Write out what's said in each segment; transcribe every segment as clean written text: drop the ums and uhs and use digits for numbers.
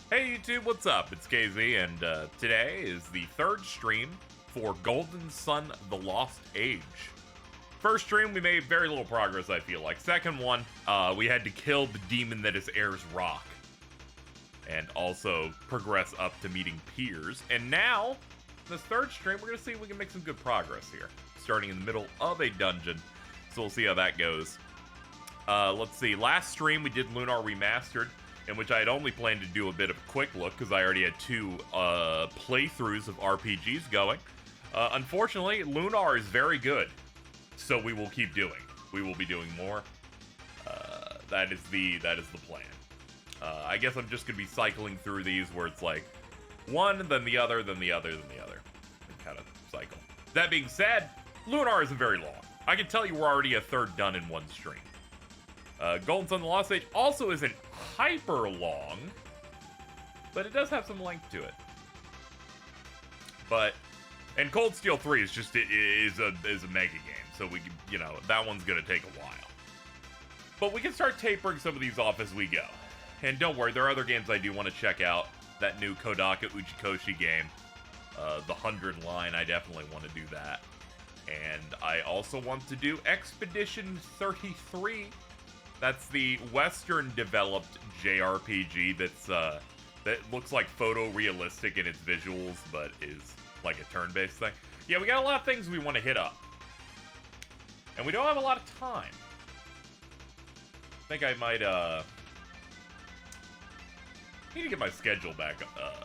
Hey YouTube, what's up? It's KZ, and today is the third stream for Golden Sun: The Lost Age. First stream, we made very little progress, I feel like. Second one, we had to kill the demon that is Air's Rock. And also progress up to meeting Piers. And now, this third stream, we're going to see if we can make some good progress here. Starting in the middle of a dungeon, so we'll see how that goes. Let's see, last stream we did Lunar Remastered, in which I had only planned to do a bit of a quick look, because I already had two playthroughs of RPGs going. Unfortunately, Lunar is very good, so we will keep doing. We will be doing more. That is the plan. I guess I'm just going to be cycling through these where it's like, one, then the other, then the other, then the other. And kind of cycle. That being said, Lunar isn't very long. I can tell you we're already a third done in one stream. Golden Sun: The Lost Age also isn't hyper long, but it does have some length to it. And Cold Steel 3 is just is a mega game, so we can, you know, that one's gonna take a while. But we can start tapering some of these off as we go. And don't worry, there are other games I do want to check out. That new Kodaka Uchikoshi game, the 100 line, I definitely want to do that. And I also want to do Expedition 33. That's the Western-developed JRPG that's, that looks like photorealistic in its visuals, but is like a turn-based thing. Yeah, we got a lot of things we want to hit up. And we don't have a lot of time. I think I might, need to get my schedule back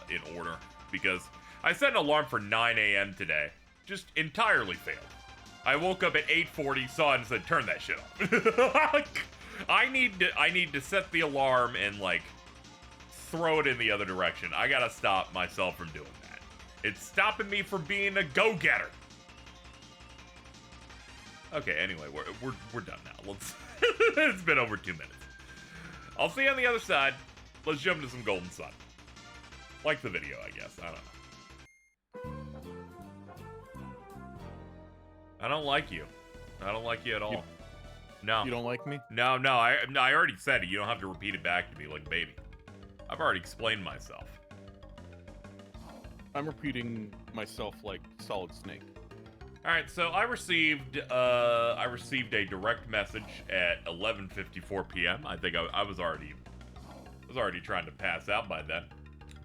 in order, because I set an alarm for 9 a.m. today. Just entirely failed. I woke up at 8:40, saw it, and said, turn that shit off. I need to set the alarm and, like, throw it in the other direction. I gotta stop myself from doing that. It's stopping me from being a go-getter. Okay, anyway, we're done now. Let's it's been over 2 minutes. I'll see you on the other side. Let's jump into some Golden Sun. Like the video, I guess. I don't know. I don't like you. I don't like you at all. No. You don't like me? No, I already said it. You don't have to repeat it back to me like a baby. I've already explained myself. I'm repeating myself like Solid Snake. Alright, so I received a direct message at 11:54 p.m. I think I was already trying to pass out by then,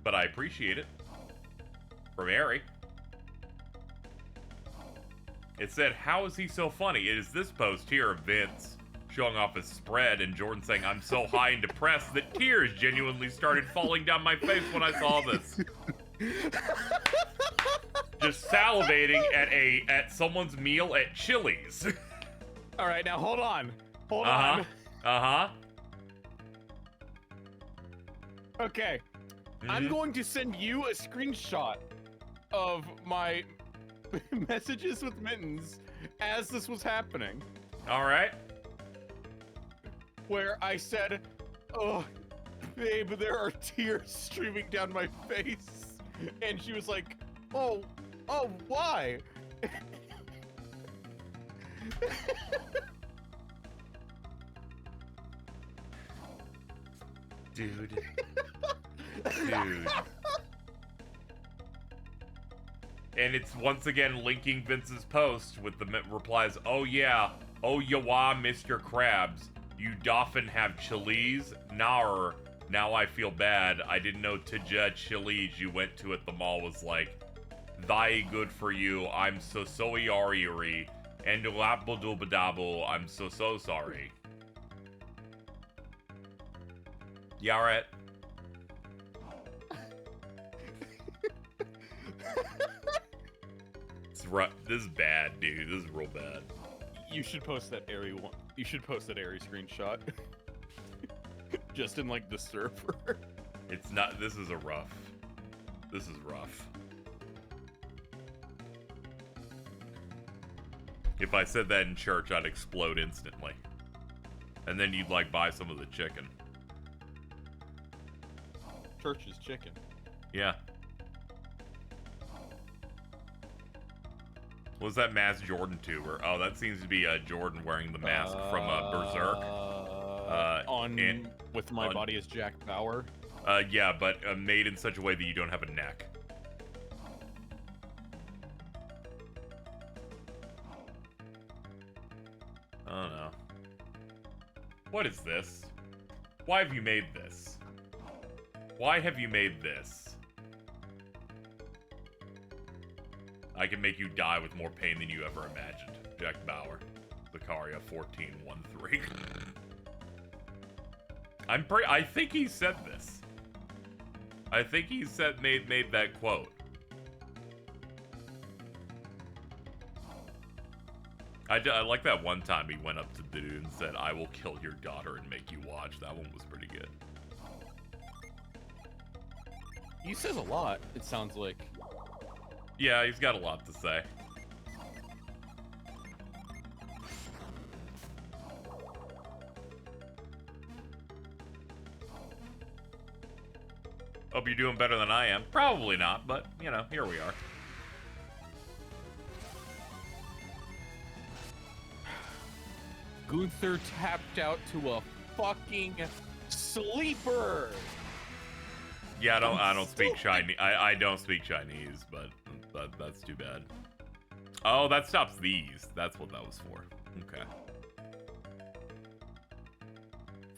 but I appreciate it. From Ari. It said, how is he so funny? It is this post here of Vince showing off his spread and Jordan saying, I'm so high and depressed that tears genuinely started falling down my face when I saw this. Just salivating at someone's meal at Chili's. All right, now hold on. Hold on. Okay. I'm going to send you a screenshot of my messages with Mittens as this was happening. All right. Where I said, oh, babe, there are tears streaming down my face. And she was like, oh, why? Dude. And it's once again linking Vince's post with the replies, oh yeah, oh yawa, Mr. Krabs, you doffin have Chili's? Nar, now I feel bad. I didn't know Tija Chili's you went to at the mall was like, thy good for you, I'm so yari, and labble I'm so sorry. Yeah, alright. This is bad, dude. This is real bad. You should post that Airy one. You should post that Airy screenshot. Just in, like, the server. It's not... This is rough. This is rough. If I said that in church, I'd explode instantly. And then you'd, like, buy some of the chicken. Church is chicken. Yeah. Was that mask Jordan tuber? Oh, that seems to be Jordan wearing the mask from Berserk. With My Body as Jack Bauer. Yeah, but made in such a way that you don't have a neck. I don't know. What is this? Why have you made this? Why have you made this? I can make you die with more pain than you ever imagined. Jack Bauer. Zakaria 1413. I think he said this. I think he said made that quote. I like that one time he went up to the dude and said, "I will kill your daughter and make you watch." That one was pretty good. He says a lot, it sounds like. Yeah, he's got a lot to say. Hope you're doing better than I am. Probably not, but, you know, here we are. Gunther tapped out to a fucking sleeper. Yeah, I don't speak Chinese. I don't speak Chinese, but that's too bad. Oh, that stops these. That's what that was for. Okay.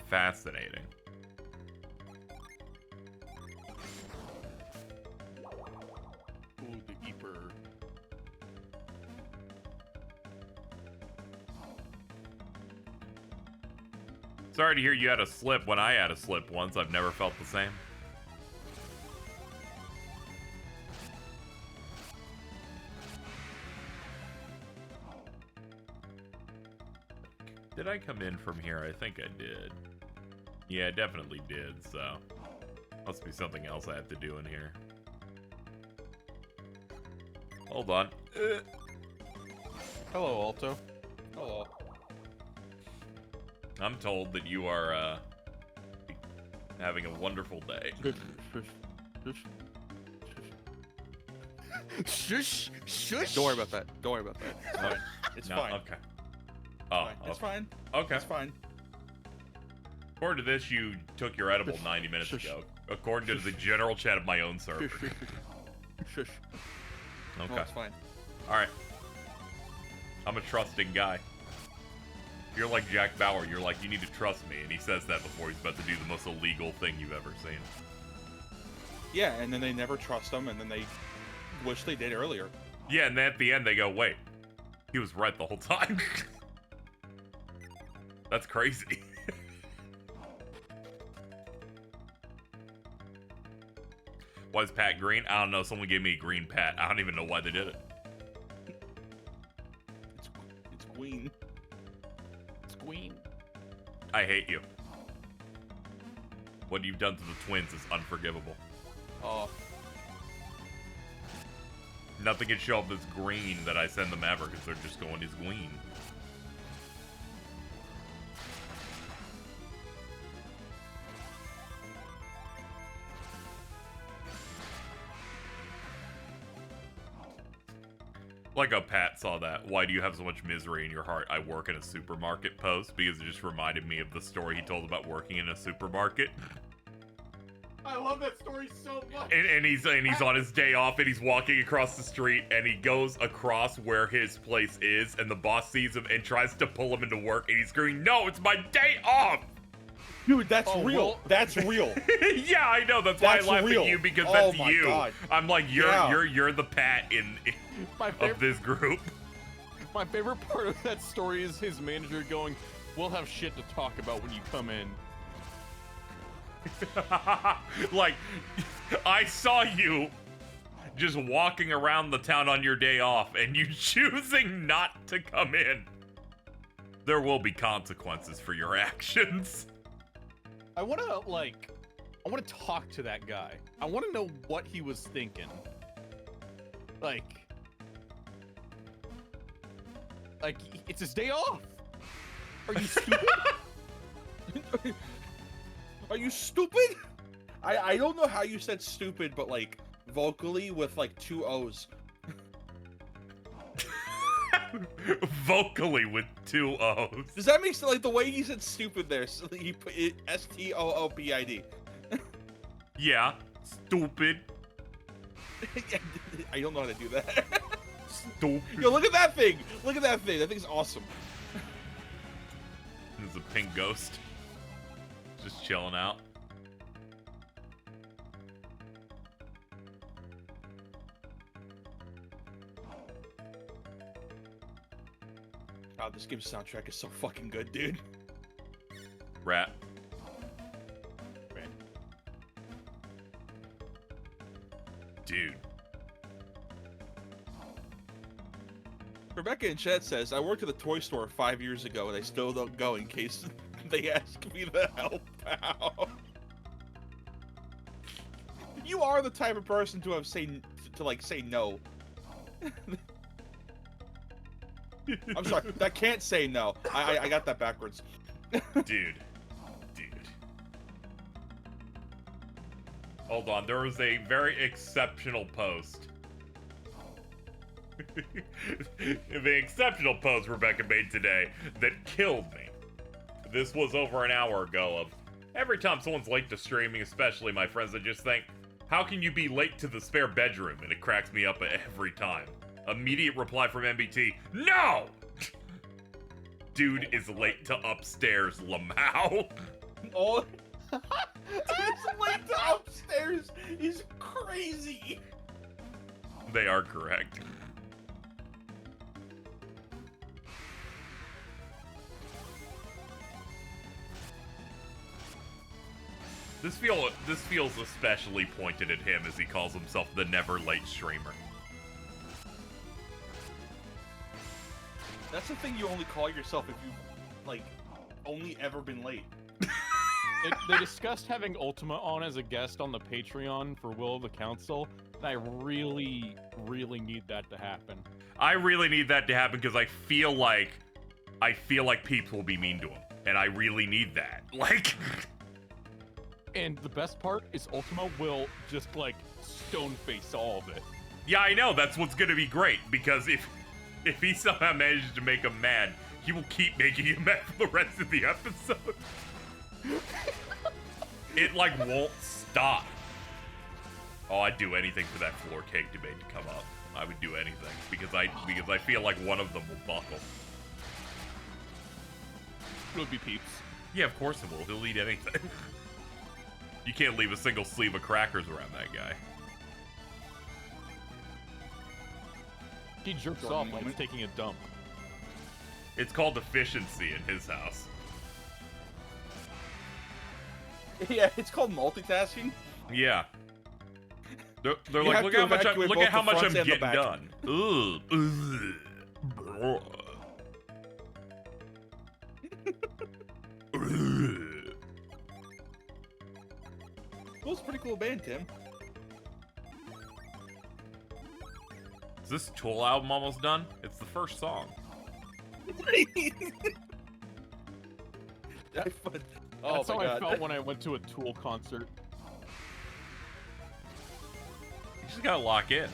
Fascinating. Ooh, the keeper. Sorry to hear you had a slip when I had a slip once. I've never felt the same. Did I come in from here? I think I did. Yeah, I definitely did, so... Must be something else I have to do in here. Hold on. Hello, Alto. Hello. I'm told that you are, having a wonderful day. Shush, shush. Don't worry about that. Don't worry about that. It's fine. It's No, fine. okay. Oh, Fine. It's fine. Okay. It's fine. According to this, you took your edible 90 minutes Shush. ago. According to the general chat of my own server. Shush. Shush. Okay. No, it's fine. Alright. I'm a trusting guy. You're like Jack Bauer. You're like, you need to trust me. And he says that before he's about to do the most illegal thing you've ever seen. Yeah, and then they never trust them, and then they wish they did earlier. Yeah, and then at the end they go, wait. He was right the whole time. That's crazy. Why is Pat green? I don't know. Someone gave me a green Pat. I don't even know why they did it. It's Queen. It's Queen. I hate you. What you've done to the twins is unforgivable. Oh, Nothing can show up as green that I send them ever because they're just going as green. Like a Pat saw that. Why do you have so much misery in your heart? I work in a supermarket post because it just reminded me of the story he told about working in a supermarket. I love that story so much. And he's on his day off and he's walking across the street and he goes across where his place is and the boss sees him and tries to pull him into work and he's screaming, "No, it's my day off!" dude, that's Oh, real. well- That's real. Yeah, I know. That's why I That's laugh real. at you because Oh that's my you. God. I'm like you're Yeah. the Pat My of favorite, this group. my favorite part of that story is his manager going, "We'll have shit to talk about when you come in." Like, I saw you just walking around the town on your day off and you choosing not to come in. There will be consequences for your actions. I want to talk to that guy. I want to know what he was thinking. Like, it's his day off. Are you stupid? Are you stupid? I don't know how you said stupid, but like vocally with like 2 O's. Vocally with 2 O's. Does that make sense? Like the way he said stupid there, so he put it STOOPID. Yeah, stupid. I don't know how to do that. Stupid. Yo, look at that thing! Look at that thing! That thing's awesome. There's a pink ghost. Just chilling out. God, this game's soundtrack is so fucking good, dude. Rat. Dude. Rebecca in chat says, I worked at the toy store 5 years ago and I still don't go in case they ask me to help out. You are the type of person to have say no. I'm sorry, that can't say no. I got that backwards. Dude. Hold on, there was a very exceptional post. The exceptional post Rebecca made today that killed me. This was over an hour ago of every time someone's late to streaming, especially my friends, I just think, how can you be late to the spare bedroom? And it cracks me up every time. Immediate reply from MBT, no! Dude is late to upstairs, Lamau. Oh, it's late to upstairs is crazy. They are correct. This feels especially pointed at him as he calls himself the never late streamer. That's the thing you only call yourself if you've, like, only ever been late. They discussed having Ultima on as a guest on the Patreon for Will of the Council, and I really, really need that to happen. I really need that to happen because I feel like people will be mean to him, and I really need that. Like, and the best part is Ultima will just, like, stone face all of it. yeah, I know, that's what's gonna be great, because if he somehow manages to make him mad, he will keep making him mad for the rest of the episode. It, like, won't stop. Oh, I'd do anything for that floor cake debate to come up. I would do anything, because I feel like one of them will buckle. It would be Peeps. Yeah, of course it will. He'll eat anything. You can't leave a single sleeve of crackers around that guy. He jerks off when he's taking a dump. It's called efficiency in his house. Yeah, it's called multitasking. Yeah. They're You like, have look to how much evacuate look at both how the much I'm fronts and the getting back." done. Well, it's a pretty cool band, Tim. Is this Tool album almost done? It's the first song. Oh That's my how I God. felt when I went to a Tool concert. You just gotta lock in.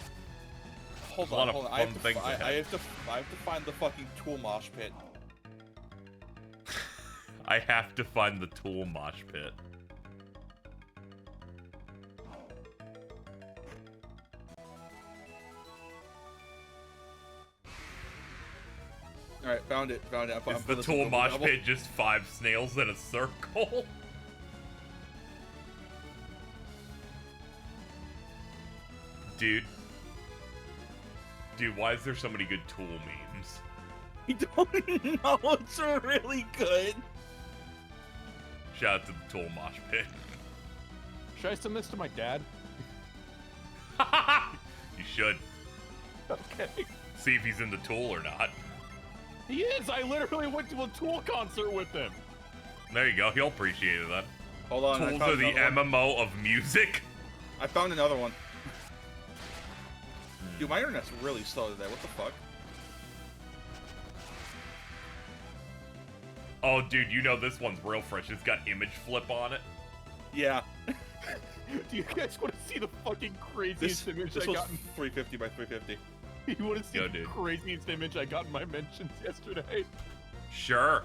Hold There's a lot on, of hold on. fun things I ahead. have to find the fucking Tool mosh pit. I have to find the Tool mosh pit. All right, found it. Is the Tool mosh pit just 5 snails in a circle? Dude, why is there so many good Tool memes? I don't know. It's really good. Shout out to the Tool mosh pit. Should I send this to my dad? You should. Okay. See if he's into Tool or not. He is! I literally went to a Tool concert with him! There you go, he'll appreciate it then. Hold on. Tools are the MMO of music. I found another one. Dude, my internet's really slow today. What the fuck? Oh, dude, you know this one's real fresh. It's got image flip on it. Yeah. Do you guys want to see the fucking craziest image This I was got? 350 by 350. You want to see Yo, the dude. craziest image I got in my mentions yesterday? Sure.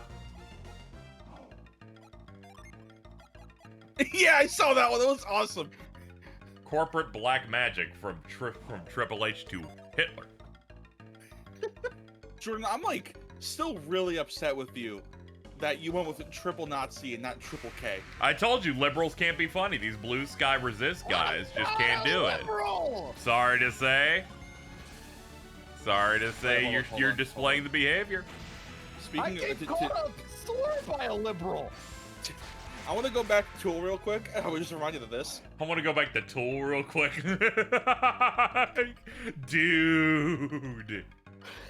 Yeah, I saw that one. That was awesome. corporate black magic from Triple H to Hitler. Jordan, I'm like still really upset with you that you went with triple Nazi and not triple K. I told you liberals can't be funny. These blue sky resist guys just can't do it. Sorry to say. Sorry to say, you're displaying the behavior. Speaking I get called a slur by a liberal. I want to go back to Tool real quick. I would just remind you of this. I want to go back to Tool real quick. Dude.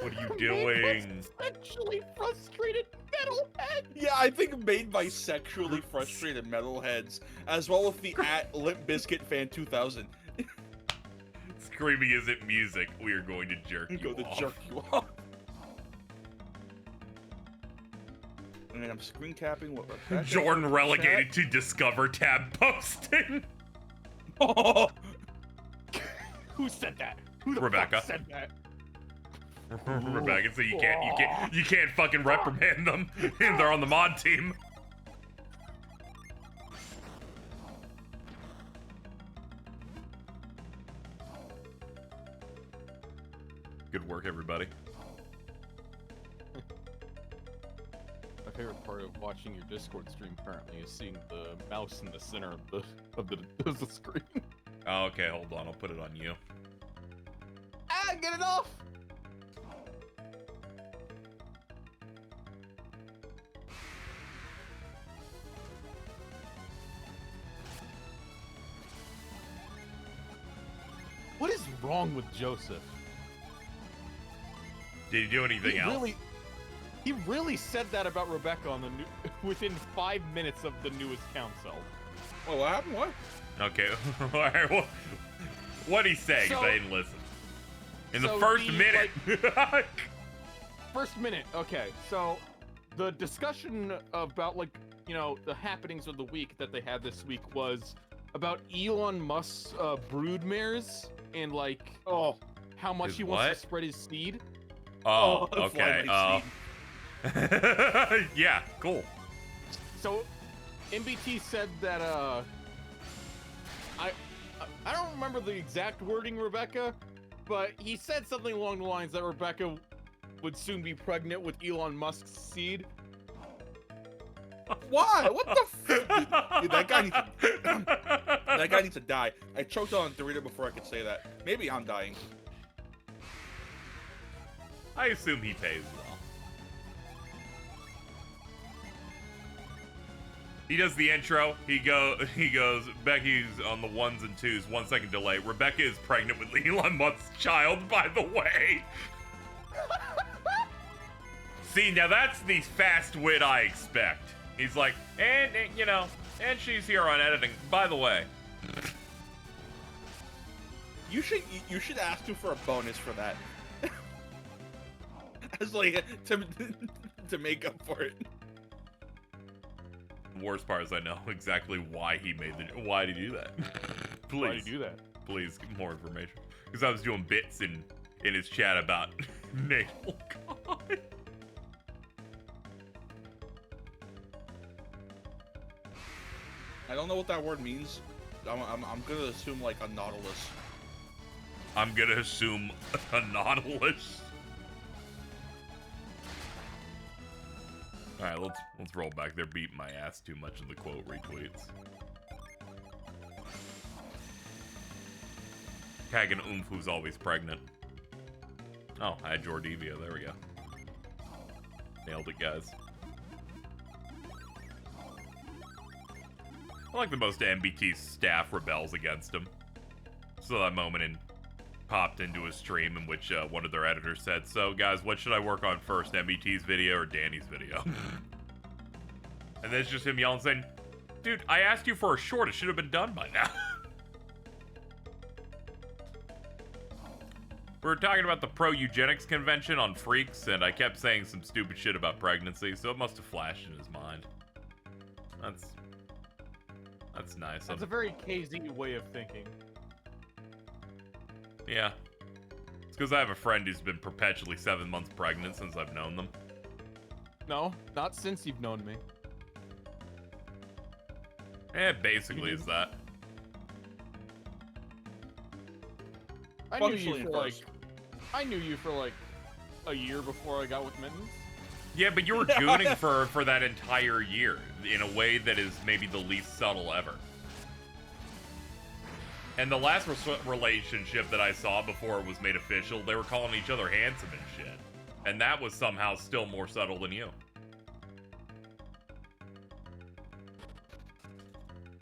What are you doing? Sexually frustrated metalhead. Yeah, I think made by sexually frustrated metalheads, as well with the @Limp Bizkit fan 2000. Screaming isn't music. We are going to jerk you off. Jerk you off. And then I'm screen capping what Rebecca Jordan relegated to Discover tab posting. Oh. Who said that? Who the Rebecca fuck said that? Rebecca, so you can't fucking reprimand them, and they're on the mod team. Good work, everybody. My favorite part of watching your Discord stream currently is seeing the mouse in the center of the screen. Oh, okay, hold on. I'll put it on you. Ah, get it off! What is wrong with Joseph? Did he do anything else? He really said that about Rebecca on the within 5 minutes of the newest council. Oh, what happened? What? Okay. All right. What'd he say? 'Cause I didn't listen. In the first minute. First minute. Okay. So the discussion about the happenings of the week that they had this week was about Elon Musk's broodmares and how much he wants to spread his seed. Oh, okay. Yeah, cool. So, MBT said that I don't remember the exact wording, Rebecca, but he said something along the lines that Rebecca would soon be pregnant with Elon Musk's seed. Why? What the f? Dude, that guy needs to die. I choked on Dorito before I could say that. Maybe I'm dying. I assume he pays well. He does the intro. He goes, Becky's on the 1s and 2s, 1 second delay. Rebecca is pregnant with Elon Musk's child, by the way. See, now that's the fast wit I expect. He's like, and she's here on editing, by the way. You should ask him for a bonus for that. As to make up for it. The worst part is I know exactly why he why did he do that? Please. Why did he do that? Please, give more information. Because I was doing bits in his chat about natal god. I don't know what that word means. I'm gonna assume like a nautilus. I'm gonna assume a nautilus. All right, let's roll back. They're beating my ass too much in the quote retweets. Kagan Oomph, who's always pregnant. Oh, I had Jordivia. There we go. Nailed it, guys. I like the most MBT's staff rebels against him. So that moment popped into a stream in which one of their editors said, "So guys, what should I work on first, MBT's video or Danny's video?" And then it's just him yelling saying, "Dude, I asked you for a short. It should have been done by now." We were talking about the pro-eugenics convention on Freaks, and I kept saying some stupid shit about pregnancy, so it must have flashed in his mind. That's nice. That's a very KZ way of thinking. Yeah. It's because I have a friend who's been perpetually 7 months pregnant since I've known them. No, not since you've known me. It basically is that. I knew Functionally you in for like, first. I knew you for like a year before I got with Mittens. Yeah, but you were gooning for that entire year in a way that is maybe the least subtle ever. And the last relationship that I saw before it was made official, they were calling each other handsome and shit. And that was somehow still more subtle than you.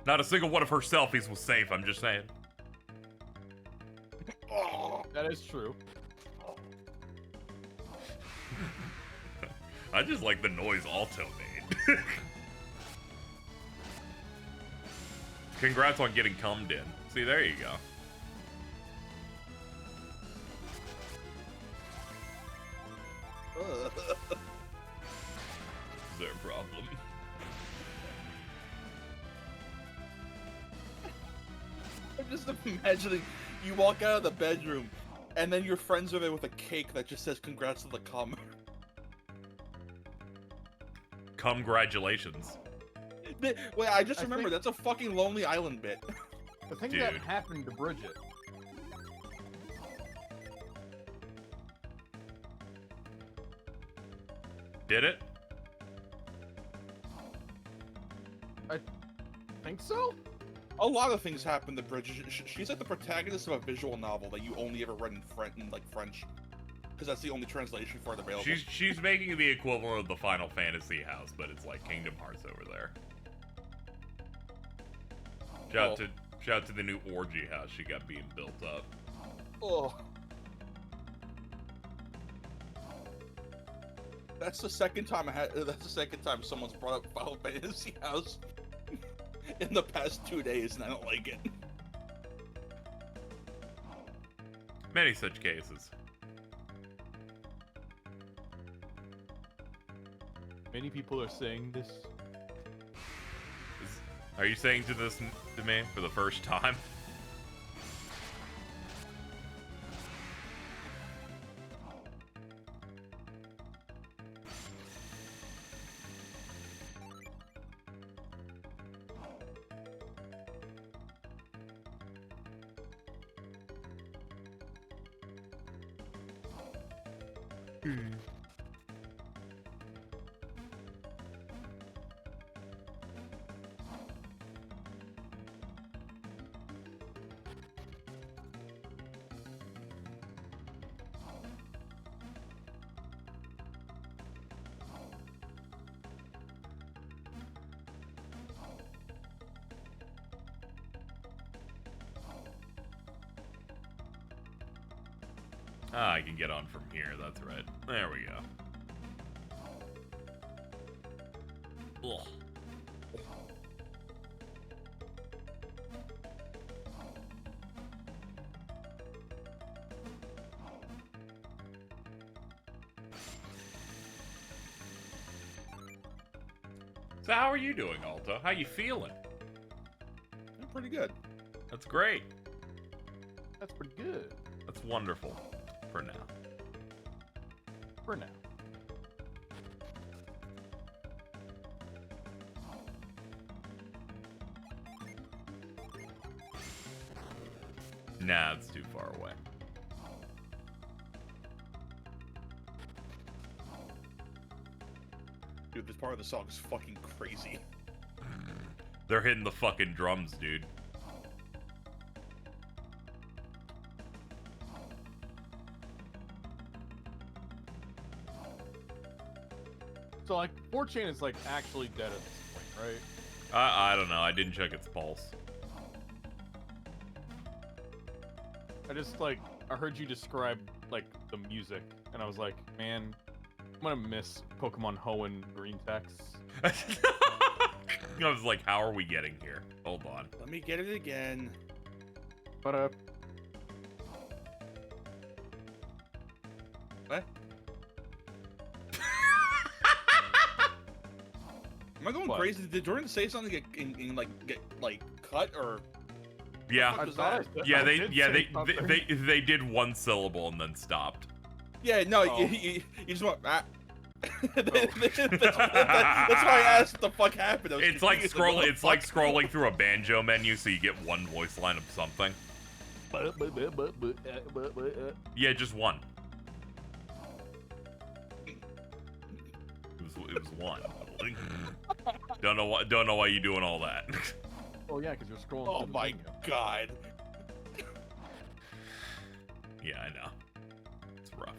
Not a single one of her selfies was safe, I'm just saying. Oh. That is true. I just like the noise Alto made. Congrats on getting cummed in. See, there you go. Is there a problem? I'm just imagining you walk out of the bedroom, and then your friends are there with a cake that just says "Congrats to the cum." Congratulations. Wait, I just remembered think- that's a fucking Lonely Island bit. The thing that Dude. happened to Bridget. Did it? Think so? A lot of things happen to Bridget. She's like the protagonist of a visual novel that you only ever read in French, because that's the only translation for it available. She's making the equivalent of the Final Fantasy house, but it's like Kingdom Hearts over there. Shout out to the new orgy house she got being built up. Oh. That's the second time that's the second time someone's brought up Final Fantasy House in the past 2 days, and I don't like it. Many such cases. Many people are saying this. Are you saying this to me for the first time? Ah, I can get on from here, that's right. There we go. Ugh. So how are you doing, Alto? How you feeling? I'm pretty good. That's great. That's pretty good. That's wonderful. For now. For now. Nah, it's too far away. Dude, this part of the song is fucking crazy. They're hitting the fucking drums, dude. So like 4chan is like actually dead at this point, right? I don't know. I didn't check its pulse. I just like I heard you describe like the music, and I was like, man, I'm gonna miss Pokemon Hoenn green text. I was like, how are we getting here? Hold on. Let me get it again. But What? Am I going What? crazy? Did Jordan say something get cut or? Yeah. What I was thought that? Yeah, I did say something. they did one syllable and then stopped. Yeah, no, Oh. you just want. That's why I asked what the fuck happened. I was It's like confused. scroll. What the It's like fuck? scrolling through a banjo menu, so you get one voice line of something. Yeah, just one. It was one. Don't know why you doing all that. Oh yeah, because you're scrolling. Oh through the my menu. god. Yeah, I know. It's rough.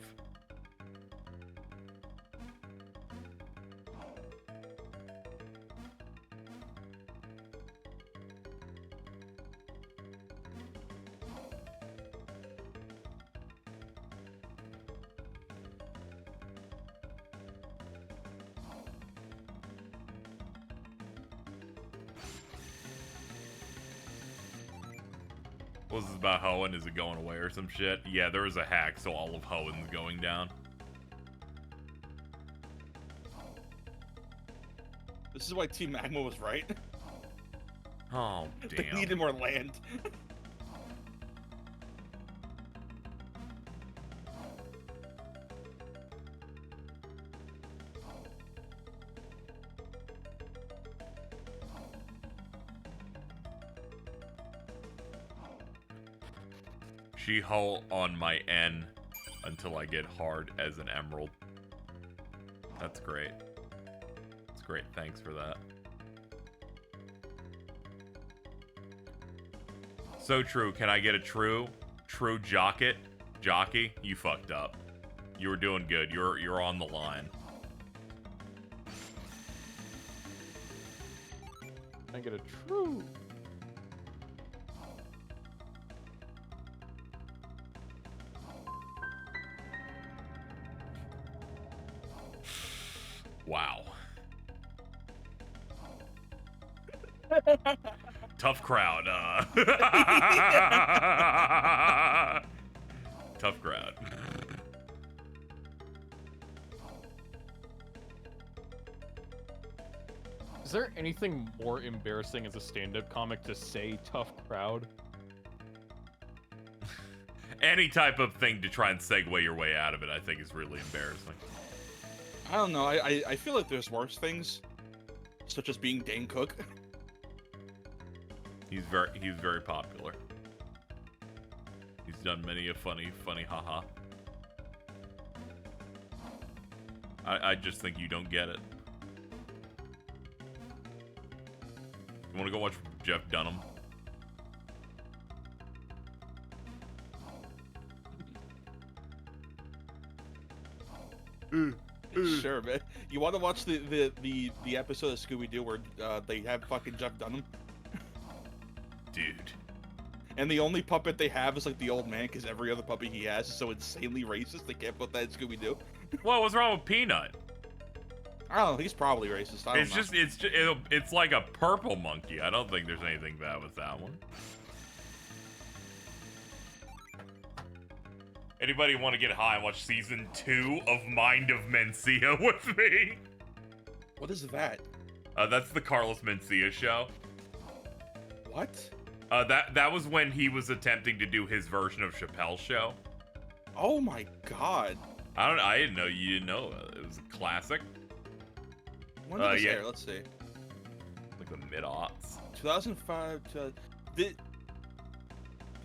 Was this about Hoenn? Is it going away or some shit? Yeah, there was a hack, so all of Hoenn's going down. This is why Team Magma was right. Oh, They damn. needed more land. She hull on my N until I get hard as an emerald. That's great. That's great. Thanks for that. So true. Can I get a true jockey? You fucked up. You were doing good. You're on the line. I get a true. Wow. Tough crowd. Tough crowd. Is there anything more embarrassing as a stand-up comic to say tough crowd? Any type of thing to try and segue your way out of it, I think, is really embarrassing. I don't know. I feel like there's worse things, such as being Dane Cook. He's very popular. He's done many a funny haha. I just think you don't get it. You wanna go watch Jeff Dunham? Sure, man. You want to watch the episode of Scooby-Doo where they have fucking Jeff Dunham? Dude. And the only puppet they have is like the old man, because every other puppet he has is so insanely racist they can't put that in Scooby-Doo. Well, what's wrong with Peanut? I don't know. He's probably racist. I don't know. It's like a purple monkey. I don't think there's anything bad with that one. Anybody want to get high and watch season 2 of Mind of Mencia with me? What is that? That's the Carlos Mencia show. What? That was when he was attempting to do his version of Chappelle's show. Oh my god. I didn't know you didn't know. It was a classic. When did this yeah. air? Let's see. Like the mid-aughts. 2005 to...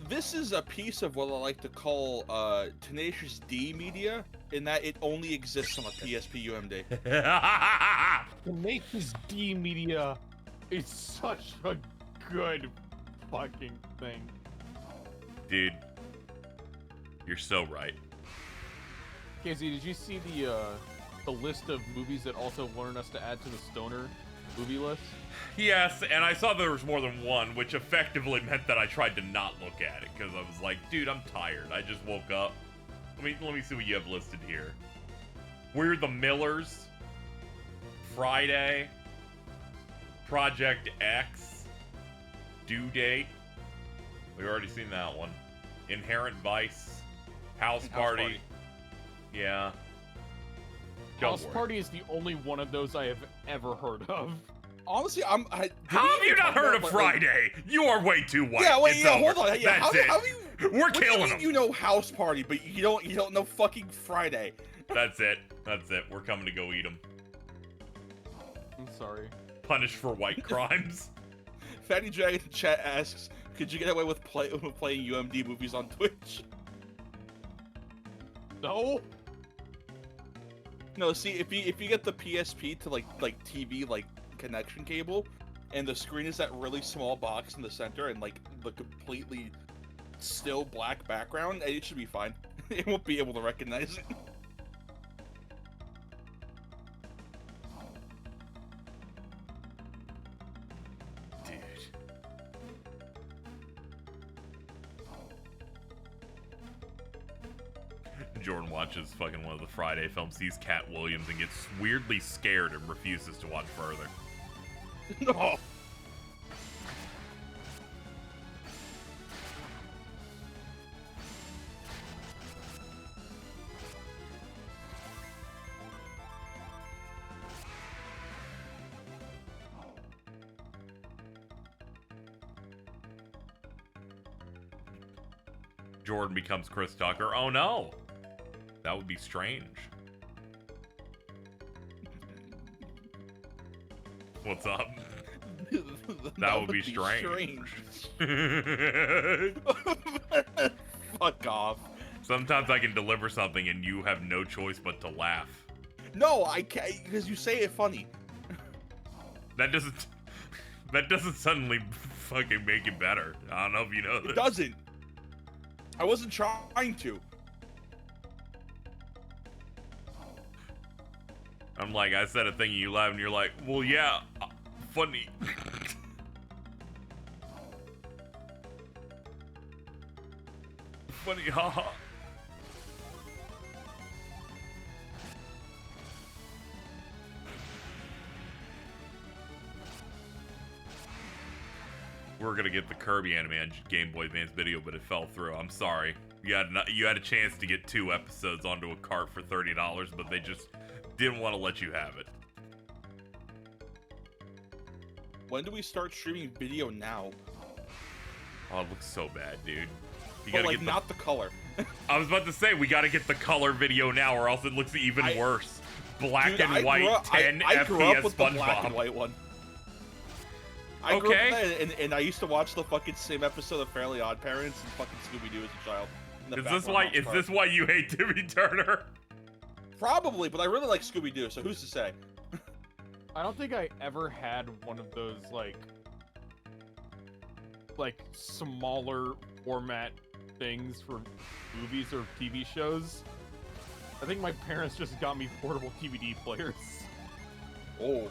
This is a piece of what I like to call Tenacious D media, in that it only exists on a PSP UMD. Tenacious D media is such a good fucking thing. Dude, you're so right. KZ, did you see the list of movies that also wanted us to add to the stoner movie list? Yes, and I saw there was more than one, which effectively meant that I tried to not look at it, because I was like, dude, I'm tired. I just woke up. Let me see what you have listed here. We're the Millers, Friday, Project X, Due Date. We've already seen that one. Inherent Vice, House Party. Yeah. House Party is the only one of those I have ever heard of. Honestly, How have you not heard of Friday? You are way too white. Yeah, wait, It's yeah, over. hold on. Yeah, That's it. how you, We're what do you killing mean them. You know House Party, but you don't know fucking Friday. That's it. That's it. We're coming to go eat them. I'm sorry. Punished for white crimes. Fatty Dragon in chat asks, Could you get away with playing UMD movies on Twitch? No. No, see, if you get the PSP to like TV connection cable, and the screen is that really small box in the center and like the completely still black background, it should be fine. It won't be able to recognize it. Jordan watches fucking one of the Friday films, sees Cat Williams, and gets weirdly scared and refuses to watch further. No. Jordan becomes Chris Tucker. Oh no! That would be strange. What's up? That would be strange. Fuck off. Sometimes I can deliver something and you have no choice but to laugh. No, I can't, because you say it funny. That doesn't suddenly fucking make it better. I don't know if you know this. It doesn't. I wasn't trying to. I'm like, I said a thing and you laugh and you're like, well, yeah, funny. Funny, haha. We're gonna get the Kirby anime on Game Boy Advance video, but it fell through. I'm sorry. You had a chance to get 2 episodes onto a cart for $30, but they just didn't want to let you have it. When do we start streaming video now? Oh, it looks so bad, dude. You But gotta like, get not the color. I was about to say, we gotta get the color video now, or else it looks even worse. Black Dude, and white, 10 I grew FPS up with the black and SpongeBob. white one. I grew up with that, and I used to watch the fucking same episode of Fairly Odd Parents and fucking Scooby-Doo as a child. Is this why you hate Timmy Turner? Probably, but I really like Scooby-Doo, so who's to say? I don't think I ever had one of those like smaller format things for movies or TV shows. I think my parents just got me portable DVD players. Oh,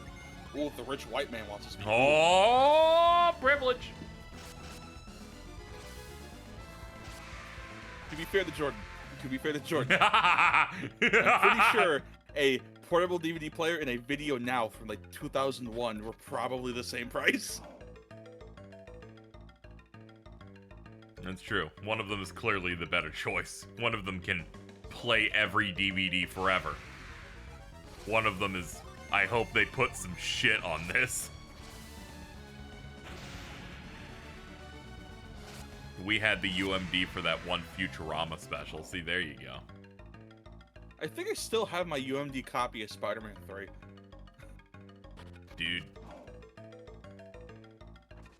the rich white man wants to speak. Oh, privilege. To be fair to Jordan, I'm pretty sure a portable DVD player and a Video Now from like 2001 were probably the same price. That's true. One of them is clearly the better choice. One of them can play every DVD forever. One of them is, I hope they put some shit on this. We had the UMD for that one Futurama special. See, there you go. I think I still have my UMD copy of Spider-Man 3.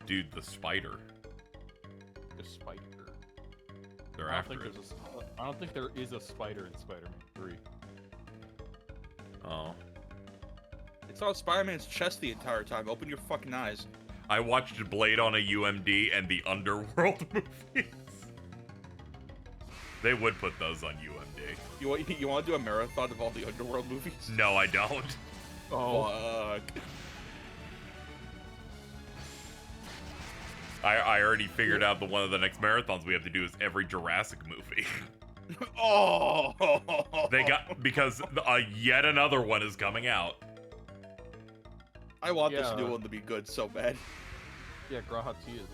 Dude, the spider. The spider. They're I after it. don't think there is a spider in Spider-Man 3. Oh. It's on Spider-Man's chest the entire time. Open your fucking eyes. I watched Blade on a UMD and the Underworld movies. They would put those on UMD. You want to do a marathon of all the Underworld movies? No, I don't. Oh. Fuck. I already figured out that one of the next marathons we have to do is every Jurassic movie. Oh. Because yet another one is coming out. I want this new one to be good so bad. Yeah, Graha T is.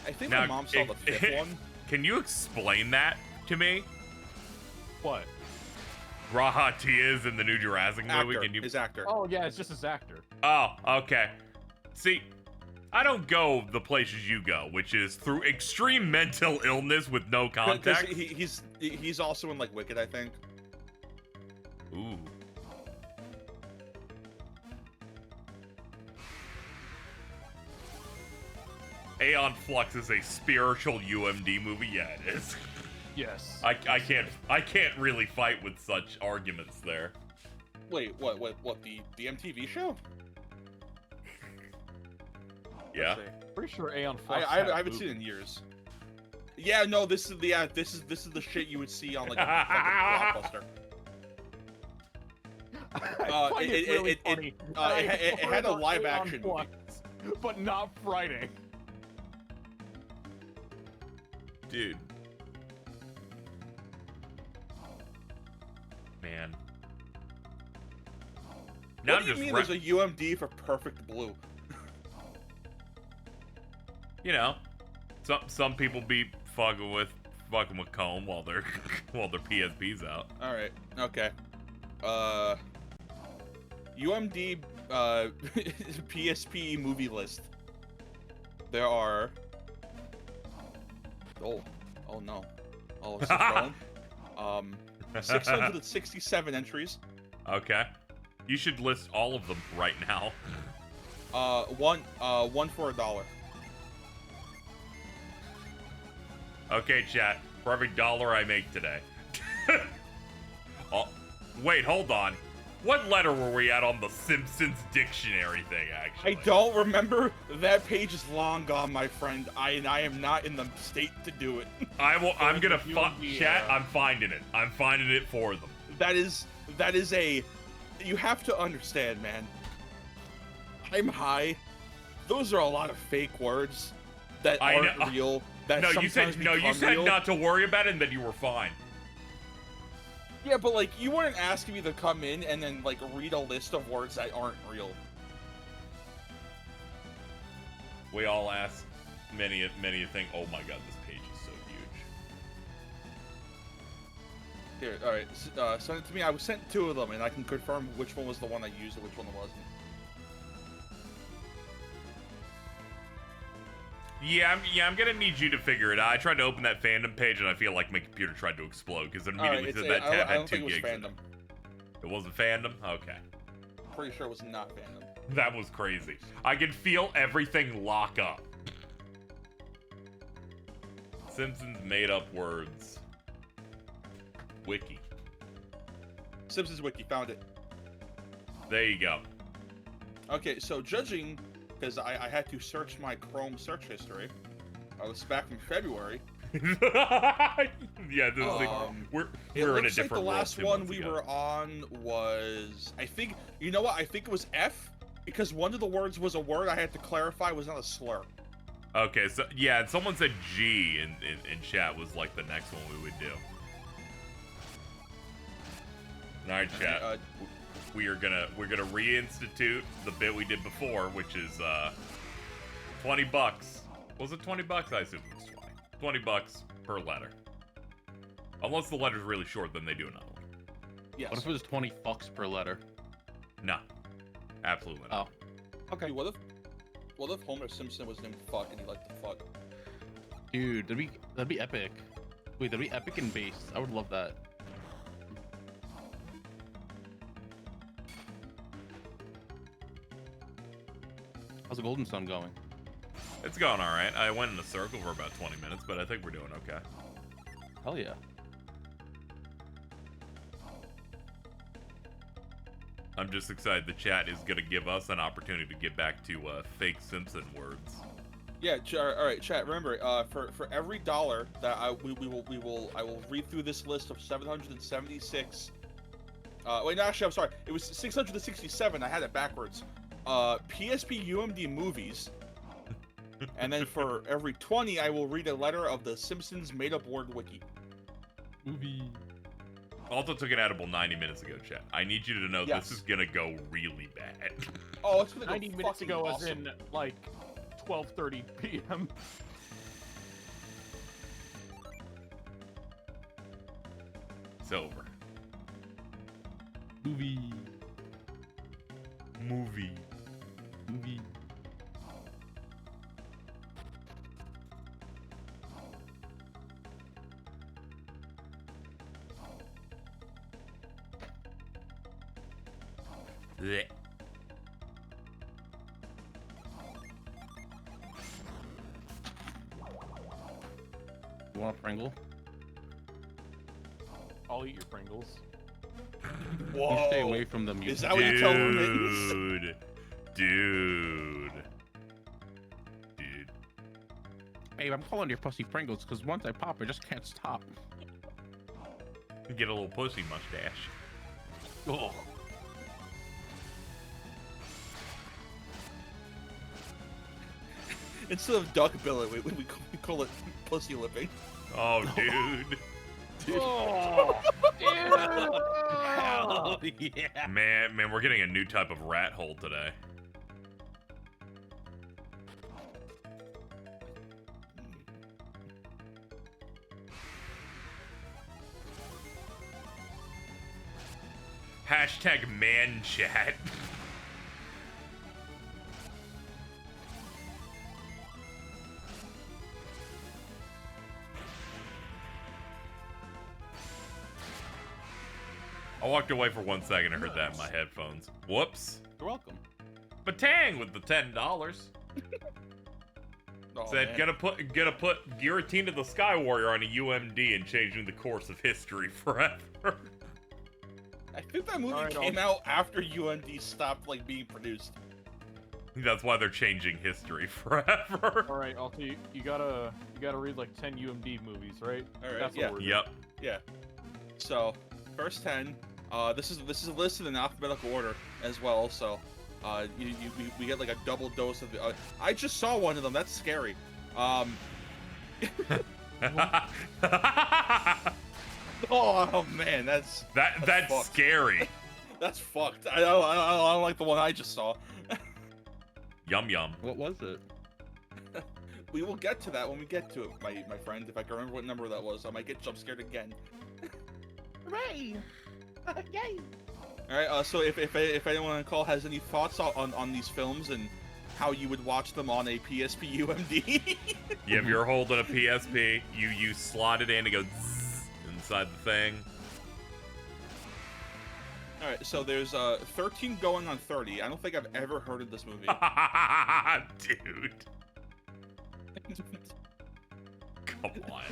I think Now, my mom saw the 5th one. Can you explain that to me? What? Graha T is in the new Jurassic movie. Can you? His actor. Oh yeah, it's just his actor. Oh, okay. See, I don't go the places you go, which is through extreme mental illness with no context. He's also in like Wicked, I think. Ooh. Aeon Flux is a spiritual UMD movie? Yeah, it is. Yes. I can't really fight with such arguments there. Wait, what, the MTV show? Yeah. Let's see. Pretty sure Aeon Flux. I haven't seen it in years. Yeah, no, this is the shit you would see on like a fucking blockbuster. I find it really funny. It had a live action movie. But not Friday. Dude. Man. Now What do you mean there's a UMD for Perfect Blue? You know, some people be fucking with comb while their PSP's out. All right. Okay. UMD PSP movie list. There are. Oh no. Oh, it's growing. 667 entries. Okay. You should list all of them right now. One for $1. Okay, chat. For every dollar I make today. Oh, wait, hold on. What letter were we at on the Simpsons dictionary thing, actually? I don't remember. That page is long gone, my friend. I am not in the state to do it. I'm gonna chat. I'm finding it. I'm finding it for them. That is a. You have to understand, man. I'm high. Those are a lot of fake words that aren't real. That no, you said real. not to worry about it, and that you were fine. Yeah, but like you weren't asking me to come in and then like read a list of words that aren't real. We all ask many a thing. Oh my god, this page is so huge. Here, all right, send it to me. I was sent 2 of them, and I can confirm which one was the one I used and which one wasn't. Yeah, I'm gonna need you to figure it out. I tried to open that fandom page, and I feel like my computer tried to explode because it immediately said that tab had 2 gigs in it. It wasn't fandom? Okay. Pretty sure it was not fandom. That was crazy. I could feel everything lock up. Simpsons made up words. Wiki. Simpsons Wiki, found it. There you go. Okay, so judging, because I had to search my Chrome search history. I was back in February. Yeah, this we're in a different world. The last one we were on was, I think, you know what? I think it was F, because one of the words was a word I had to clarify was not a slur. Okay, so yeah, and someone said G in chat was like the next one we would do. All right, chat. We're gonna reinstitute the bit we did before, which is $20. Was it $20? I assume it was 20. $20 per letter. Unless the letter's really short, then they do another one. Yes. What if it was 20 fucks per letter? No, absolutely not. Oh, okay. Dude, what if Homer Simpson was named Fuck and he liked to fuck? Dude, that'd be epic. Wait, that'd be epic and base. I would love that. How's the Golden Sun going? It's going all right. I went in a circle for about 20 minutes, but I think we're doing okay. Hell yeah. I'm just excited the chat is gonna give us an opportunity to get back to fake Simpson words. Yeah, all right, chat. Remember, for every $1 that I will read through this list of 776. Wait, no, actually, I'm sorry. It was 667. I had it backwards. PSP UMD movies. And then for every 20, I will read a letter of the Simpsons made-up word wiki. Movie. Also took an edible 90 minutes ago, chat. I need you to know Yes. this is gonna go really bad. Oh, it's gonna go 90 minutes fucking ago, awesome. as in like 12:30 p.m. It's over. Movie. Movie. Movie. You want a Pringle? I'll eat your Pringles. Whoa. You stay away from them. You Is that what you tell roommates? Dude. Babe, I'm calling your pussy Pringles because once I pop, I just can't stop. Get a little pussy mustache. Oh. Instead of duck billing, we call it pussy lipping. Oh, dude. Oh, Hell yeah. Man, we're getting a new type of rat hole today. Hashtag man chat. I walked away for 1 second and heard that in my headphones. Whoops. You're welcome. Batang with the $10. Oh, Said, man. gonna put Guillotine to the Sky Warrior on a UMD and changing the course of history forever. I think that movie Alright, came out after UMD stopped like being produced. That's why they're changing history forever. All right, Alti, you gotta read like 10 UMD movies, right? All right, That's what yeah. we're doing. Yep. Yeah. So, first 10. This is listed in alphabetical order as well. So, we get like a double dose of the. I just saw one of them. That's scary. Oh man, that's that's fucked. scary. That's fucked. I don't like the one I just saw. Yum yum. What was it? We will get to that when we get to it, my friend. If I can remember what number that was, I might get jump scared again. Hooray! Yay! All right. So if anyone on the call has any thoughts on these films and how you would watch them on a PSP UMD. Yeah, if you're holding a PSP, you slot it in and go zzz inside the thing. All right. So there's 13 going on 30. I don't think I've ever heard of this movie. Dude. Come on.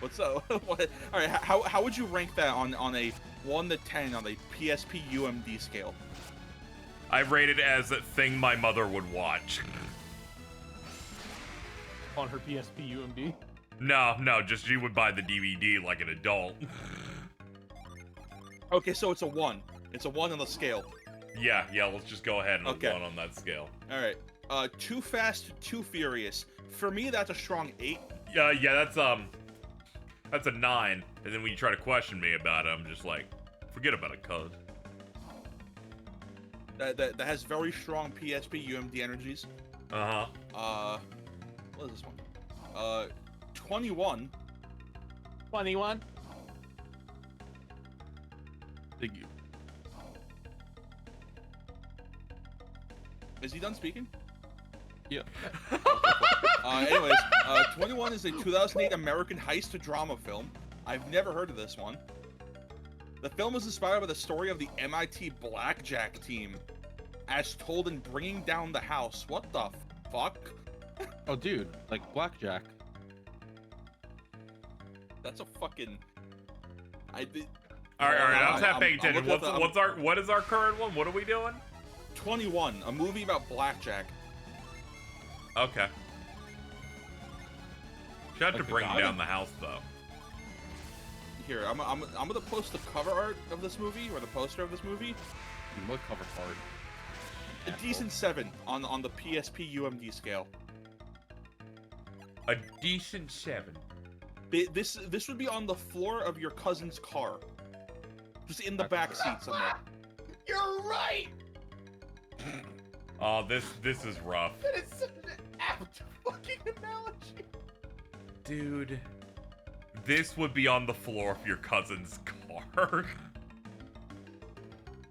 What's up? What? All right. How would you rank that on a 1 to 10 on the PSP UMD scale? I rate it as a thing my mother would watch. On her PSP UMD. No, just she would buy the DVD like an adult. Okay, so it's a 1. It's a 1 on the scale. Yeah, let's just go ahead and Okay. one on that scale. All right. Too Fast, Too Furious. For me, that's a strong 8. Yeah, that's a 9. And then when you try to question me about it, I'm just like, forget about it, cuz. That has very strong PSP UMD energies. Uh-huh. What is this one? 21. 21. Thank you. Is he done speaking? Yeah. Anyways, 21 is a 2008 American heist drama film. I've never heard of this one. The film is inspired by the story of the MIT Blackjack team, as told in Bringing Down the House. What the fuck? Oh, dude, like blackjack. That's a fucking. All right, I'm not paying I'm attention. looking at the- What is our current one? What are we doing? 21, a movie about blackjack. Okay. Should have to Like the bring guy? down the house though. Here, I'm gonna post the cover art of this movie, or the poster of this movie. What cover part? A decent 7 on the PSP UMD scale. A decent 7. This would be on the floor of your cousin's car, just in the back seat somewhere. You're right. Oh, this is rough. That is such an apt fucking analogy. Dude, this would be on the floor of your cousin's car.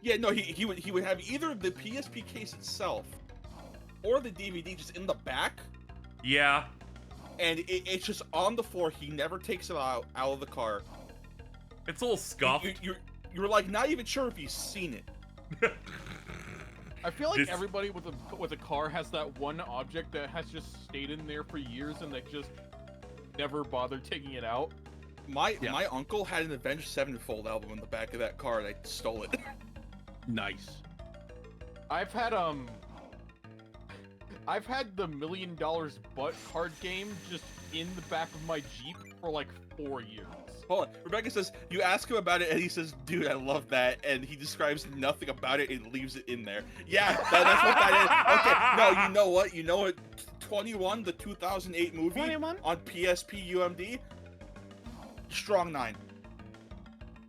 Yeah, no, he would have either the PSP case itself or the DVD just in the back, Yeah. and it's just on the floor. He never takes it out of the car. It's a little scuffed. You're like not even sure if he's seen it. I feel like This- everybody with a car has that one object that has just stayed in there for years and that just never bothered taking it out. My uncle had an Avenged Sevenfold album in the back of that car, and I stole it. Nice. I've had the $1 Million Butt card game just in the back of my Jeep for like 4 years. Hold on. Rebecca says, you ask him about it, and he says, dude, I love that. And he describes nothing about it and leaves it in there. Yeah, that's what that is. Okay, no, you know what? You know what? 21, the 2008 movie 21? on PSP UMD, strong 9.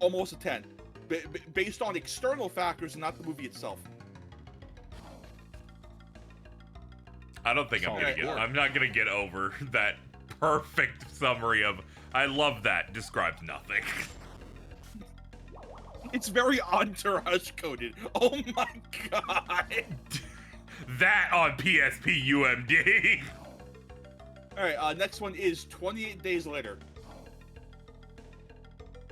Almost a 10. Based on external factors and not the movie itself. I don't think I'm not gonna get over that perfect summary of I love that describes nothing. It's very Entourage coded. Oh my god. That on PSP UMD. Alright, next one is 28 Days Later.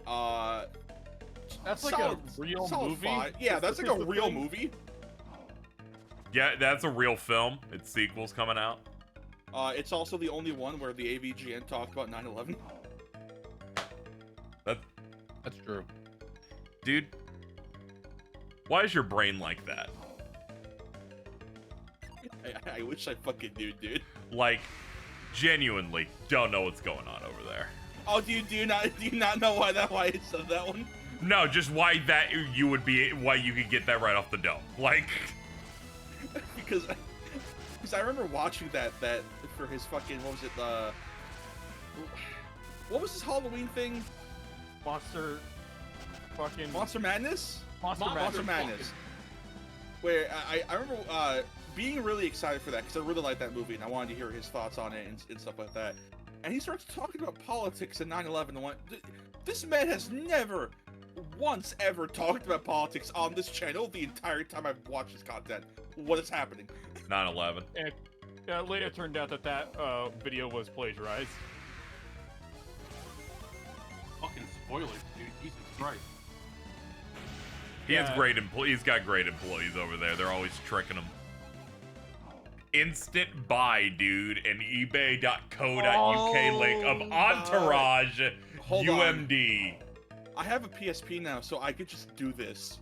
That's like solid, a real solid movie? 5. Yeah, that's like a real movie. Yeah, that's a real film. Its sequel's coming out. It's also the only one where the AVGN talked about 9/11. That's true. Dude, why is your brain like that? I wish I fucking knew, dude. Like, genuinely don't know what's going on over there. Oh, do you not know why I said that one? No, just why you could get that right off the dome. Like, because I remember watching that for his fucking, what was it, what was his Halloween thing? Monster Madness? Monster Madness. Where I remember being really excited for that because I really liked that movie and I wanted to hear his thoughts on it and stuff like that. And he starts talking about politics and 9/11 and went, this man has never once ever talked about politics on this channel the entire time I've watched his content. What is happening? 9/11. And later turned out that video was plagiarized. Fucking spoilers, dude. Jesus Christ. He's got great employees over there. They're always tricking him. Instant buy, dude, an ebay.co.uk link of Entourage UMD. I have a PSP now, so I could just do this.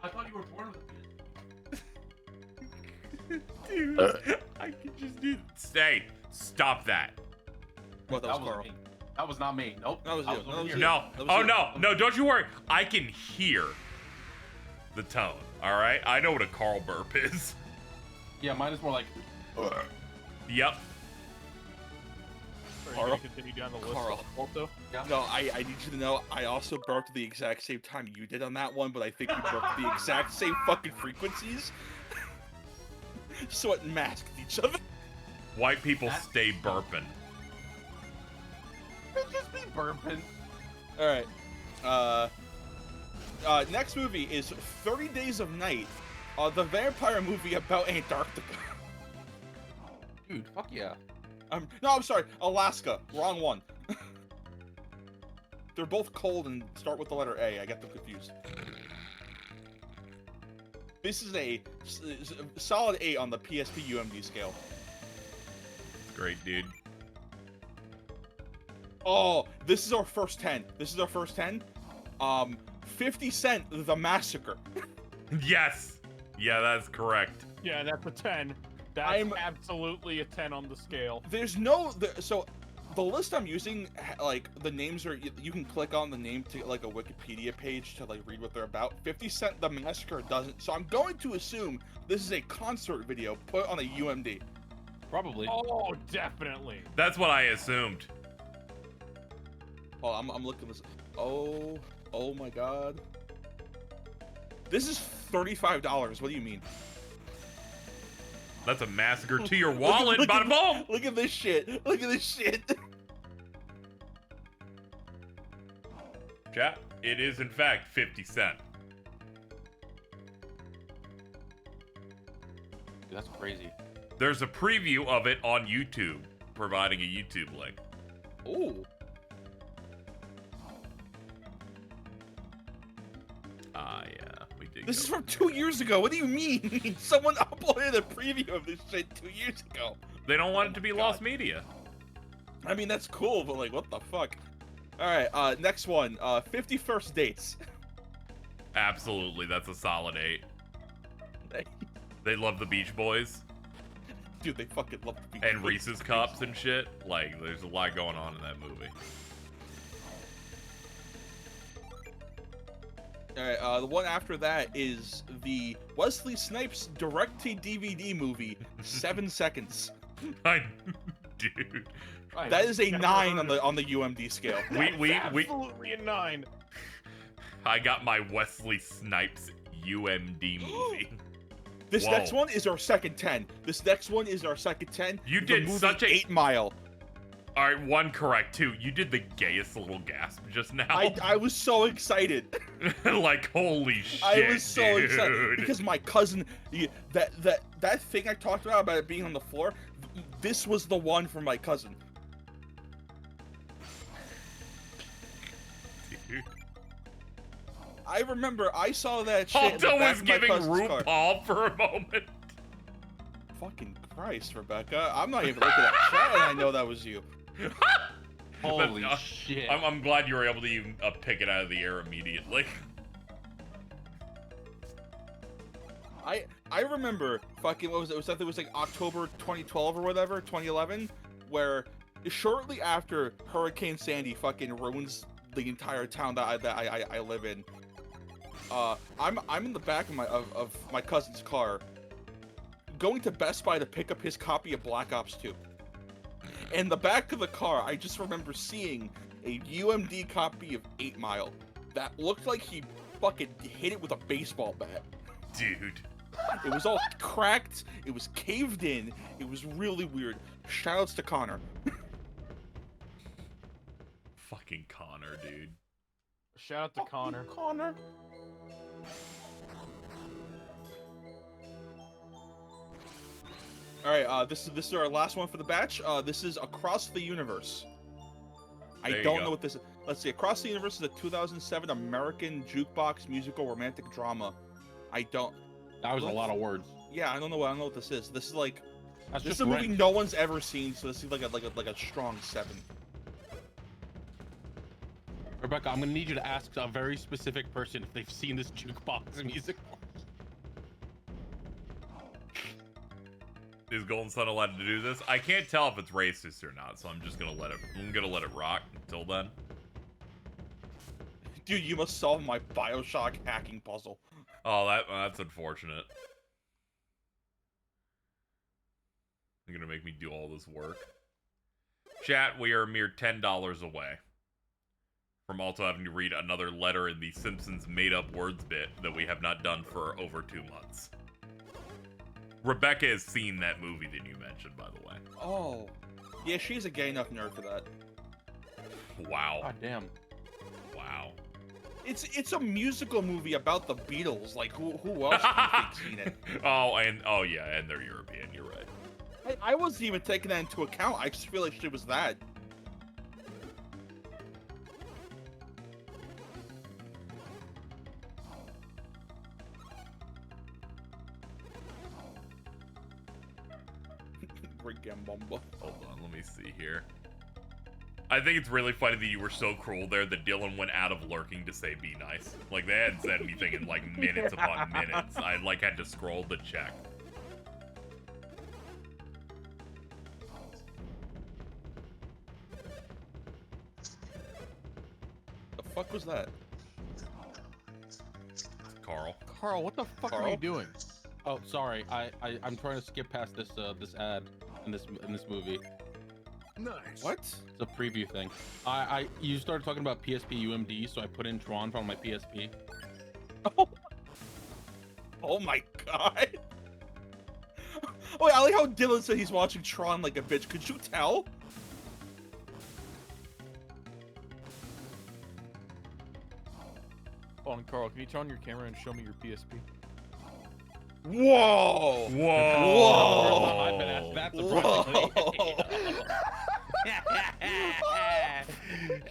I thought you were born with a PSP. Dude, I could just do this. Hey, stop that. What, that was Carl. me. That was not me. Nope. That was you. That was you. No. That was Oh, you. no, don't you worry. I can hear the tone, all right? I know what a Carl burp is. Yeah, mine is more like. Yep. Are you Carl? gonna continue down the list? Carl. Also, Yeah. No, I need you to know, I also burped at the exact same time you did on that one, but I think we burped at the exact same fucking frequencies. So it masked each other. White people stay burping. It'd just be burping. Alright. Next movie is 30 Days of Night, the vampire movie about Antarctica. Dude, fuck yeah. No, I'm sorry, Alaska. Wrong one. They're both cold and start with the letter A. I get them confused. This is a solid 8 on the PSP UMD scale. Great, dude. Oh, this is our first 10. 50 Cent, The Massacre. Yes. Yeah, that's correct. yeah, that's a 10. That's absolutely a 10 on the scale. There's no... So, the list I'm using, like, the names are... You can click on the name to, like, a Wikipedia page to, like, read what they're about. 50 Cent, The Massacre doesn't. So I'm going to assume this is a concert video put on a UMD. Probably. Oh, definitely. That's what I assumed. Oh, I'm looking this... Oh my god. This is $35. What do you mean? That's a massacre to your wallet, bada boom! Look at this shit. Chat, it is in fact 50 Cent. Dude, that's crazy. There's a preview of it on YouTube, providing a YouTube link. Ooh. Yeah, we did. This is from 2 years ago. What do you mean? Someone uploaded a preview of this shit 2 years ago. They don't want it to be lost media. I mean, that's cool, but like, what the fuck? Alright, next one. 51st Dates. Absolutely, that's a solid 8. They love the Beach Boys Dude, they fucking love the Beach and Boys. Reese's Cups and shit. Like, there's a lot going on in that movie. Alright, the one after that is the Wesley Snipes direct-to-DVD movie, 7 Seconds. Dude. That is a 9 on the UMD scale. We absolutely a 9. I got my Wesley Snipes UMD movie. This Whoa. next one is our second 10. This next one is our second 10. You The did movie such a 8 Mile. All right, one correct too. You did the gayest little gasp just now. I was so excited. Like holy shit, I was so dude. excited because my cousin, that thing I talked about it being on the floor, this was the one for my cousin. Dude. I remember I saw that shit. in the Aldo back was of my giving cousin's car. RuPaul for a moment. Fucking Christ, Rebecca! I'm not even looking at chat, and I know that was you. Holy But, shit. I'm glad you were able to even pick it out of the air immediately. I remember fucking, what was it? It was like October 2012 or whatever, 2011, where shortly after Hurricane Sandy fucking ruins the entire town that I live in. I'm in the back of my cousin's car, going to Best Buy to pick up his copy of Black Ops 2. In the back of the car, I just remember seeing a UMD copy of 8 Mile that looked like he fucking hit it with a baseball bat. Dude. It was all cracked. It was caved in. It was really weird. Shoutouts to Connor. Fucking Connor, dude. Shout out to Connor. Connor. All right, this is our last one for the batch. This is Across the Universe. There I you don't go. know what this is. Let's see. Across the Universe is a 2007 American jukebox musical romantic drama. I don't. That was a lot of words. Yeah, I don't know what this is. This is like That's this just is a movie Rent. no one's ever seen, so this is like a strong 7. Rebecca, I'm gonna need you to ask a very specific person if they've seen this jukebox musical. Is Golden Sun allowed to do this? I can't tell if it's racist or not, so I'm just gonna let it. I'm gonna let it rock until then. Dude, you must solve my Bioshock hacking puzzle. Oh, that's unfortunate. You're gonna make me do all this work. Chat, we are a mere $10 away from also having to read another letter in the Simpsons made-up words bit that we have not done for over 2 months. Rebecca has seen that movie that you mentioned, by the way. Oh. Yeah, she's a gay enough nerd for that. Wow. God damn. Wow. It's a musical movie about the Beatles. Like, who else do you think's seen it? Oh yeah, and they're European, you're right. I wasn't even taking that into account. I just feel like she was that. Rigambomba. Hold on, let me see here. I think it's really funny that you were so cruel there that Dylan went out of lurking to say be nice. Like, they hadn't said anything in, like, minutes upon minutes. I, like, had to scroll to check. The fuck was that? Carl. Carl, what the fuck are Carl? you doing? Oh, sorry. I'm trying to skip past this this ad in this movie. Nice. What? It's a preview thing. You started talking about PSP UMD, so I put in Tron from my PSP. Oh my god. Oh, I like how Dylan said he's watching Tron like a bitch. Could you tell? Hold on, Carl, can you turn on your camera and show me your PSP? Whoa! Whoa! I've been asked that Whoa! surprisingly.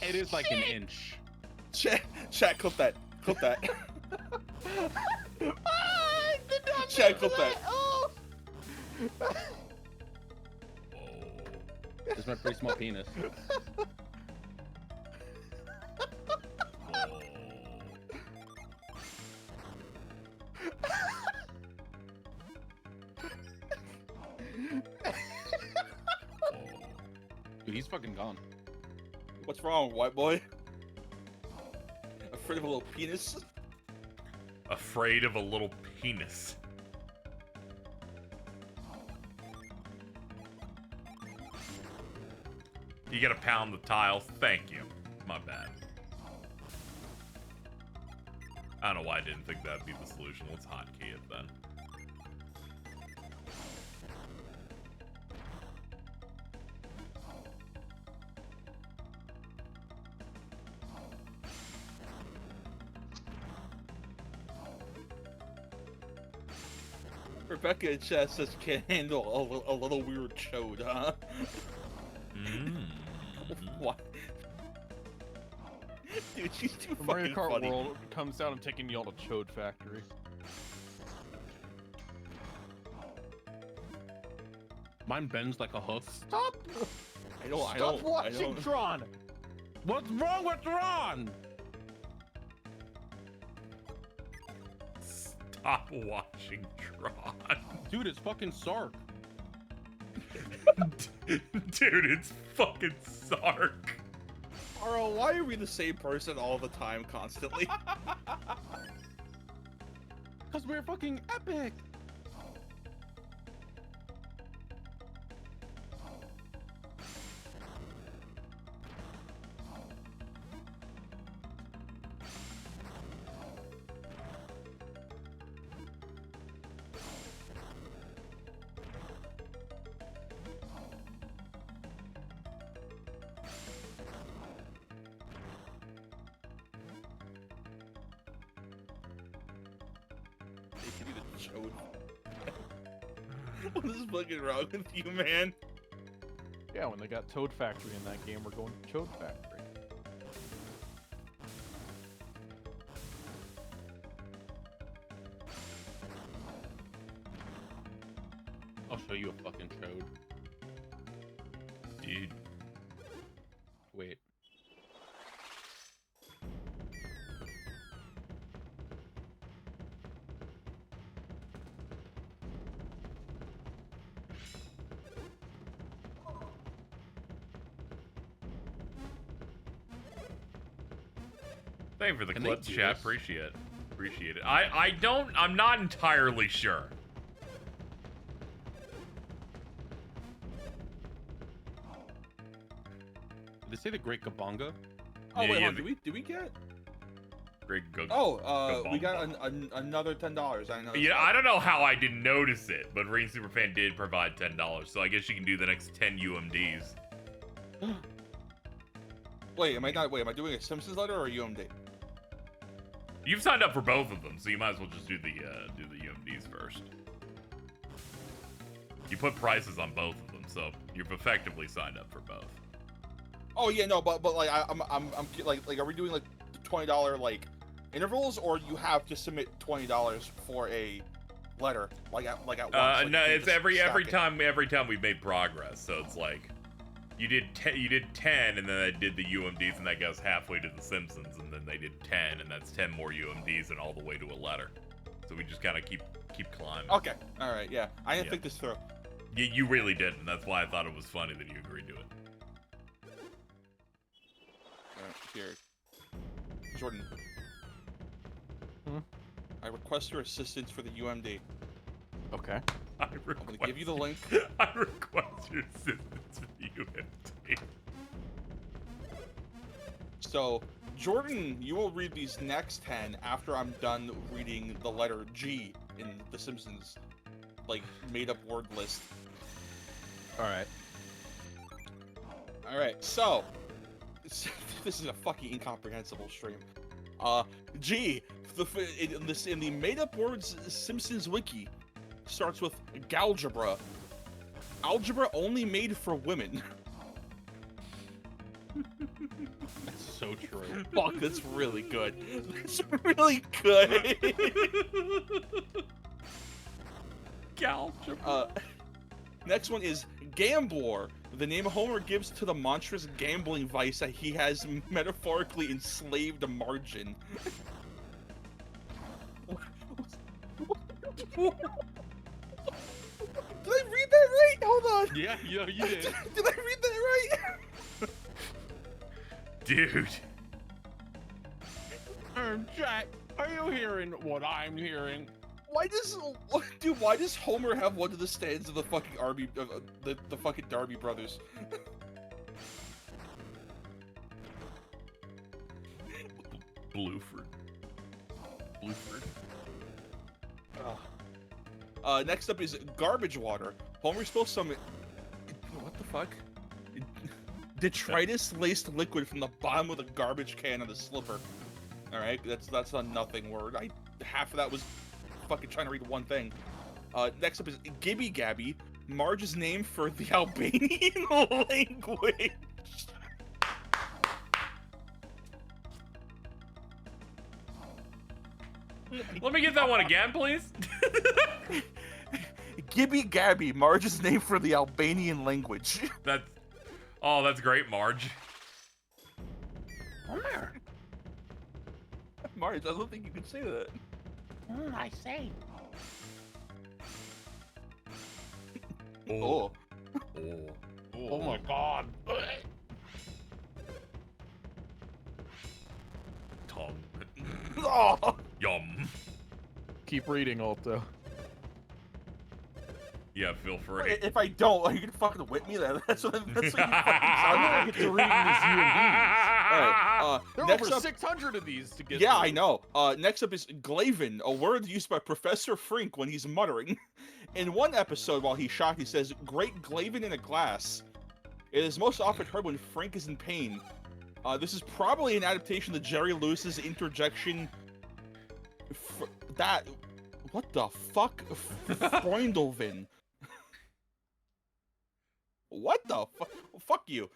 It is like an inch. Chat, clip that. Clip that. Chat, clip that. Whoa. This is my pretty small penis. Oh. Dude, he's fucking gone. What's wrong, white boy? Afraid of a little penis? Afraid of a little penis. You gotta pound the tiles. Thank you. My bad. I don't know why I didn't think that'd be the solution. Let's hotkey it then. Rebecca in chat says can't handle a little weird chode, huh? What? Dude, she's too The Mario fucking Kart funny. World comes down and taking y'all to Chode Factory. Mine bends like a hook. Stop! Stop watching Tron! What's wrong with Ron? Stop watching Tron. Dude, it's fucking Sark. Dude, it's fucking Sark. Carl, why are we the same person all the time, constantly? Cause we're fucking epic. Chode. What is fucking wrong with you, man? Yeah, when they got Toad Factory in that game, we're going to Chode Factory. I'll show you a fucking chode. Dude. Wait. Thank you for the Can they clips, do chat. this? Appreciate it. I'm not entirely sure. Did they say the Great Kabonga? Oh Yeah, wait, yeah, hold on, did we get? Greg, go. We got another $10. I know. Yeah, I don't know how I didn't notice it, but Rain Superfan did provide $10, so I guess you can do the next 10 UMDs. Wait, am I doing a Simpsons letter or a UMD? You've signed up for both of them, so you might as well just do the UMDs first. You put prices on both of them, so you've effectively signed up for both. Oh yeah, no, but like I'm like are we doing like $20 like intervals, or you have to submit $20 for a letter like at once? Like, No, you it's just every stack it? time we've made progress. So it's like you did 10, and then I did the UMDs, and that goes halfway to the Simpsons, and then they did 10, and that's 10 more UMDs, and all the way to a letter. So we just kind of keep climbing. Okay, all right, yeah. I didn't Yeah. think this through. You really didn't. That's why I thought it was funny that you agreed to it. All right, here, Jordan. Hmm? I request your assistance for the UMD. Okay. I I'm gonna give you the request- link. I request your assistance for the UMD. So, Jordan, you will read these next 10 after I'm done reading the letter G in The Simpsons, like, made-up word list. Alright. Alright, so, this is a fucking incomprehensible stream. G, in the made-up words Simpsons wiki, starts with Galgebra. Algebra only made for women. That's so true. Fuck, that's really good. That's really good. Galgebra. Next one is Gambler, The name Homer gives to the monstrous gambling vice that he has metaphorically enslaved Margin. Did I read that right? Hold on. Yeah, you did. Did I read that right? Dude. Jack, are you hearing what I'm hearing? Why does Homer have one of the stands of the fucking the fucking Darby brothers? Bluford. Next up is garbage water. Homer spills some. What the fuck? Detritus-laced liquid from the bottom of the garbage can on the slipper. All right, that's a nothing word. Half of that was fucking trying to read one thing. Next up is Gibby Gabby, Marge's name for the Albanian language. Let me get that one again, please. Gibby Gabby, Marge's name for the Albanian language. That's great, Marge. Homer. Marge, I don't think you can say that. I say. Oh. Oh my god. Tongue. Oh. Yum. Keep reading, Alto. Yeah, feel free. If I don't, are you gonna fucking whip me? That's what you fucking sound I like. get to reading these UMDs. Alright, There are next over up, 600 of these to get yeah, through. I know. Next up is Glavin, a word used by Professor Frink when he's muttering. In one episode, while he's shocked, he says, "Great Glavin in a glass." It is most often heard when Frink is in pain. This is probably an adaptation of Jerry Lewis's interjection. What the fuck? Freundlevin. What the fuck? Fuck you.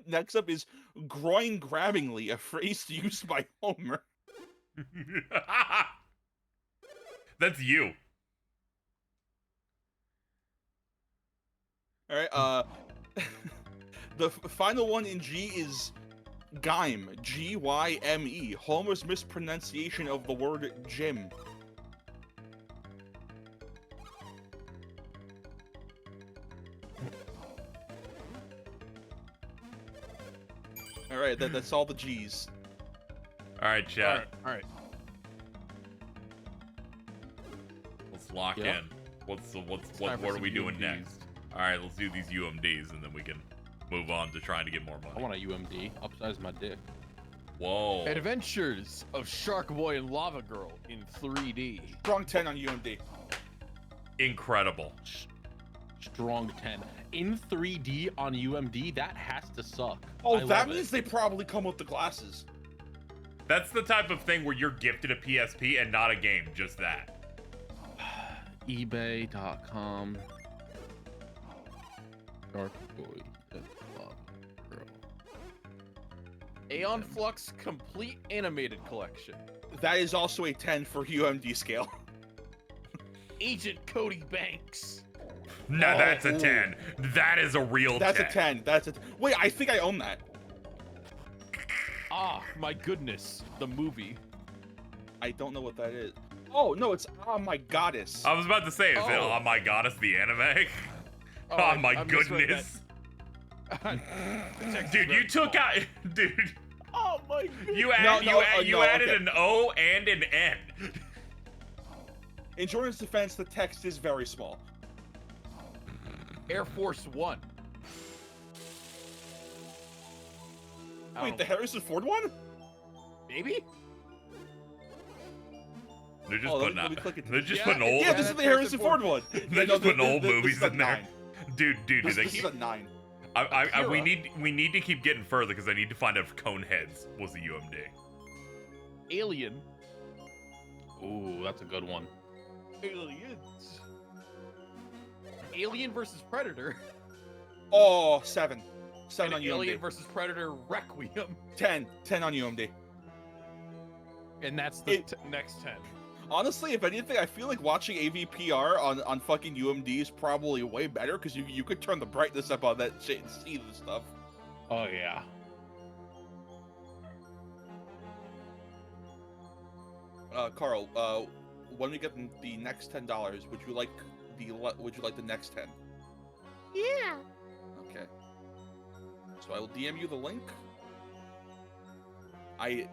Next up is groin grabbingly, a phrase used by Homer. That's you. Alright, the final one in G is Gyme, G-Y-M-E, Homer's mispronunciation of the word gym. Alright, that's all the G's. All right, chat. All right. Let's lock Yeah. in. What time for are some we doing UMDs. next? All right, let's do these UMDs and then we can move on to trying to get more I money. want a UMD. Upsize my dick. Whoa. Adventures of Shark Boy and Lava Girl in 3D. Strong 10 on UMD. Incredible. Strong 10. In 3D on UMD, that has to suck. Oh, I that love means it. they probably come with the glasses. That's the type of thing where you're gifted a PSP and not a game, just that. eBay.com. Shark Boy and Lava Girl. Aeon Flux Complete Animated Collection. That is also a 10 for UMD scale. Agent Cody Banks. No, Oh, that's a ooh. 10. That is a real That's 10. a 10. That's a. Wait, I think I own that. Ah, my goodness, the movie. I don't know what that is. Oh no, it's Oh My Goddess. I was about to say, is it Oh. Oh My Goddess, the anime? Oh, I- my I misread goodness. that. The text is Dude, very you took small. out. Dude, Oh my goodness. you, No, you no, added okay. an O and an N. In Jordan's defense, the text is very small. Air Force One. I Wait, don't the know. Harrison Ford one? Maybe? They're just Oh, let putting me out. click it. They're just Yeah, putting old. Yeah, this is that's the Harrison Ford one. They're just putting old this movies is a in there. 9. Dude, This they is a 9. we Akira. need to keep getting further because I need to find out if Coneheads was a UMD. Alien. Ooh, that's a good one. Aliens. Alien versus Predator. Oh, 7. 7 And on Alien UMD. versus Predator Requiem. 10. 10 on UMD. And that's the It- next 10. Honestly, if anything, I feel like watching AVPR on fucking UMD is probably way better because you could turn the brightness up on that shit and see the stuff. Oh yeah. Carl, when we get the next $10, would you like the next 10? Yeah. Okay. So I will DM you the link. I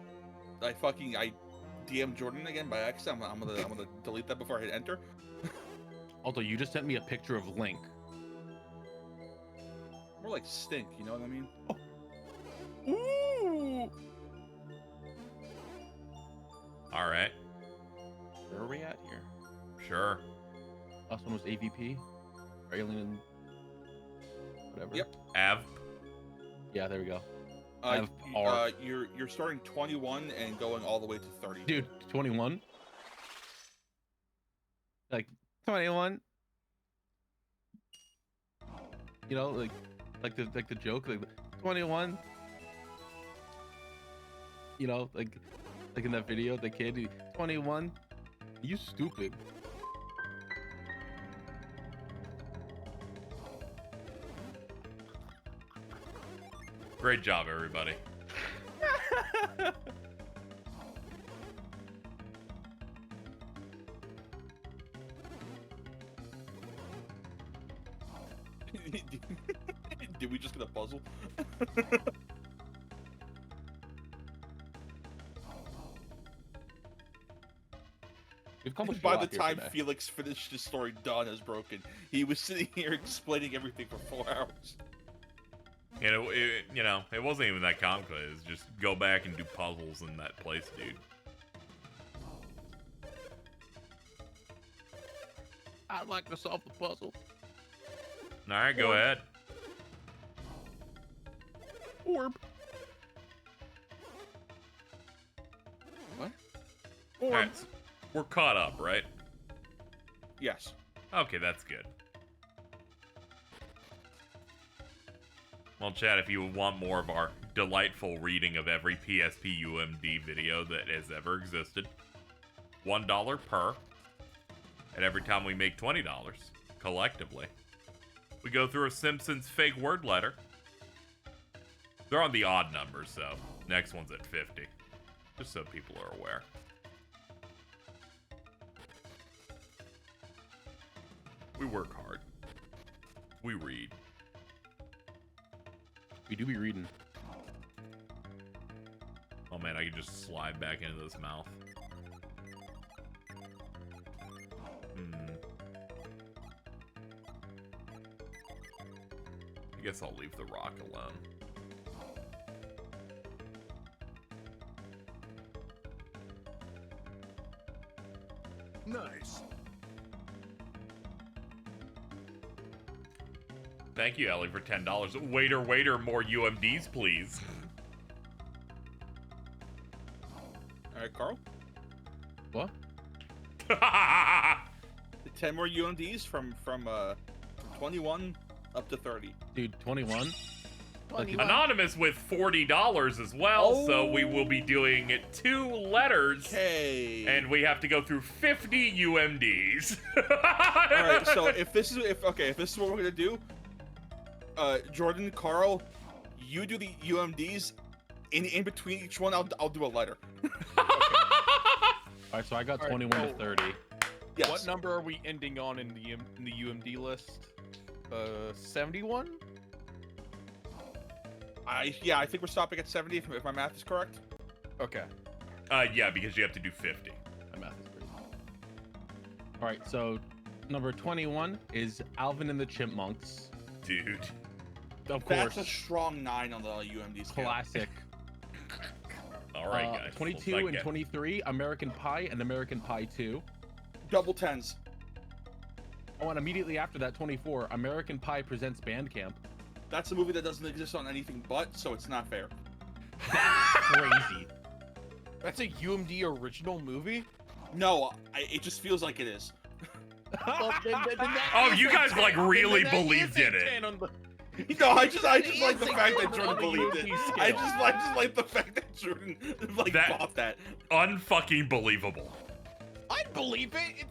DM Jordan again by accident. I'm gonna delete that before I hit enter. Although you just sent me a picture of Link. More like stink, you know what I mean? Ooh. All right. Where are we at here? Sure. Last one was AVP. Or Alien. Whatever. Yep. Av. Yeah, there we go. You're starting 21 and going all the way to 30. Dude, 21. Like 21. You know, like the joke, like 21. You know, like in that video, the kid, 21. You stupid. Great job, everybody. Did we just get a puzzle? We've accomplished a By lot the here time today. Felix finished his story, Dawn has broken. He was sitting here explaining everything for 4 hours. And it wasn't even that complicated. It's just go back and do puzzles in that place, dude. I'd like to solve the puzzle. All right, go ahead. Orb. What? All right, so we're caught up, right? Yes. Okay, that's good. Well, Chad, if you want more of our delightful reading of every PSP UMD video that has ever existed, $1 per. And every time we make $20, collectively, we go through a Simpsons fake word letter. They're on the odd numbers, so next one's at 50. Just so people are aware. We work hard. We read. We do be reading. Oh man, I can just slide back into this mouth. I guess I'll leave the rock alone. Nice. Thank you, Ellie, for $10. Waiter, more UMDs, please. All right, Carl. What? 10 more UMDs from 21 up to 30. Dude, 21? Anonymous with $40 as well, so we will be doing 2 letters. Okay. And we have to go through 50 UMDs. All right. So if this is what we're gonna do, Jordan, Carl, you do the UMDs. In between each one, I'll do a letter. Alright, so I got All right, 21 to so- 30. Yes. What number are we ending on in the UMD list? 71? I think we're stopping at 70 if my math is correct. Okay. Yeah, because you have to do 50. My math is pretty. Alright, so number 21 is Alvin and the Chipmunks. Dude. Of That's course. a strong 9 on the UMD scale. Classic. All right, guys. 22 Let's and get- 23, American Pie and American Pie 2. Double 10s. Oh, and immediately after that, 24, American Pie Presents Bandcamp. That's a movie that doesn't exist on anything but, so it's not fair. That's crazy. That's a UMD original movie? No, it just feels like it is. Well, that Oh, is you a guys, 10. like, really Then that believed is a in it. 10 on the- No, I just like the It's fact that on Jordan the believed it. UMD I scale. just like the fact that Jordan That- bought that. Unfucking believable. I'd believe it.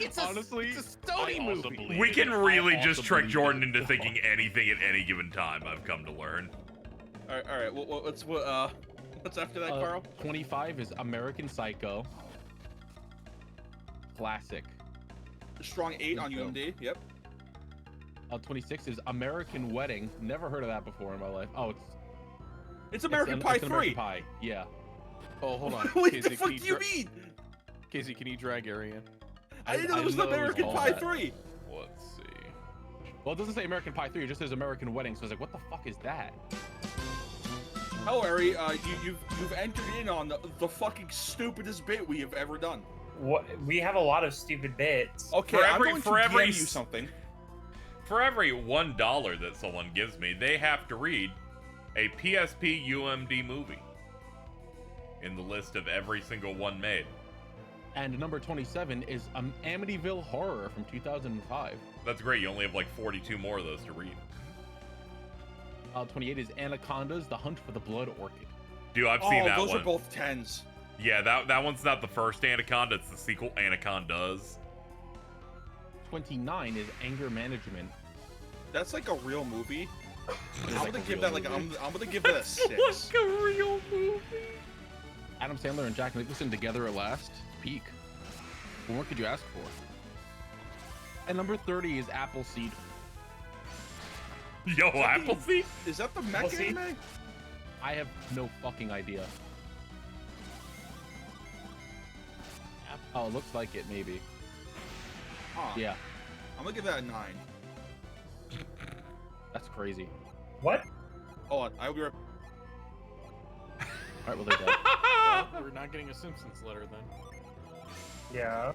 It's honestly, it's a Stony I also movie. believe We can really I just also trick believe Jordan it. into thinking anything at any given time, I've come to learn. All right. What's after that, Carl? 25 is American Psycho. Classic. Strong 8 on Good film. UMD. Yep. 26 is American Wedding. Never heard of that before in my life. Oh, It's American Pie it's an 3. American Pie. Yeah. Oh, hold on. What KZ, the fuck do you mean? Casey, can you drag Ari in? I didn't know it was didn't know American called Pie that. 3. Let's see. Well, it doesn't say American Pie 3. It just says American Wedding. So I was like, what the fuck is that? Hello, Ari. You've entered in on the fucking stupidest bit we have ever done. What? We have a lot of stupid bits. Okay, For I'm every- going for to every DM you s- something. For every $1 that someone gives me, they have to read a PSP UMD movie in the list of every single one made. And number 27 is Amityville Horror from 2005. That's great. You only have like 42 more of those to read. 28 is Anacondas: The Hunt for the Blood Orchid. Dude, I've seen that those one. are both 10s. Yeah, that one's not the first Anaconda. It's the sequel, Anacondas. 29 is Anger Management. That's like a real movie. I'm like gonna a give real that like movie. I'm gonna give it a 6. Like a real movie. Adam Sandler and Jack Nicholson together at last. Peak. What more could you ask for? And number 30 is Appleseed. Yo, Appleseed? Is that the We'll mech see. anime? I have no fucking idea. Oh, it looks like it, maybe. Huh. Yeah, I'm gonna give that a 9. that's crazy. What? Hold on, I'll be right. All right, well, they're dead. Well, we're not getting a Simpsons letter then. Yeah.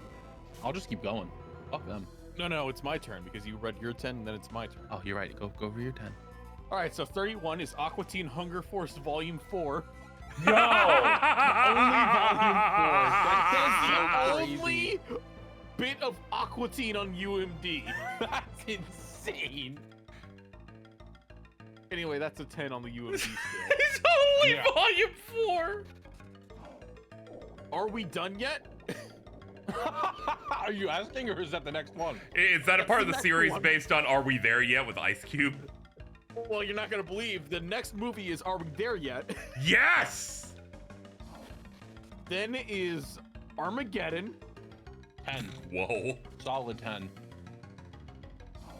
I'll just keep going. Fuck them. No, it's my turn because you read your 10, and then it's my turn. Oh, you're right. Go over your 10. All right, so 31 is Aqua Teen Hunger Force Volume 4. Yo. Only volume 4. That's That's the so only bit of Aqua Teen on UMD. That's insane. Anyway, that's a 10 on the UMD scale. It's only Yeah. volume 4. Are we done yet? Are you asking, or is that the next one? Is that a part of the next series one. based on Are We There Yet with Ice Cube? Well, you're not gonna believe the next movie is Are We There Yet? Yes! Then is Armageddon. 10. Whoa. Solid 10.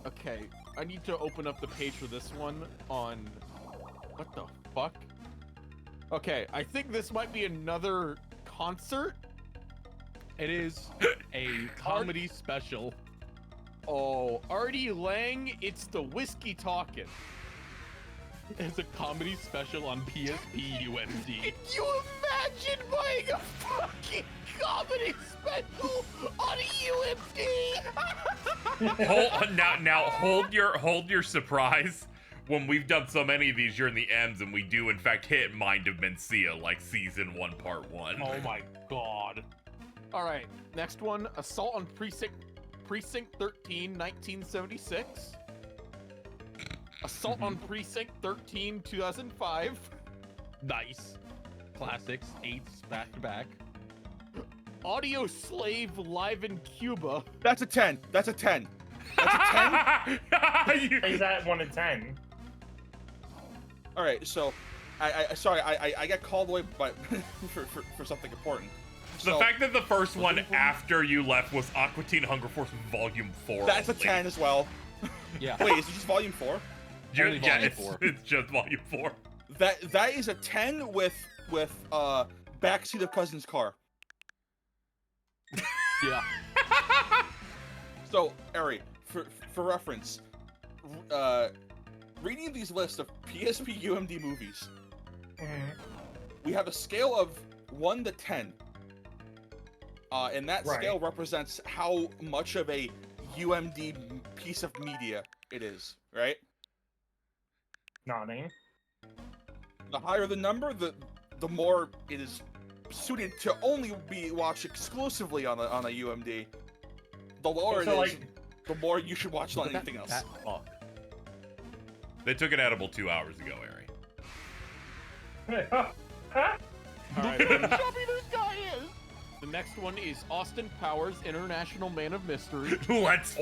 Okay, I need to open up the page for this one on... What the fuck? Okay, I think this might be another concert. It is a comedy special. Oh, Artie Lang, it's the whiskey talking. It's a comedy special on PSP UMD. Can you imagine buying a fucking comedy special on a UMD? Now hold your surprise. When we've done so many of these, you're in the M's, and we do in fact hit Mind of Mencia like season 1, part 1. Oh my god. All right, next one, Assault on Precinct 13, 1976. Assault on Precinct 13, 2005. Nice. Classics, 8s back to back. Audio Slave Live in Cuba. That's a 10. That's a 10. That's a 10. Is that 1 in 10? All right, so I got called away by for something important. The So, fact that the first one after you left was Aqua Teen Hunger Force Volume 4. that's a only. 10 as well. Yeah. Wait, is it just volume 4? Only Yeah, Volume it's, 4. it's just Volume 4. That is a 10 with backseat of cousin's car. Yeah. So, Ari, for reference, reading these lists of PSP UMD movies, we have a scale of 1 to 10. And that Right. scale represents how much of a UMD piece of media it is, right? Nodding. The higher the number, the more it is suited to only be watched exclusively on a UMD. The lower So, it is, the more you should watch on anything else. That fuck. They took an edible 2 hours ago, Ari. All right, then, Chubby this guy is. The next one is Austin Powers, International Man of Mystery. Let's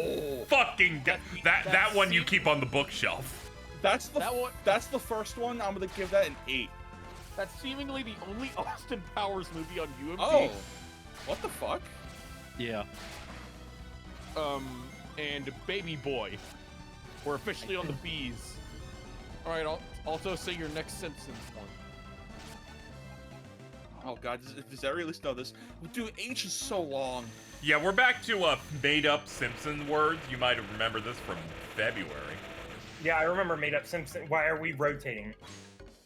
fucking get that one you seems- keep on the bookshelf. That's the That one- that's the first one. I'm gonna give that an 8. That's seemingly the only Austin Powers movie on UMD. Oh, what the fuck? Yeah. And Baby Boy. We're officially on the bees. All right, I'll also say your next Simpsons one. Oh god, does everybody at least know this? Dude, H is so long. Yeah, we're back to made-up Simpson words. You might remember this from February. Yeah, I remember made up Simpson. Why are we rotating?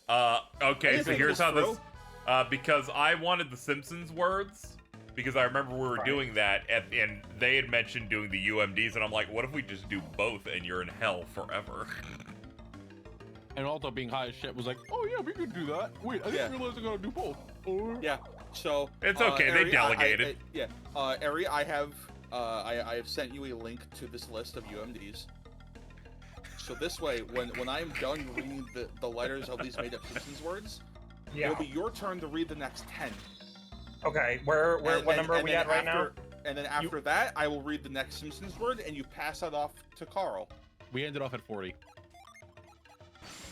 Okay, so think here's it how was this. Because I wanted the Simpsons words. Because I remember we were Right. doing that, and they had mentioned doing the UMDs, and I'm like, what if we just do both, and you're in hell forever? And also being high as shit was like, oh yeah, we could do that. Wait, I didn't realize I gotta do both. Oh. Yeah. So It's okay, they Ari, delegated. Ari, I have sent you a link to this list of UMDs. So this way, when I'm done reading the letters of these made-up Simpsons words, Yeah. it'll be your turn to read the next 10. Okay, what number are we at right now? And then after that, I will read the next Simpsons word, and you pass that off to Carl. We ended off at 40.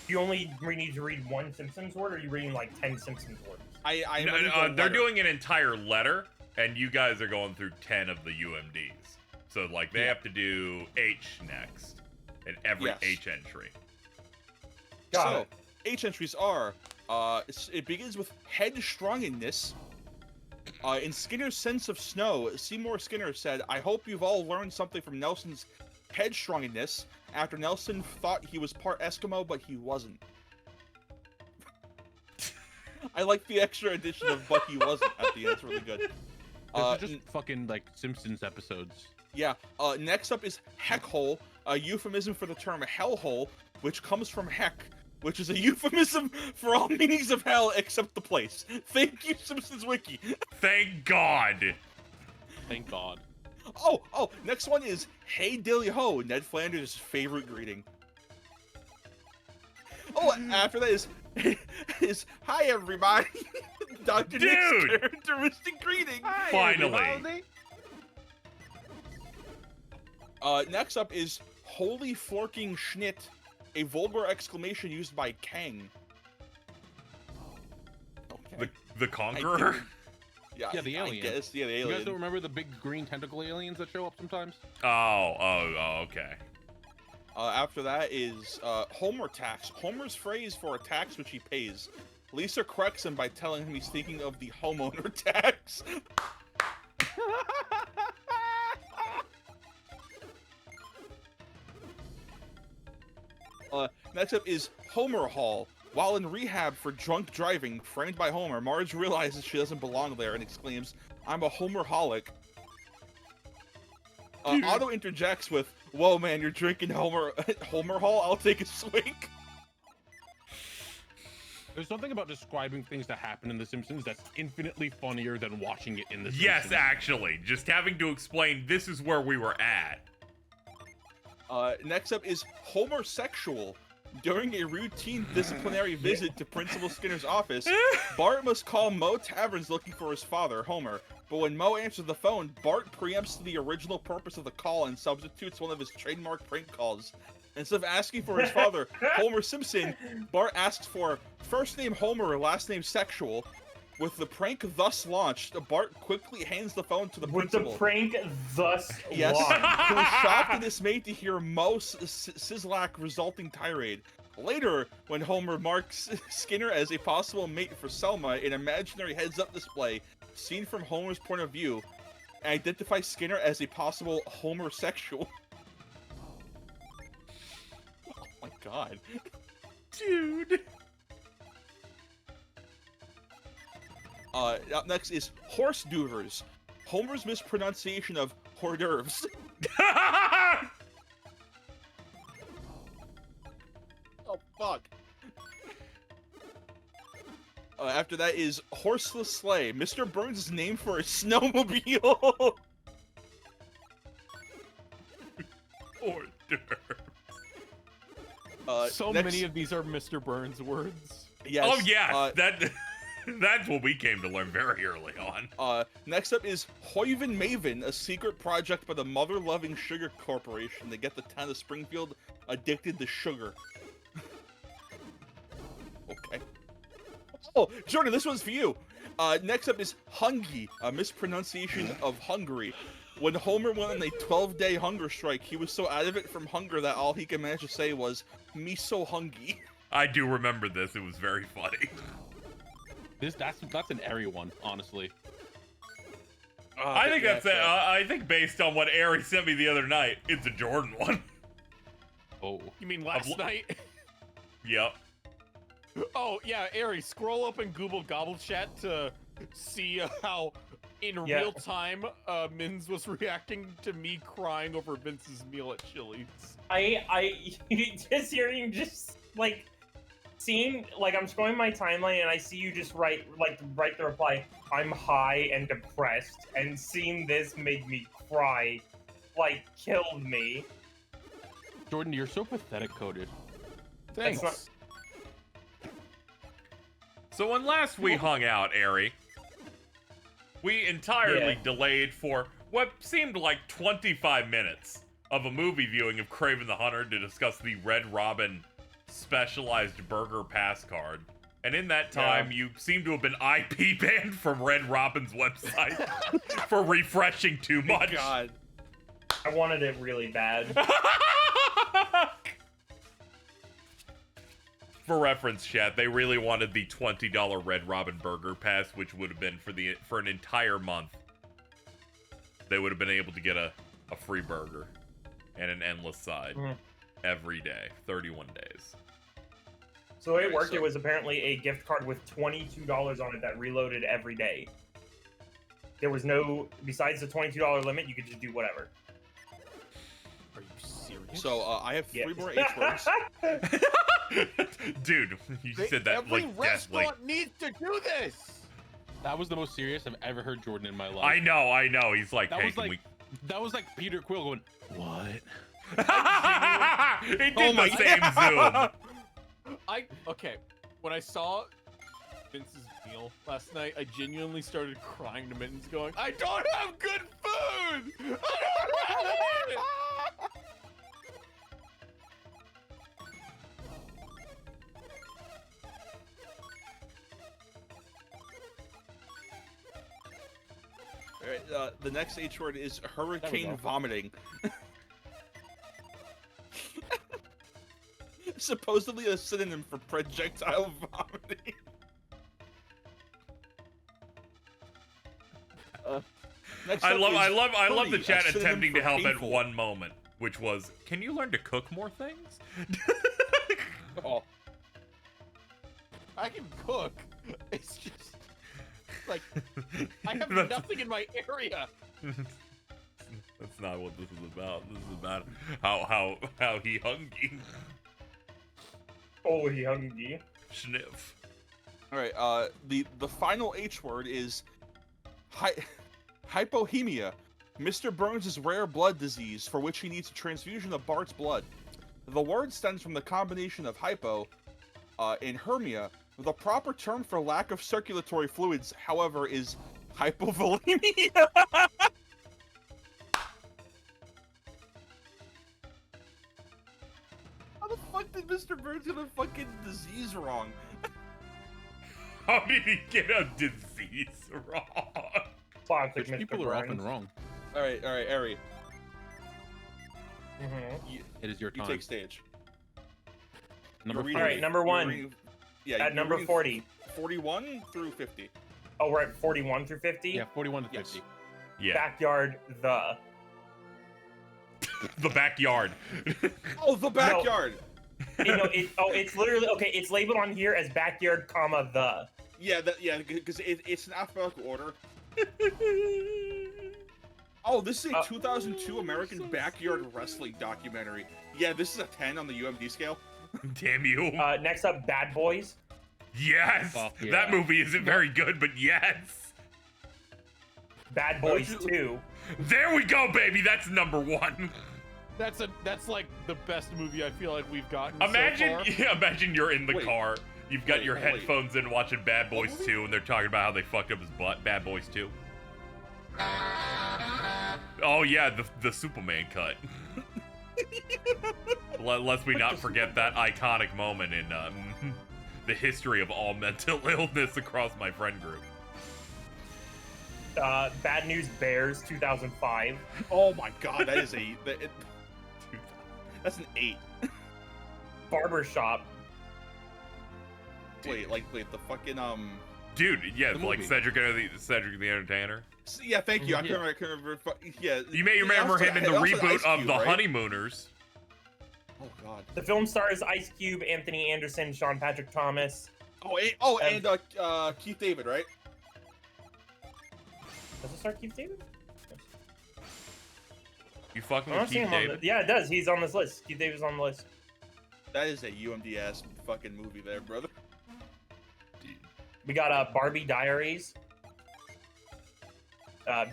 You only need to read one Simpsons word, or are you reading like 10 Simpsons words? I'm No, reading the they're letter. doing an entire letter, and you guys are going through 10 of the UMDs. So, like, they have to do H next, in every Yes. H entry. Got it. H entries are, it begins with headstrongingness. In Skinner's sense of snow, Seymour Skinner said, I hope you've all learned something from Nelson's headstrongingness after Nelson thought he was part Eskimo, but he wasn't. I like the extra addition of but he wasn't at the end. It's really good. Those are just fucking like Simpsons episodes. Yeah. Next up is heckhole, a euphemism for the term hellhole, which comes from heck, which is a euphemism for all meanings of hell except the place. Thank you, Simpsons Wiki. Thank God! Thank God. Oh, next one is hey dilly ho, Ned Flanders' favorite greeting. Oh, after that is hi everybody, Dr. Dude! Nick's characteristic greeting. Finally! Next up is holy forking schnit, a vulgar exclamation used by Kang. Okay. The Conqueror? Yeah, the I alien. guess, yeah, the You guys alien. don't remember the big green tentacle aliens that show up sometimes? Oh, okay. After that is Homer tax. Homer's phrase for a tax which he pays. Lisa corrects him by telling him he's thinking of the homeowner tax. Next up is Homer Hall. While in rehab for drunk driving, framed by Homer, Marge realizes she doesn't belong there and exclaims, I'm a Homerholic. Otto interjects with, whoa man, you're drinking Homer Hall? I'll take a swig. There's something about describing things that happen in The Simpsons that's infinitely funnier than watching it in The Yes, Simpsons. actually. Just having to explain this is where we were at. Next up is Homersexual. During a routine disciplinary visit to Principal Skinner's office, Bart must call Moe Taverns looking for his father, Homer. But when Moe answers the phone, Bart preempts the original purpose of the call and substitutes one of his trademark prank calls. Instead of asking for his father, Homer Simpson, Bart asks for first name Homer, last name Sexual. With the prank thus launched, Bart quickly hands the phone to the With principal. the prank thus Yes, launched. who is shocked and dismayed to hear Moe Sislak resulting tirade. Later, when Homer marks Skinner as a possible mate for Selma, an imaginary heads-up display, seen from Homer's point of view, identifies Skinner as a possible homosexual. Oh my god. Dude. Up next is horse doovers. Homer's mispronunciation of hors d'oeuvres. Oh, fuck. After that is horseless sleigh. Mr. Burns' name for a snowmobile. Hors d'oeuvres. So next- many of these are Mr. Burns words. Yes, Oh, yeah. That. That's what we came to learn very early on. Next up is Hoyven Maven, a secret project by the mother-loving sugar corporation to get the town of Springfield addicted to sugar. Okay. Oh, Jordan, this one's for you. Next up is Hungy, a mispronunciation of Hungary. When Homer went on a 12-day hunger strike, he was so out of it from hunger that all he could manage to say was, "Me so hungry." I do remember this. It was very funny. That's an airy one, honestly. I think I think based on what Ari sent me the other night, it's a Jordan one. Oh. You mean last night? Yep. Oh, yeah, Ari, scroll up in Google Gobble Chat to see how, in real time, Mins was reacting to me crying over Vince's meal at Chili's. I just hearing like seeing like I'm scrolling my timeline and I see you just write the reply, "I'm high and depressed," and seeing this made me cry, like killed me. Jordan, you're so pathetic, coded. Thanks. So when last we hung out, Ari, we entirely delayed for what seemed like 25 minutes of a movie viewing of Kraven the Hunter to discuss the Red Robin specialized burger pass card. And in that time, you seem to have been IP banned from Red Robin's website for refreshing too much. God. I wanted it really bad. For reference, chat, they really wanted the $20 Red Robin Burger Pass, which would have been for an entire month. They would have been able to get a free burger and an endless side every day, 31 days. So the way it worked, it was apparently a gift card with $22 on it that reloaded every day. There was no, besides the $22 limit, you could just do whatever. Are you serious? So, I have 3 more H words. Dude, you said that every like restaurant deathly. needs to do this. That was the most serious I've ever heard Jordan in my life. I know. He's like, That hey, was can like we... that was like Peter Quill going, "What?" It did the same zoom. Okay, when I saw Vince's meal last night, I genuinely started crying to Mittens going, "I don't have good food! I don't have it!" Alright, the next H word is hurricane vomiting. Supposedly a synonym for projectile vomiting. Next I up love is the hurry, chat a synonym attempting to for help painful. at one moment, which was, can you learn to cook more things? Oh. I can cook. It's just like I have nothing in my area. That's not what this is about. This is about how he hungry. Oh, he hungry. Sniff. Alright, the final H word is hypohemia, Mr. Burns' rare blood disease for which he needs a transfusion of Bart's blood. The word stems from the combination of hypo and hermia. The proper term for lack of circulatory fluids, however, is hypovolemia. How the fuck did Mr. Burns get a fucking disease wrong? How did he get a disease wrong? Classic Which Mr. people are Burns. often wrong. Alright, Ari. It is your You time. take stage. Number You're 4. Alright, number 1. Yeah, At number 40. 41 through 50. Oh, we're at 41 through 50? Yeah, 41 to Yes. 50. Yeah, Backyard, the. the backyard. Oh, the backyard! It's literally, okay, it's labeled on here as backyard, comma, the. Yeah, because it's in alphabetical order. Oh, this is a 2002 American backyard wrestling documentary. Yeah, this is a 10 on the UMD scale. Damn you. Next up, Bad Boys. Yes! Fuck yeah. That movie isn't very good, but yes! Bad Boys 2. There we go, baby! That's number 1. That's like the best movie I feel like we've gotten. Imagine, so far. imagine you're in the Wait. car You've got Wait, your wait. headphones in watching Bad Boys movie? 2, and they're talking about how they fucked up his butt. Bad Boys 2. Oh yeah, the Superman cut. Lest we not forget that iconic moment in the history of all mental illness across my friend group. Bad News Bears 2005. Oh my god, that is that's an 8. Barbershop. Wait, the fucking Dude, yeah, The like movie. Cedric the Entertainer. Yeah, thank you. I Yeah. couldn't remember. Yeah. You may remember him in the reboot of The Honeymooners. Oh god. The film stars Ice Cube, Anthony Anderson, Sean Patrick Thomas. And Keith David, right? Does it star Keith David? You fucking I don't with see Keith him on David? yeah, it does. He's on this list. Keith David's on the list. That is a UMD ass fucking movie there, brother. We got Barbie Diaries.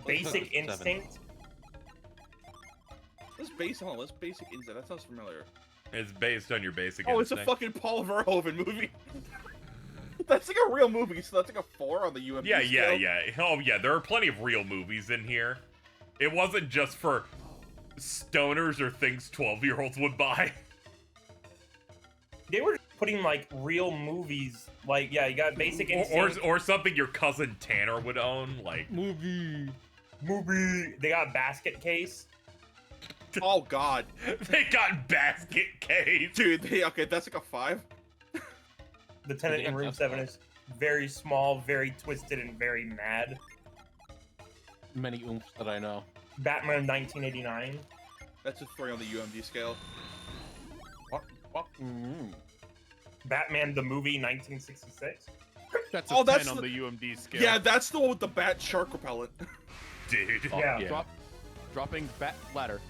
Basic 7? Instinct. Let's basic inside. That sounds familiar. It's based on your basic Oh, it's a instinct. fucking Paul Verhoeven movie. That's like a real movie, so that's like a 4 on the UMD Yeah. scale. Oh, yeah, there are plenty of real movies in here. It wasn't just for stoners or things 12-year-olds would buy. They were putting like real movies. Like you got Basic Instinct. Or something your cousin Tanner would own, like... Movie. They got Basket Case. Oh god. They got Basket Case. Dude, okay, that's like a 5. The Tenant in Room 7 is very small, very twisted, and very mad. Many oomphs that I know. Batman 1989. That's a 3 on the UMD scale. Batman the Movie 1966. That's a Oh, 10 that's on the- the UMD scale. Yeah, that's the one with the bat shark repellent. Dude. Yeah. Dropping bat ladder.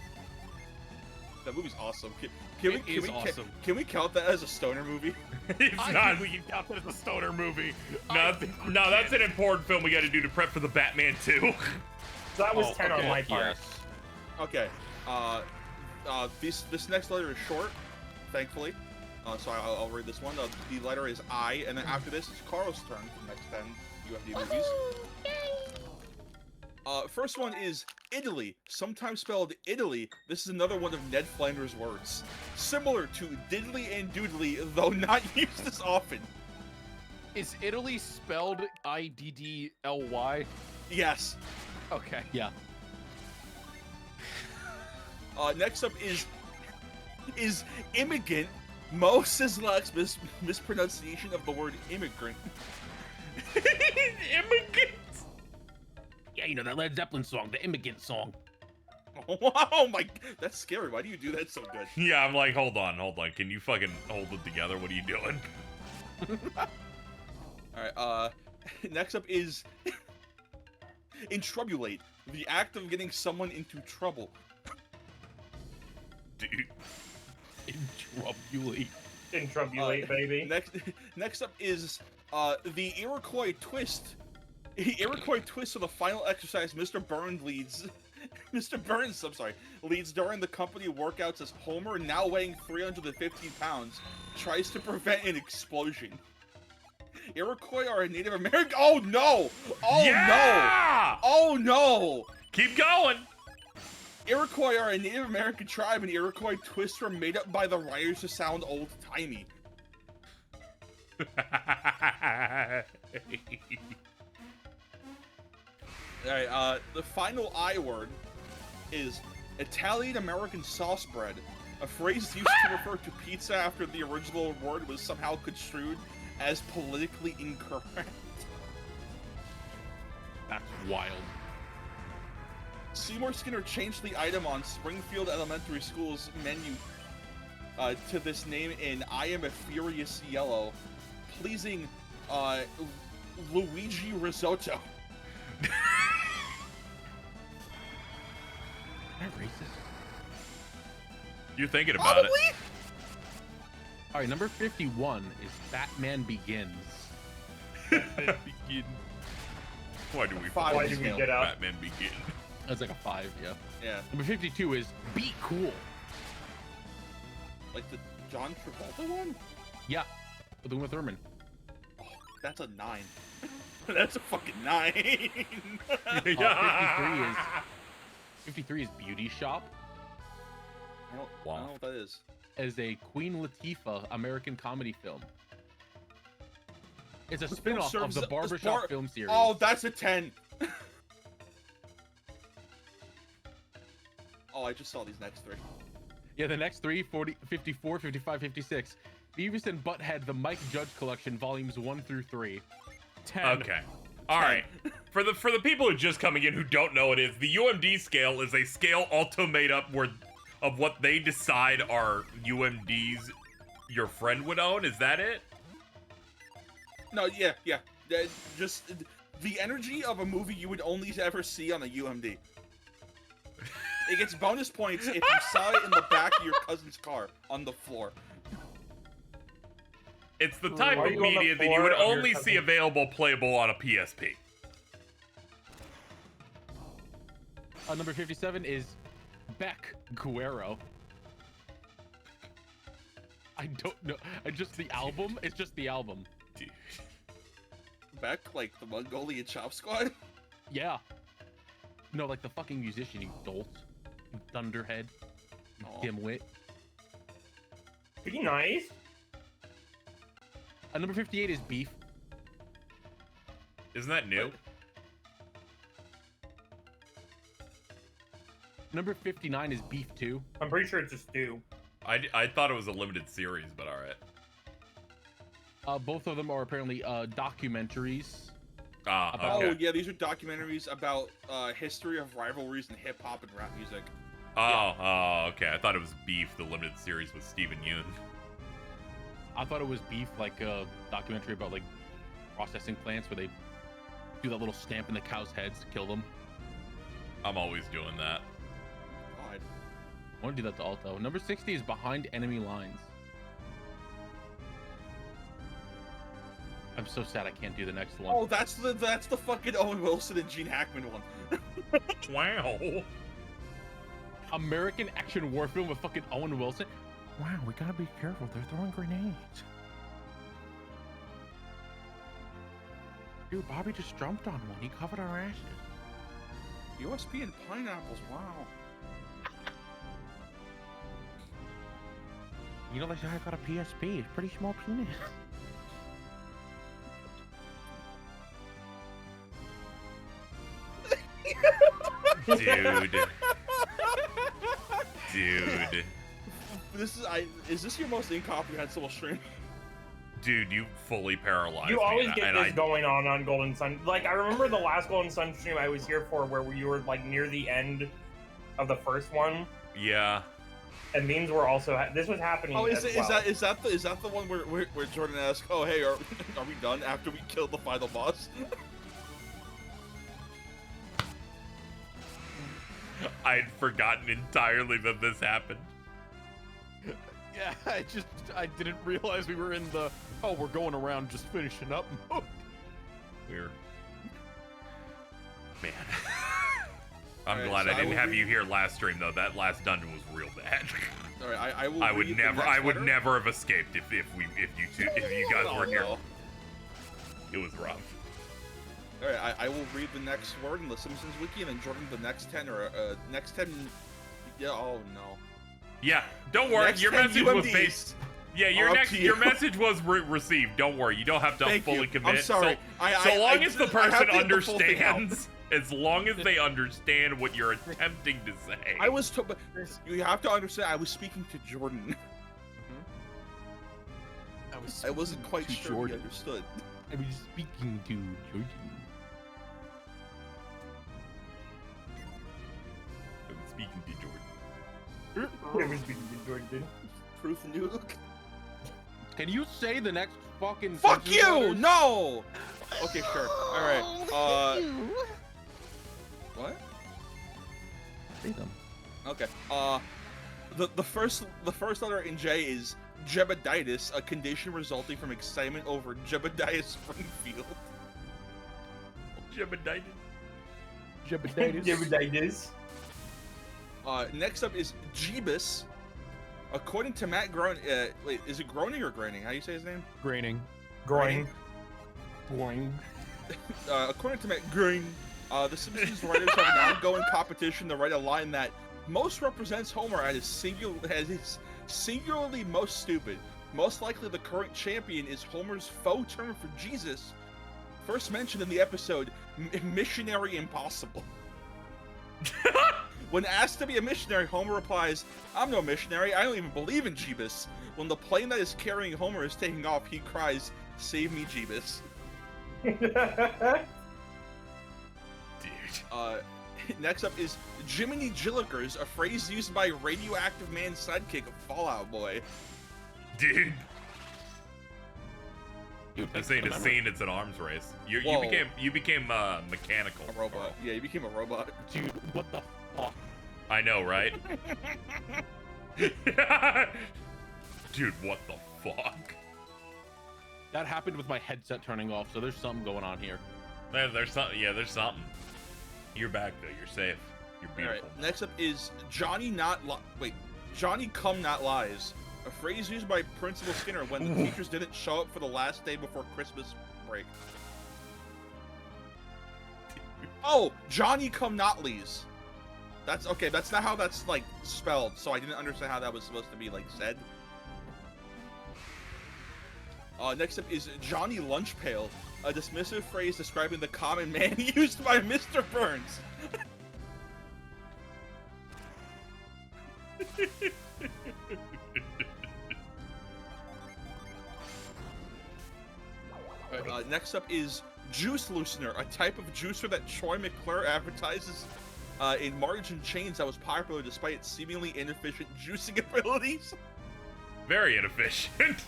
That movie's awesome. Can It is awesome. Can we count that as a stoner movie? It's I not... think we can count that as a stoner movie. No, that's an important film we gotta do to prep for the Batman 2. So that was 10 on okay, my part. yes. Okay. This next letter is short, thankfully. So I'll read this one. The letter is I, and then after this, it's Carl's turn for the next 10 UMD movies. First one is Italy, sometimes spelled Italy. This is another one of Ned Flanders' words. Similar to diddly and doodly, though not used as often. Is Italy spelled IDDLY? Yes. Okay. Yeah. Next up is immigrant. Moses Luck's mispronunciation of the word immigrant. Immigrant. Yeah, you know that Led Zeppelin song, the Immigrant song. Oh my, that's scary. Why do you do that so good? Yeah, I'm like, hold on. Can you fucking hold it together? What are you doing? Alright, next up is intrubulate, the act of getting someone into trouble. Dude. Intrubulate, baby. Next up is the Iroquois twist. Iroquois twist of the final exercise Mr. Burns leads. Mr. Burns, leads during the company workouts as Homer, now weighing 315 pounds, tries to prevent an explosion. Iroquois are a Native American. Oh no! Oh Yeah! no! Oh no! Keep going. Iroquois are a Native American tribe, and Iroquois twists were made up by the writers to sound old-timey. Alright, the final I word is Italian-American sauce bread, a phrase used to refer to pizza after the original word was somehow construed as politically incorrect. That's wild. Seymour Skinner changed the item on Springfield Elementary School's menu to this name in I Am a Furious Yellow, pleasing Luigi Risotto. Am I racist? You're thinking about it. All right, number 51 is Batman Begins. Begin. Why do we Five Why do we get out? Batman Begin? That's like a 5, yeah. Yeah, Number 52 is Be Cool. like the John Travolta one? Yeah, with Uma Thurman. That's a 9. That's a fucking 9. 53 is Beauty Shop. I don't know what that is. As a Queen Latifah American comedy film. It's a spin-off of the Barbershop film series. Oh, that's a 10. Oh, I just saw these next 3. Yeah, the next 3, 40, 54, 55, 56. Beavis and Butthead, the Mike Judge Collection, volumes 1 through 3. 10. Okay. All right. For the people who are just coming in who don't know what it is, the UMD scale is a scale also made up of what they decide are UMDs your friend would own. Is that it? No, yeah. Just the energy of a movie you would only ever see on a UMD. It gets bonus points if you saw it in the back of your cousin's car on the floor. It's the type Are of you on the media that you floor would of your only see cousin? available playable on a PSP. Number 57 is Beck Guerrero. I don't know. Just the album? It's just the album. Dude. Beck, like the Mongolian Chop Squad? Yeah. No, like the fucking musician, you dolt. You thunderhead. You Aw. dimwit. Pretty nice. Number 58 is Beef. Isn't that new? Number 59 is Beef 2. I'm pretty sure it's just stew. I thought it was a limited series, but all right. Both of them are apparently documentaries. Ah, About- okay. Oh, yeah, these are documentaries about history of rivalries in hip-hop and rap music. Oh, okay. I thought it was Beef, the limited series with Steven Yeun. I thought it was Beef, like a documentary about like processing plants where they do that little stamp in the cow's heads to kill them. I'm always doing that. God. I want to do that to Alto. Number 60 is Behind Enemy Lines. I'm so sad I can't do the next one. Oh, that's the fucking Owen Wilson and Gene Hackman one. Wow. American action war film with fucking Owen Wilson. Wow, we gotta be careful. They're throwing grenades. Dude, Bobby just jumped on one. He covered our asses. USP and pineapples, wow. You know, this guy got a PSP. It's pretty small penis. Dude. Dude. Is this your most incomprehensible stream? Dude, you fully paralyzed You me. always and get I- this going on Golden Sun. Like, I remember the last Golden Sun stream I was here for where you were, like, near the end of the first one. Yeah. And memes were also... this was happening Oh, as well. is that the one where Jordan asks, "Oh, hey, are we done after we killed the final boss?" I'd forgotten entirely that this happened. Yeah, I didn't realize we were in the, oh, we're going around just finishing up mode. Weird. Man. I'm Alright, glad so I I didn't will have read- you here last stream though. That last dungeon was real bad. All right, I will. I would read the never next letter. never have escaped if you guys Oh, weren't here. no. It was rough. All right, I will read the next word in the Simpsons wiki, and then Jordan the next 10 or next 10. Yeah. Oh no. Yeah, don't worry. Next Your 10 message was UMDs. based. Yeah, are up to your you. message was received. Don't worry. You don't have to Thank fully you. commit. I'm sorry. So long as the I have person to get the full thing out. understands, as long as they understand what you're attempting to say. I was. You have to understand. I was speaking to Jordan. I wasn't quite to sure Jordan. he understood. I was speaking to Jordan. I'm speaking to Jordan. Proof nuke. Can you say the next fucking? Fuck Simpsons you! letters? No. Okay, sure. All right. What? Say them. Okay. The first letter in J is Jebeditis, a condition resulting from excitement over Jebediah Springfield. Jebediah. Jebeditis. Next up is Jeebus. According to Matt Groening, wait, is it Groening or Groening? How do you say his name? Graining. Groin. Boing. According to Matt Groening, the Simpsons writers have an ongoing competition to write a line that most represents Homer as his singularly most stupid. Most likely the current champion is Homer's faux term for Jesus, first mentioned in the episode Missionary Impossible. When asked to be a missionary, Homer replies, "I'm no missionary, I don't even believe in Jeebus." When the plane that is carrying Homer is taking off, he cries, "Save me, Jeebus." Dude. Next up is Jiminy Jillikers, a phrase used by Radioactive Man's sidekick, Fallout Boy. Dude. Dude, I'm saying it's seen it's an arms race. You Whoa. became mechanical. A robot. Yeah, you became a robot. Dude, what the fuck? I know, right? Dude, what the fuck? That happened with my headset turning off, so there's something going on here. There's something. Yeah, there's something. You're back though. You're safe. You're beautiful. Alright, next up is Johnny Come Not Lies, a phrase used by Principal Skinner when the teachers didn't show up for the last day before Christmas break. Oh, Johnny Come Not Lies. That's okay. That's not how that's like spelled, so I didn't understand how that was supposed to be like said. Next up is Johnny Lunch Pail, a dismissive phrase describing the common man used by Mr. Burns. Next up is Juice Loosener, a type of juicer that Troy McClure advertises in Margin Chains that was popular despite its seemingly inefficient juicing abilities. Very inefficient.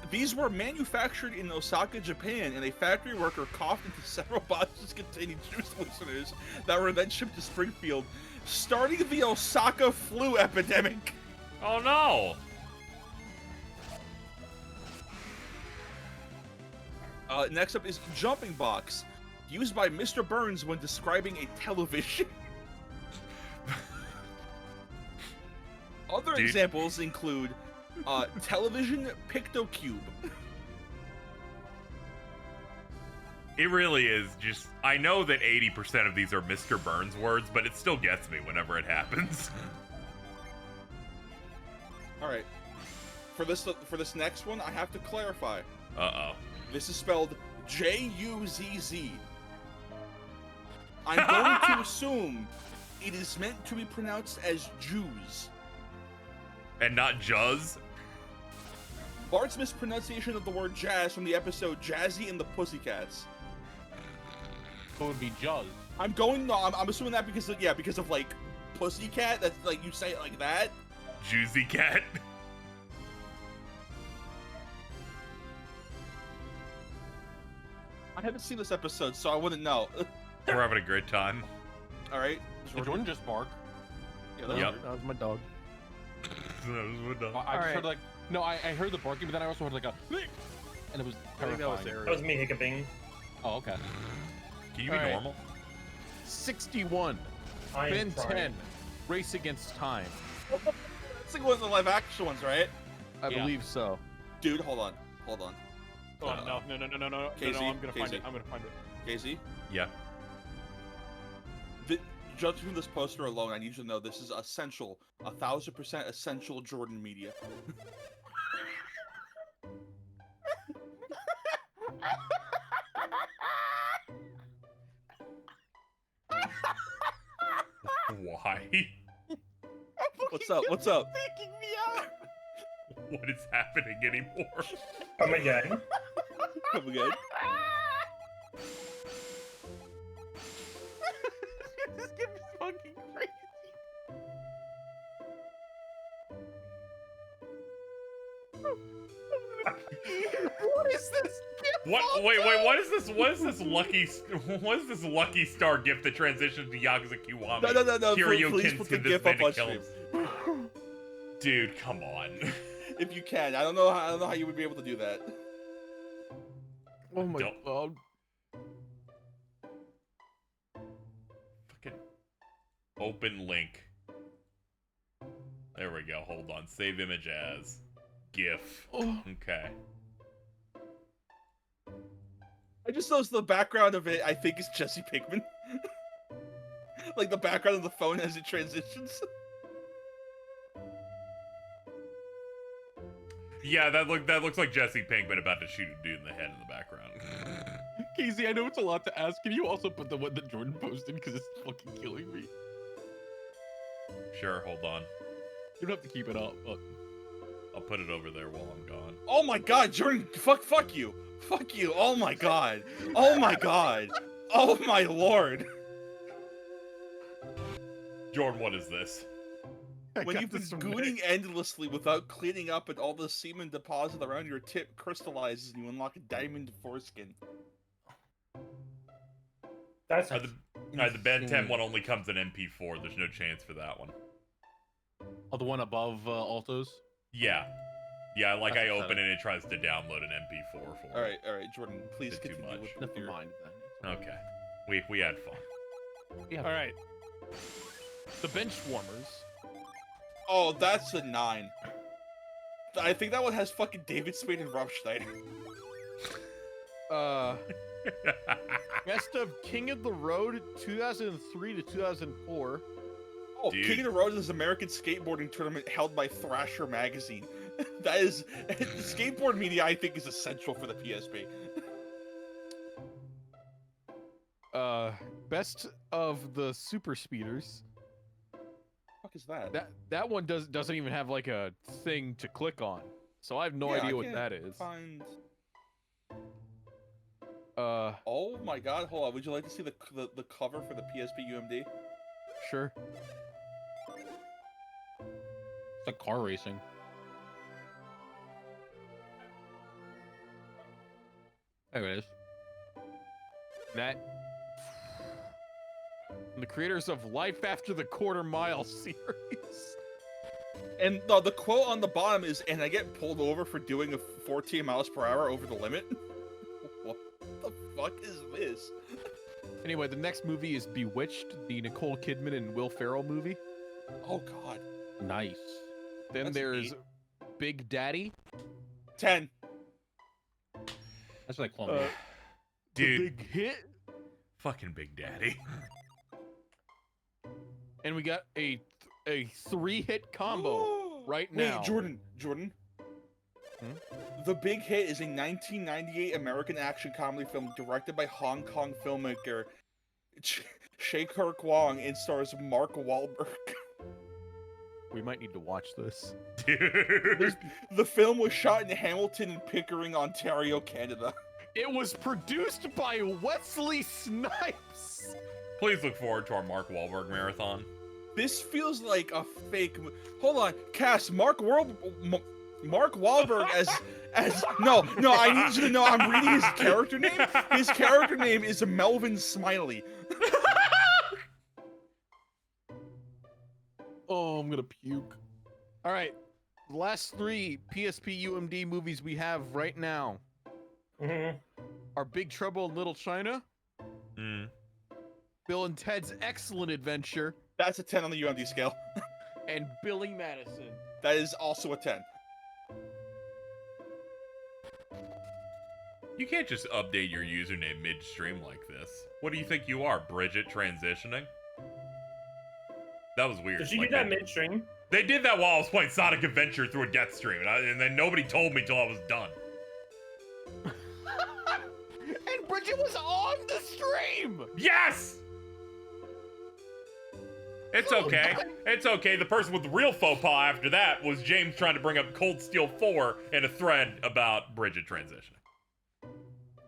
These were manufactured in Osaka, Japan, and a factory worker coughed into several boxes containing juice looseners that were then shipped to Springfield, starting the Osaka flu epidemic. Oh no! Next up is Jumping Box, used by Mr. Burns when describing a television. Other examples include television Pictocube. It really is just. I know that 80% of these are Mr. Burns words, but it still gets me whenever it happens. All right. For this next one, I have to clarify. Uh-oh. This is spelled J-U-Z-Z. I'm going to assume it is meant to be pronounced as Jews. And not Juzz? Bart's mispronunciation of the word jazz from the episode Jazzy and the Pussycats. So it would be Juzz. I'm assuming that because of like Pussycat, that's like you say it like that. Juicy Cat. I haven't seen this episode, so I wouldn't know. We're having a great time. All right. Did Jordan just bark? Yeah, Yep. That was my dog. I just heard like, no, I heard the barking, but then I also heard like a, and it was I think that was terrifying. That was me hiccuping. Oh, okay. Can you be All right. normal? 61. I am Ben trying. 10. Race Against Time. That's like one of the live action ones, right? I Yeah. believe so. Dude, hold on. Oh, no, Casey, I'm gonna find Casey. it. I'm gonna find it. Casey, Yeah. judging from this poster alone, I need you to know this is essential, 1000% essential Jordan media. Why? What's up? What's up? What is happening anymore? Come again. Come again? This game is fucking crazy. What is this? What? Wait. What is this? What is this lucky? What is this lucky star gift that transitions to Yakuza Kiwami? No. Kiryu Please Kin put to the this GIF up man on kills. stream. Dude, come on. If you can. I don't know how you would be able to do that. Oh my Don't- god. Fucking open link. There we go. Hold on. Save image as GIF. Oh. Okay. I just noticed the background of it, I think, is Jesse Pinkman. Like the background of the phone as it transitions. Yeah, that looks like Jesse Pinkman about to shoot a dude in the head in the background. Casey, I know it's a lot to ask. Can you also put the one that Jordan posted? Because it's fucking killing me. Sure, hold on. You don't have to keep it up, but... I'll put it over there while I'm gone. Oh my god, Jordan, fuck you. Fuck you, oh my god. Oh my god. Oh my lord. Jordan, what is this? When you've been gooning endlessly without cleaning up and all the semen deposit around your tip crystallizes and you unlock a diamond foreskin. That's The Ben 10 one only comes in MP4. There's no chance for that one. Oh, the one above Altos? Yeah. Yeah, like That's I open pathetic. it, it tries to download an MP4 for Alright, Jordan, please Bit too continue much. with Never your... mind then. Okay. We had fun. Yeah. All right. The bench warmers. Oh, that's a 9. I think that one has fucking David Spade and Rob Schneider. Best of King of the Road 2003 to 2004. Oh, Dude. King of the Road is an American skateboarding tournament held by Thrasher magazine. That is... skateboard media, I think, is essential for the PSP. Best of the Super Speeders. What the fuck is that? That one doesn't even have like a thing to click on, so I have no Yeah, idea I what can't that is. Find... Uh, Oh my god, hold on. Would you like to see the cover for the PSP UMD? sure. It's like car racing. There it is. That. The creators of Life After the Quarter Mile series. And the quote on the bottom is, and I get pulled over for doing a 14 miles per hour over the limit. What the fuck is this? Anyway, the next movie is Bewitched, the Nicole Kidman and Will Ferrell movie. Oh god. Nice. Then That's there's neat. Big Daddy. 10. That's like Columbia. Dude, Big Hit. fucking Big Daddy. And we got a 3-hit combo right now. Wait, Jordan. Hmm? The Big Hit is a 1998 American action comedy film directed by Hong Kong filmmaker Shaker Kwong and stars Mark Wahlberg. We might need to watch this. Dude. The film was shot in Hamilton and Pickering, Ontario, Canada. It was produced by Wesley Snipes. Please look forward to our Mark Wahlberg marathon. This feels like a fake. Hold on, cast Mark Wahlberg as no. I need you to know I'm reading his character name. His character name is Melvin Smiley. Oh, I'm gonna puke. All right, the last 3 PSP UMD movies we have right now Mhm. are Big Trouble in Little China, Mm. Bill and Ted's Excellent Adventure, That's a 10 on the UMD scale. and Billy Madison. That is also a 10. You can't just update your username midstream like this. What do you think you are, Bridget transitioning? That was weird. Did you Like, do that midstream? They did that while I was playing Sonic Adventure through a death stream, and then nobody told me till I was done. And Bridget was on the stream! Yes! It's okay. It's okay. The person with the real faux pas after that was James trying to bring up Cold Steel 4 in a thread about Bridget transitioning.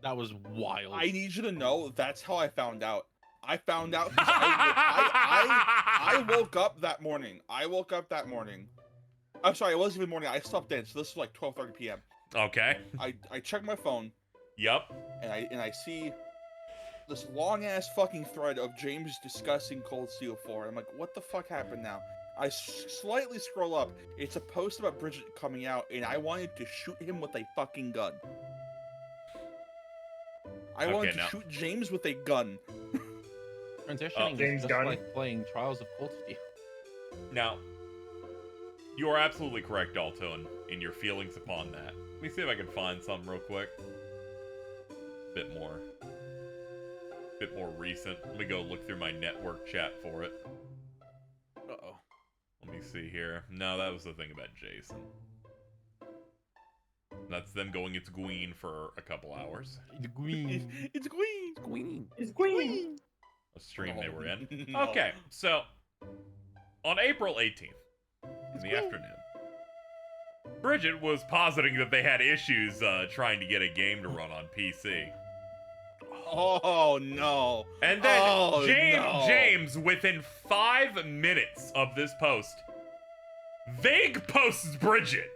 That was wild. I need you to know that's how I found out. I found out 'cause I woke up that morning. I'm sorry, it wasn't even morning. I slept in, so this was like 12:30 p.m. Okay. I checked my phone Yup. and I see this long ass fucking thread of James discussing Cold Steel 4. I'm like, what the fuck happened now? I slightly scroll up. It's a post about Bridget coming out, and I wanted to shoot him with a fucking gun. I wanted to now. shoot James with a gun. Transitioning is James just Gunn. like playing Trials of Cold Steel. Now, you are absolutely correct, Dalton, in your feelings upon that. Let me see if I can find something real quick. bit more recent. Let me go look through my network chat for it. Uh-oh. Let me see here. No, that was the thing about Jason. That's them going it's Gween for a couple hours. The green. It's Queen. Queen. It's Queen. A stream they were in. No. Okay, so on April 18th, in the afternoon, Bridget was positing that they had issues trying to get a game to run on PC. Oh no. And then Oh, no. James, within 5 minutes of this post, vague posts Bridget.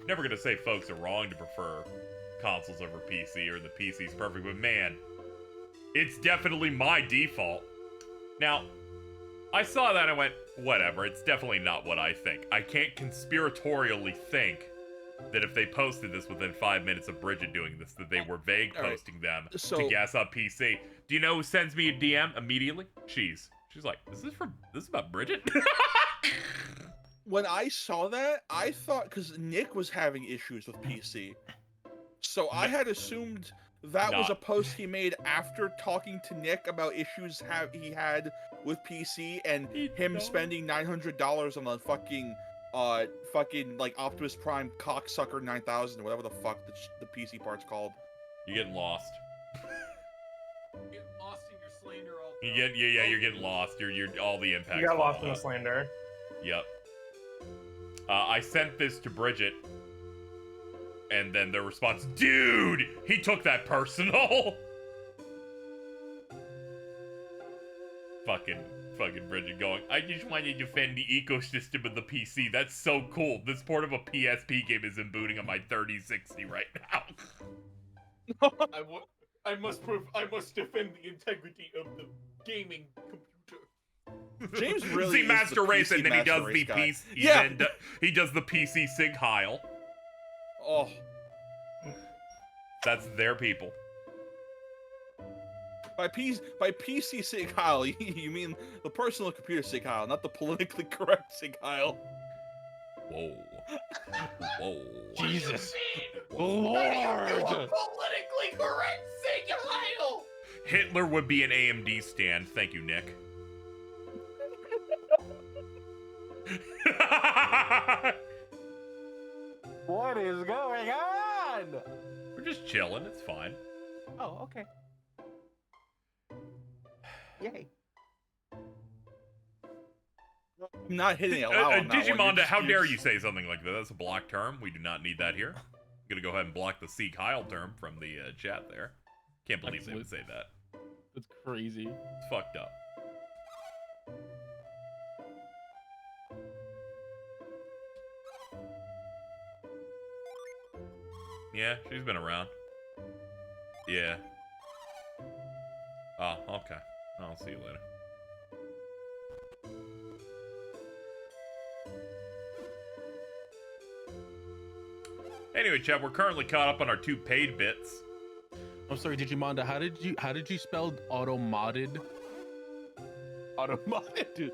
Never gonna say folks are wrong to prefer consoles over PC or the PC's perfect, but man, it's definitely my default. Now, I saw that and I went, whatever, it's definitely not what I think. I can't conspiratorially think that if they posted this within 5 minutes of Bridget doing this, that they were vague All right. posting them So- to gas up PC. Do you know who sends me a DM immediately? She's like, is this about Bridget? When I saw that, I thought because Nick was having issues with PC, so I had assumed that was a post he made after talking to Nick about issues he had with PC and him spending $900 on a fucking like Optimus Prime cocksucker 9000 or whatever the fuck the PC part's called. You're getting lost. Get lost in your slander all You're getting lost. You're all the impacts. You got lost in fall the out. slander. Yep. I sent this to Bridget, and then their response, dude, he took that personal. fucking Bridget going, I just want to defend the ecosystem of the PC. That's so cool. This port of a PSP game isn't booting on my 3060 right now. I must defend the integrity of the gaming computer. James really See is Master the Race, PC and then he Master does Race the guy. PC. Yeah. He does the PC Sig Heil. Oh, That's their people. by PC Sig Heil, you mean the personal computer Sig Heil, not the politically correct Sig Heil. Whoa. Whoa. Jesus. Lord! Politically correct Sig Heil! Hitler would be an AMD stand. Thank you, Nick. What is going on? We're just chilling. It's fine. Oh, okay. Yay. I'm not hitting allow on that one, you're Digimonda, just- how you're dare just- you say something like that? That's a block term. We do not need that here. I'm gonna go ahead and block the Seek Heil term from the chat there. Can't believe they would say that. That's crazy. It's fucked up. Yeah, she's been around. Yeah. Oh, okay. I'll see you later. Anyway, Chad, we're currently caught up on our 2 paid bits. I'm sorry, Digimonda. How did you spell auto-modded? Automated.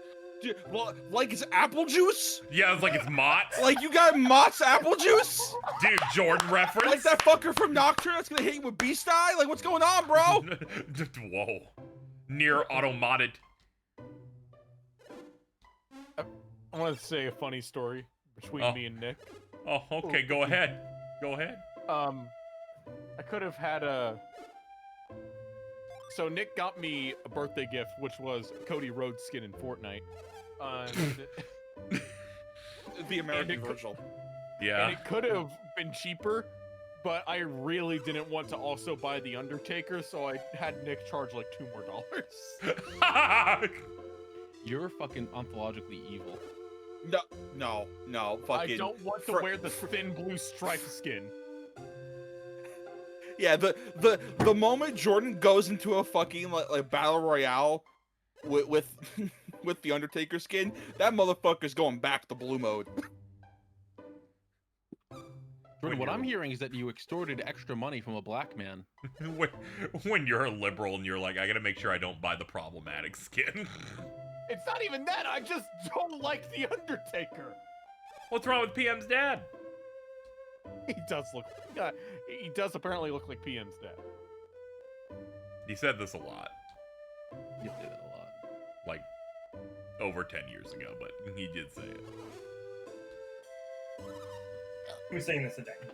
Well, like it's apple juice? Yeah, it's like it's Mott. Like you got Mott's apple juice? Dude, Jordan reference. Like that fucker from Nocturne that's gonna hit you with Beast Eye? Like what's going on, bro? Whoa. Near automodded. I want to say a funny story between me and Nick. Oh, okay, go ahead. Go ahead. I could have had a... So Nick got me a birthday gift, which was Cody Rhodes skin in Fortnite. The American And it could- version. Yeah. And it could have been cheaper, but I really didn't want to also buy The Undertaker, so I had Nick charge like $2 more. You're fucking ontologically evil. No, fucking. I don't want to wear the thin blue striped skin. Yeah, the moment Jordan goes into a fucking like battle royale with with the Undertaker skin, that motherfucker's going back to blue mode. Jordan, what I'm hearing is that you extorted extra money from a black man. when you're a liberal and you're like, I gotta make sure I don't buy the problematic skin. It's not even that, I just don't like The Undertaker. What's wrong with PM's dad? He does apparently look like PM's dad. He said this a lot, You say that a lot. like over 10 years ago, but he did say it. Who's saying this a decade?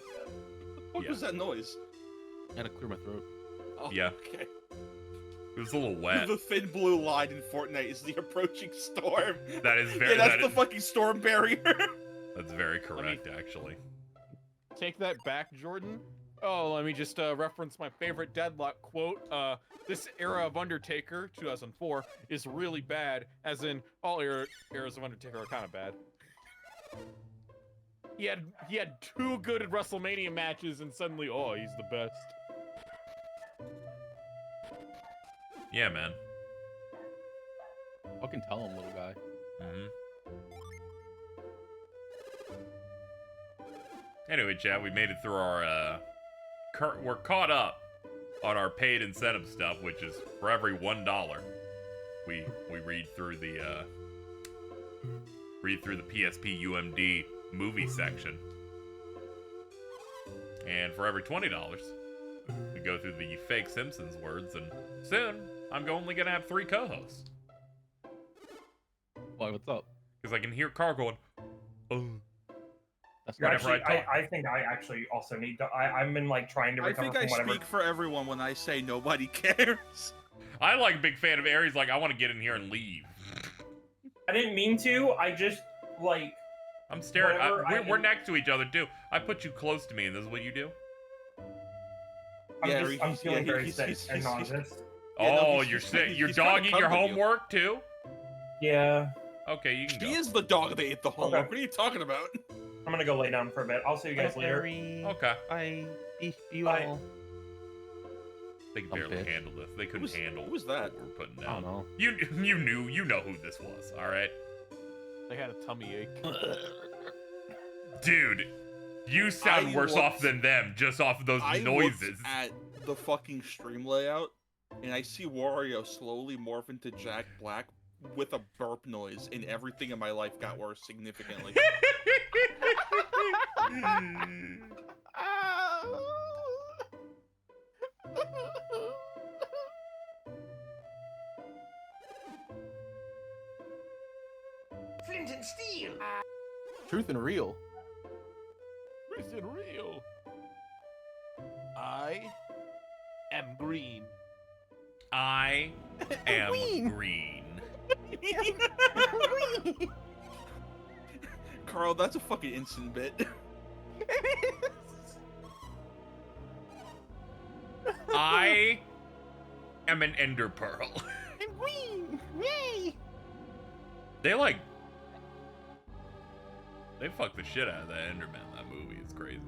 What was that noise? I had to clear my throat. Oh, Yeah. Okay. It was a little wet. The thin blue line in Fortnite is the approaching storm. That is very. Yeah, that's that the is- fucking storm barrier. That's very correct, actually. Take that back, Jordan. Oh, let me just reference my favorite Deadlock quote. This era of Undertaker, 2004, is really bad, as in all eras of Undertaker are kind of bad. He had 2 good WrestleMania matches, and suddenly, oh, he's the best. Yeah, man. Fucking tell him, little guy. hmm Anyway, chat, we made it through our, we're caught up on our paid incentive stuff, which is for every $1, we read through the PSP UMD movie section. And for every $20, we go through the fake Simpsons words, and soon, I'm only gonna have 3 co-hosts. Why, what's up? Because I can hear Carl going, oh. That's You're not Whenever actually, I talk. I think I actually also need to. I've been like trying to I recover think I from whatever. speak for everyone when I say nobody cares. I like a big fan of Aries, like, I want to get in here and leave. I didn't mean to. I just like. I'm staring. Whatever We're next to each other, too. I put you close to me, and this is what you do? I'm feeling very he's- sick he's- and he's- nauseous. Yeah, no, Oh, he's- you're he's- sick. he's Your trying dog to eat your comfort you. homework, too? Yeah, Okay, you can go. He is the dog that ate the homework. Okay. What are you talking about? I'm gonna go lay down for a bit. I'll see you guys later. Okay. I beef you Bye. all. They can Dumb barely bitch. handle this. They couldn't handle who was that? what we're putting I don't down. know. You know who this was, alright? They had a tummy ache. Dude, you sound I worse looked- off than them just off of those I noises. looked at the fucking stream layout, and I see Wario slowly morph into Jack Black with a burp noise, and everything in my life got worse significantly. Flint and steel. Truth and real. Is it real? I am green. I am green. Carl, that's a fucking instant bit. I am an ender pearl. I'm green. Yay! They fucked the shit out of that Enderman. That movie is crazy.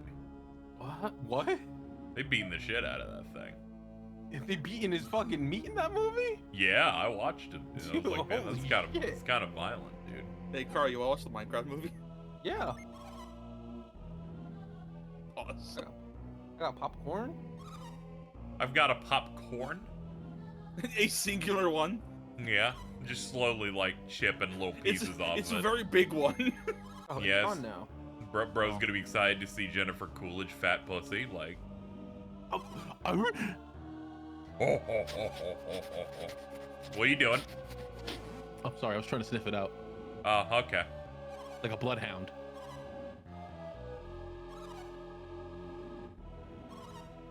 What? They beating the shit out of that thing. They beating his fucking meat in that movie? Yeah, I watched it. I was like, man, Holy that's shit. kind of violent, dude. Hey, Carl, you watched the Minecraft movie? Yeah. Awesome. I got popcorn. I've got a popcorn. A singular one. Yeah, just slowly like chipping little pieces off It's of a it. very big one. Oh, it's Yes. gone now. Bro's gonna be excited to see Jennifer Coolidge fat pussy. Like, Oh, what are you doing? I'm sorry, I was trying to sniff it out. Okay. Like a bloodhound.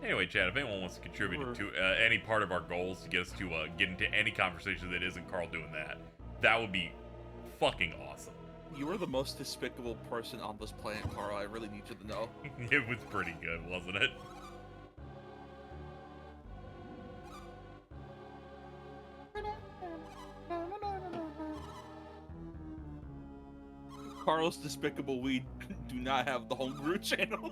Anyway, Chad, if anyone wants to contribute to any part of our goals to get us to get into any conversation that isn't Carl doing that would be fucking awesome. You are the most despicable person on this planet, Carl. I really need you to know. It was pretty good, wasn't it? Carl's Despicable We do not have the homebrew channel.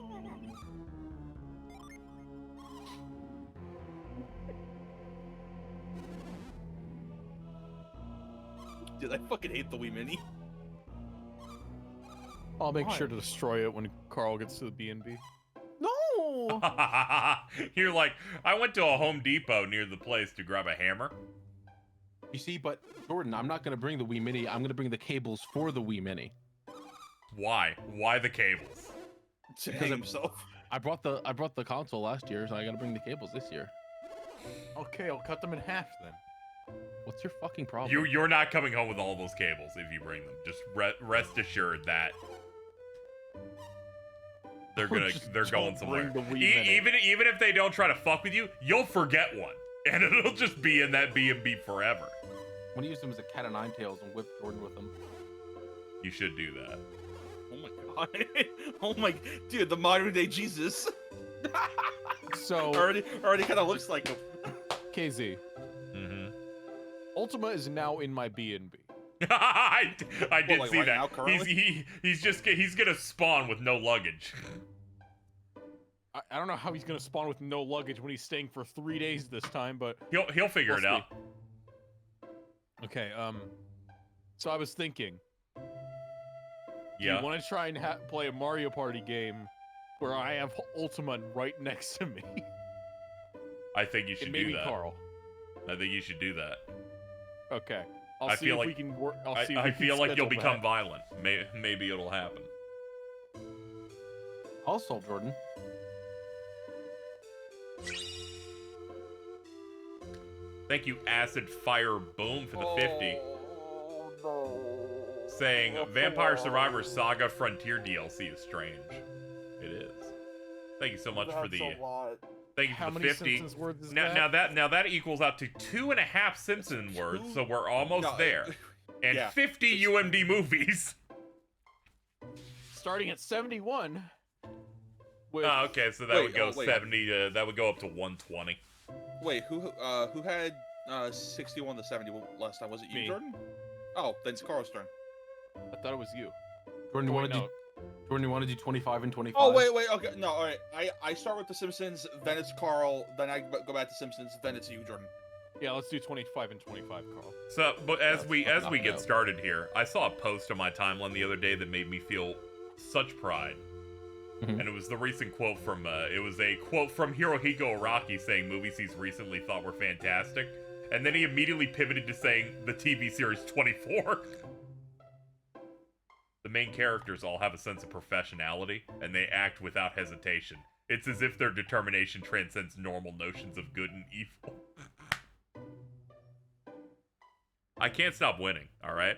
Dude, I fucking hate the Wii Mini. I'll make Why? sure to destroy it when Carl gets to the B&B. No! You're like, I went to a Home Depot near the place to grab a hammer. You see, but Jordan, I'm not gonna bring the Wii Mini. I'm gonna bring the cables for the Wii Mini. Why? Why the cables? To hang himself. I brought the console last year, so I gotta bring the cables this year. Okay, I'll cut them in half then. What's your fucking problem? You're not coming home with all those cables if you bring them. Just rest assured that they're Just going don't somewhere. bring the Wii Mini. Even if they don't try to fuck with you, you'll forget one, and it'll just be in that B&B forever. I'm gonna use them as a cat of nine tails and whip Jordan with them. You should do that. Oh my god. Oh my, dude, the modern day Jesus. So, already kind of looks like him. KZ, Mm-hmm. Ultima is now in my B&B. I did like see right that. now, currently? He's gonna spawn with no luggage. I don't know how he's gonna spawn with no luggage when he's staying for 3 days this time, but He'll figure We'll it out. okay. So I was thinking, do Yeah. you want to try and play a Mario Party game where I have Ultima right next to me? I think you And should maybe do that. Carl. I think you should do that. Okay. I'll I see feel if like- we can work. I'll see if I we can feel like you'll schedule become that. violent. Maybe it'll happen. Also, Jordan, Thank you, Acid Fire Boom, for the 50. Saying Vampire Survivor Saga Frontier DLC is strange. It is. Thank you so much for the. Thank you How for the many 50. Simpsons words is Now that? that equals out to 2.5 Simpson words, so we're almost No, there. And yeah. 50 UMD movies. Starting at 71. With Oh, okay, so that Wait, would go oh, wait. 70 to that would go up to 120. Wait, who had 61 to 70 last time? Was it you, Me. Jordan? Oh, then it's Carl's turn. I thought it was you. Jordan, you Wait, want to no. do? Jordan, you want to do 25 and 25? Oh, wait, okay. No, all right. I start with The Simpsons, then it's Carl, then I go back to Simpsons, then it's you, Jordan. Yeah, let's do 25 and 25, Carl. So, but as we fucking get out. started here, I saw a post on my timeline the other day that made me feel such pride. Mhm. And it was the recent quote from it was a quote from Hirohiko Araki saying movies he's recently thought were fantastic, and then he immediately pivoted to saying the TV series 24. The main characters all have a sense of professionality, and they act without hesitation. It's as if their determination transcends normal notions of good and evil. I can't stop winning, alright?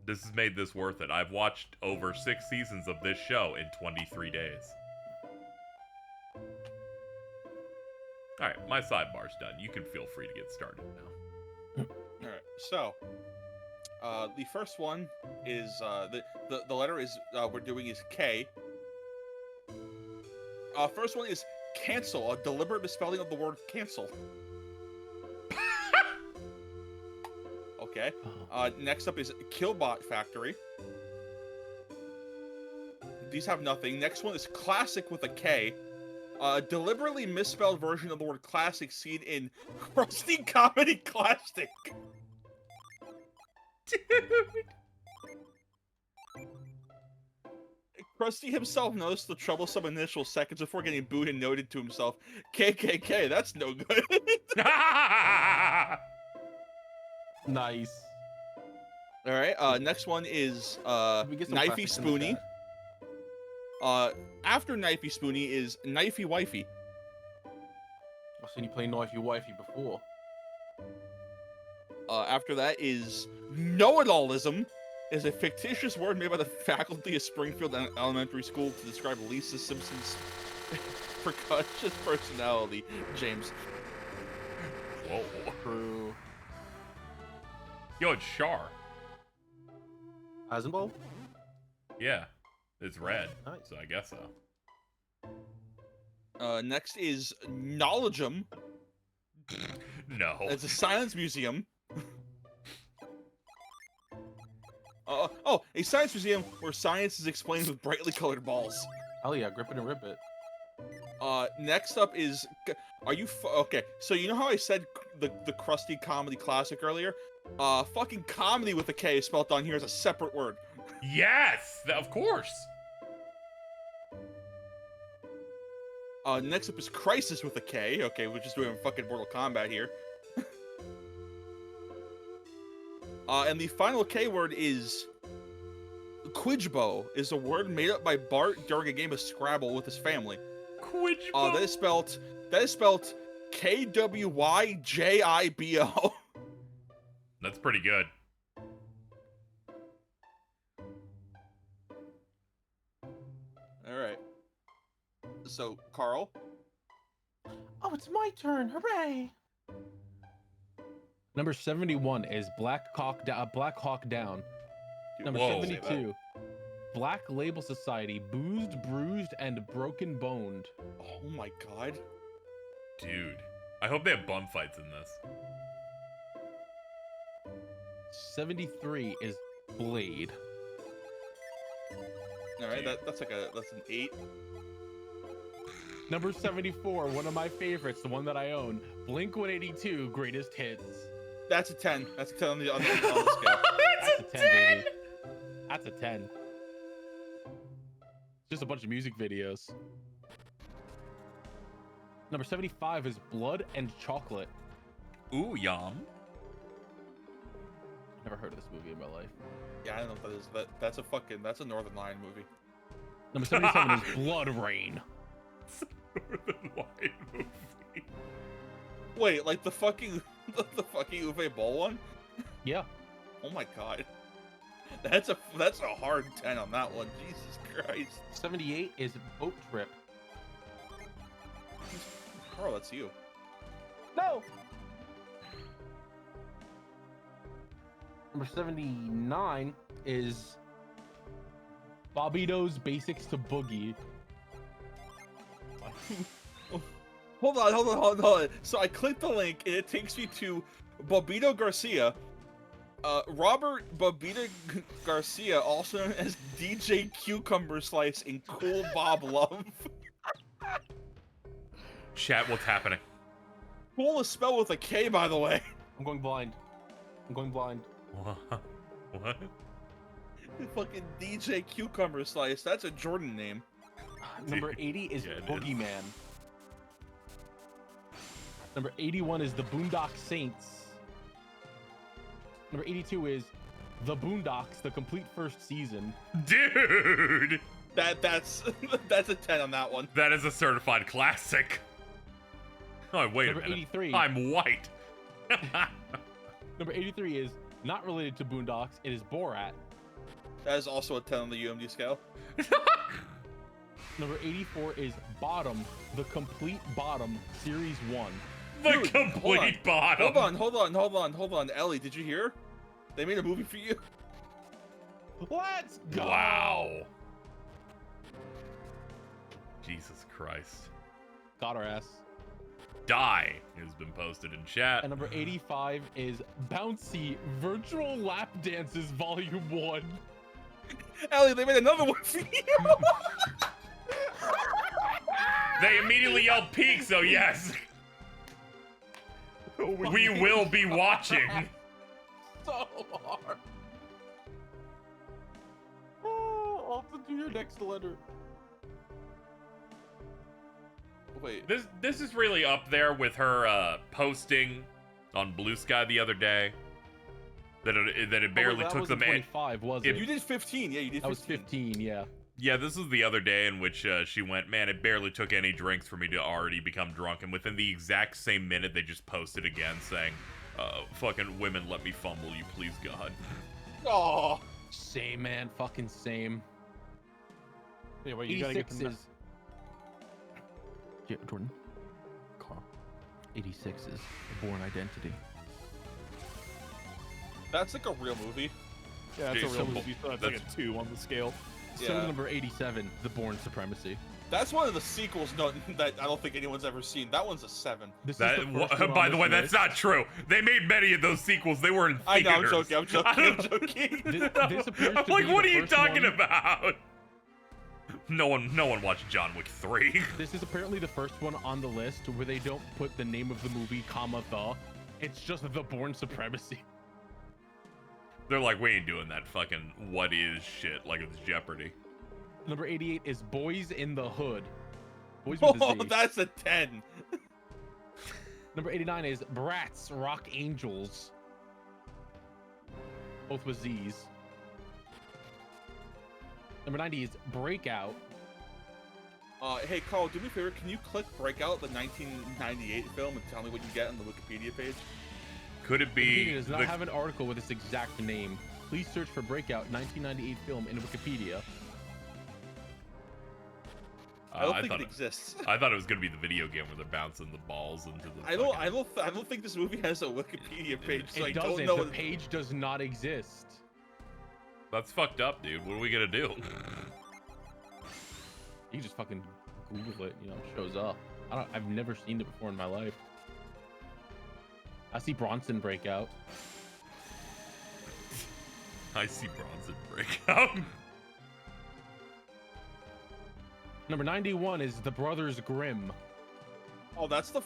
This has made this worth it. I've watched over 6 seasons of this show in 23 days. Alright, my sidebar's done. You can feel free to get started now. All right. So, the first one is the letter is we're doing is K. First one is cancel, a deliberate misspelling of the word cancel. Okay. Next up is Killbot Factory. These have nothing. Next one is classic with a K. Deliberately misspelled version of the word classic seen in Krusty Comedy Classic. Krusty himself noticed the troublesome initial seconds before getting booed and noted to himself, KKK, that's no good. Nice. Alright, next one is We get some Knifey classics in the Spoony. chat. After Knifey Spoony is Knifey Wifey. I've seen you play Knifey Wifey before. After that is Know-it-allism, is a fictitious word made by the faculty of Springfield Elementary School to describe Lisa Simpson's precocious personality. James. Whoa. True. Yo, it's Char. Eisenball? Yeah, it's red, Nice. so I guess so. Next is Knowledgeum. No. It's a science museum. A science museum where science is explained with brightly colored balls. Hell yeah, grip it and rip it. Next up is, are you okay? So you know how I said the Krusty Comedy Classic earlier? Fucking comedy with a K is spelled on here as a separate word. Yes, of course. Next up is Crisis with a K. Okay, we're just doing fucking Mortal Kombat here. And the final K word is Quidbo, is a word made up by Bart during a game of Scrabble with his family. Quidbo. That is spelled KWYJIBO. That's pretty good. All right. So, Carl. Oh, it's my turn. Hooray! Number 71 is Black Hawk Down. Number Whoa. 72, Black Label Society, Boozed, Bruised, and Broken Boned. Oh my god. Dude. I hope they have bum fights in this. 73 is Blade. All right, that's an 8. Number 74, one of my favorites, the one that I own, Blink-182, Greatest Hits. That's a 10. That's a 10 on the scale. That's a 10, baby. That's a 10. Just a bunch of music videos. Number 75 is Blood and Chocolate. Ooh, yum. Never heard of this movie in my life. Yeah, I don't know what that is. That's a Northern Lion movie. Number 77 is Blood Rain. Northern Lion movie. Wait, like the fucking Uwe Boll one? Yeah. Oh my god. That's a hard 10 on that one. Jesus Christ. 78 is Boat Trip. Carl, that's you. No. Number 79 is Bobito's Basics to Boogie. Hold on. So I clicked the link and it takes me to Bobito Garcia. Robert Bobito Garcia, also known as DJ Cucumber Slice in Cool Bob Love. Chat, what's happening? Cool is spelled with a K, by the way. I'm going blind. What? Fucking DJ Cucumber Slice. That's a Jordan name. Number 80 is Yeah, it is. Boogeyman. Number 81 is The Boondock Saints. Number 82 is The Boondocks, the complete first season. Dude! That's a 10 on that one. That is a certified classic. Oh, wait Number a minute. 83. I'm white. Number 83 is not related to Boondocks. It is Borat. That is also a 10 on the UMD scale. Number 84 is Bottom, the complete Bottom, Series 1. The Dude, complete bottom. Hold on. Ellie, did you hear? They made a movie for you. Let's go! Wow. Jesus Christ. Got our ass. Die has been posted in chat. And number 85 is Bouncy Virtual Lap Dances Volume 1. Ellie, they made another one for you. They immediately yelled peak, so yes. We will be watching. So hard. Oh, I'll have to do your next letter. Wait. This is really up there with her posting on Blue Sky the other day. That it barely took them. 25, was it? You did 15. Yeah, you did 15. That was 15, yeah. Yeah, this was the other day in which she went, man, it barely took any drinks for me to already become drunk. And within the exact same minute, they just posted again saying, fucking women, let me fumble, you please, God. Oh. Same, man. Fucking same. Yeah, well, you gotta get 86 them. is... Yeah, Jordan. Carl. 86 is A Born Identity. That's like a real movie. Yeah, that's a real Jason, movie. So that's like a 2 on the scale. So Yeah. number 87, The Born Supremacy. That's one of the sequels that I don't think anyone's ever seen. That one's a 7. This That, is the first one by on the this way, that's list. not true. They made many of those sequels. They were in I know, I'm theaters. joking. I'm joking. This appears I'm to like, be what the are you first talking one- about? No one watched John Wick 3. This is apparently the first one on the list where they don't put the name of the movie, comma, the. It's just The Born Supremacy. They're like, we ain't doing that fucking what is shit like it's Jeopardy. Number 88 is Boys in the Hood. Boys with Oh, a Z. that's a 10. Number 89 is Bratz Rock Angels. Both with Z's. Number 90 is Breakout. Hey, Carl, do me a favor. Can you click Breakout, the 1998 film, and tell me what you get on the Wikipedia page? Could it be? Wikipedia does not have an article with this exact name. Please search for Breakout 1998 film in Wikipedia. I don't think it exists. I thought it was gonna be the video game where they're bouncing the balls into the. I don't think this movie has a Wikipedia page, so I It don't doesn't. know. The page does not exist. That's fucked up, dude. What are we gonna do? You can just fucking Google it. You know, it shows up. I've never seen it before in my life. I see Bronson Breakout. I see Bronson Breakout. Number 91 is The Brothers Grimm. Oh, that's the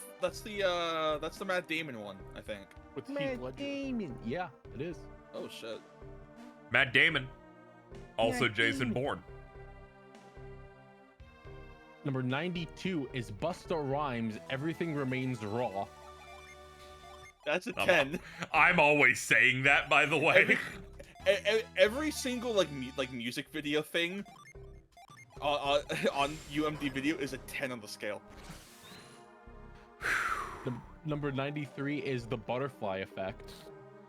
Matt Damon one, I think. With Heath Matt Ledger. Damon. Yeah, it is. Oh shit. Matt Damon. Also Matt Jason Damon. Bourne. Number 92 is Busta Rhymes, Everything Remains Raw. That's a 10. I'm always saying that, by the way. Every single like music video thing on UMD video is a 10 on the scale. Number 93 is The Butterfly Effect.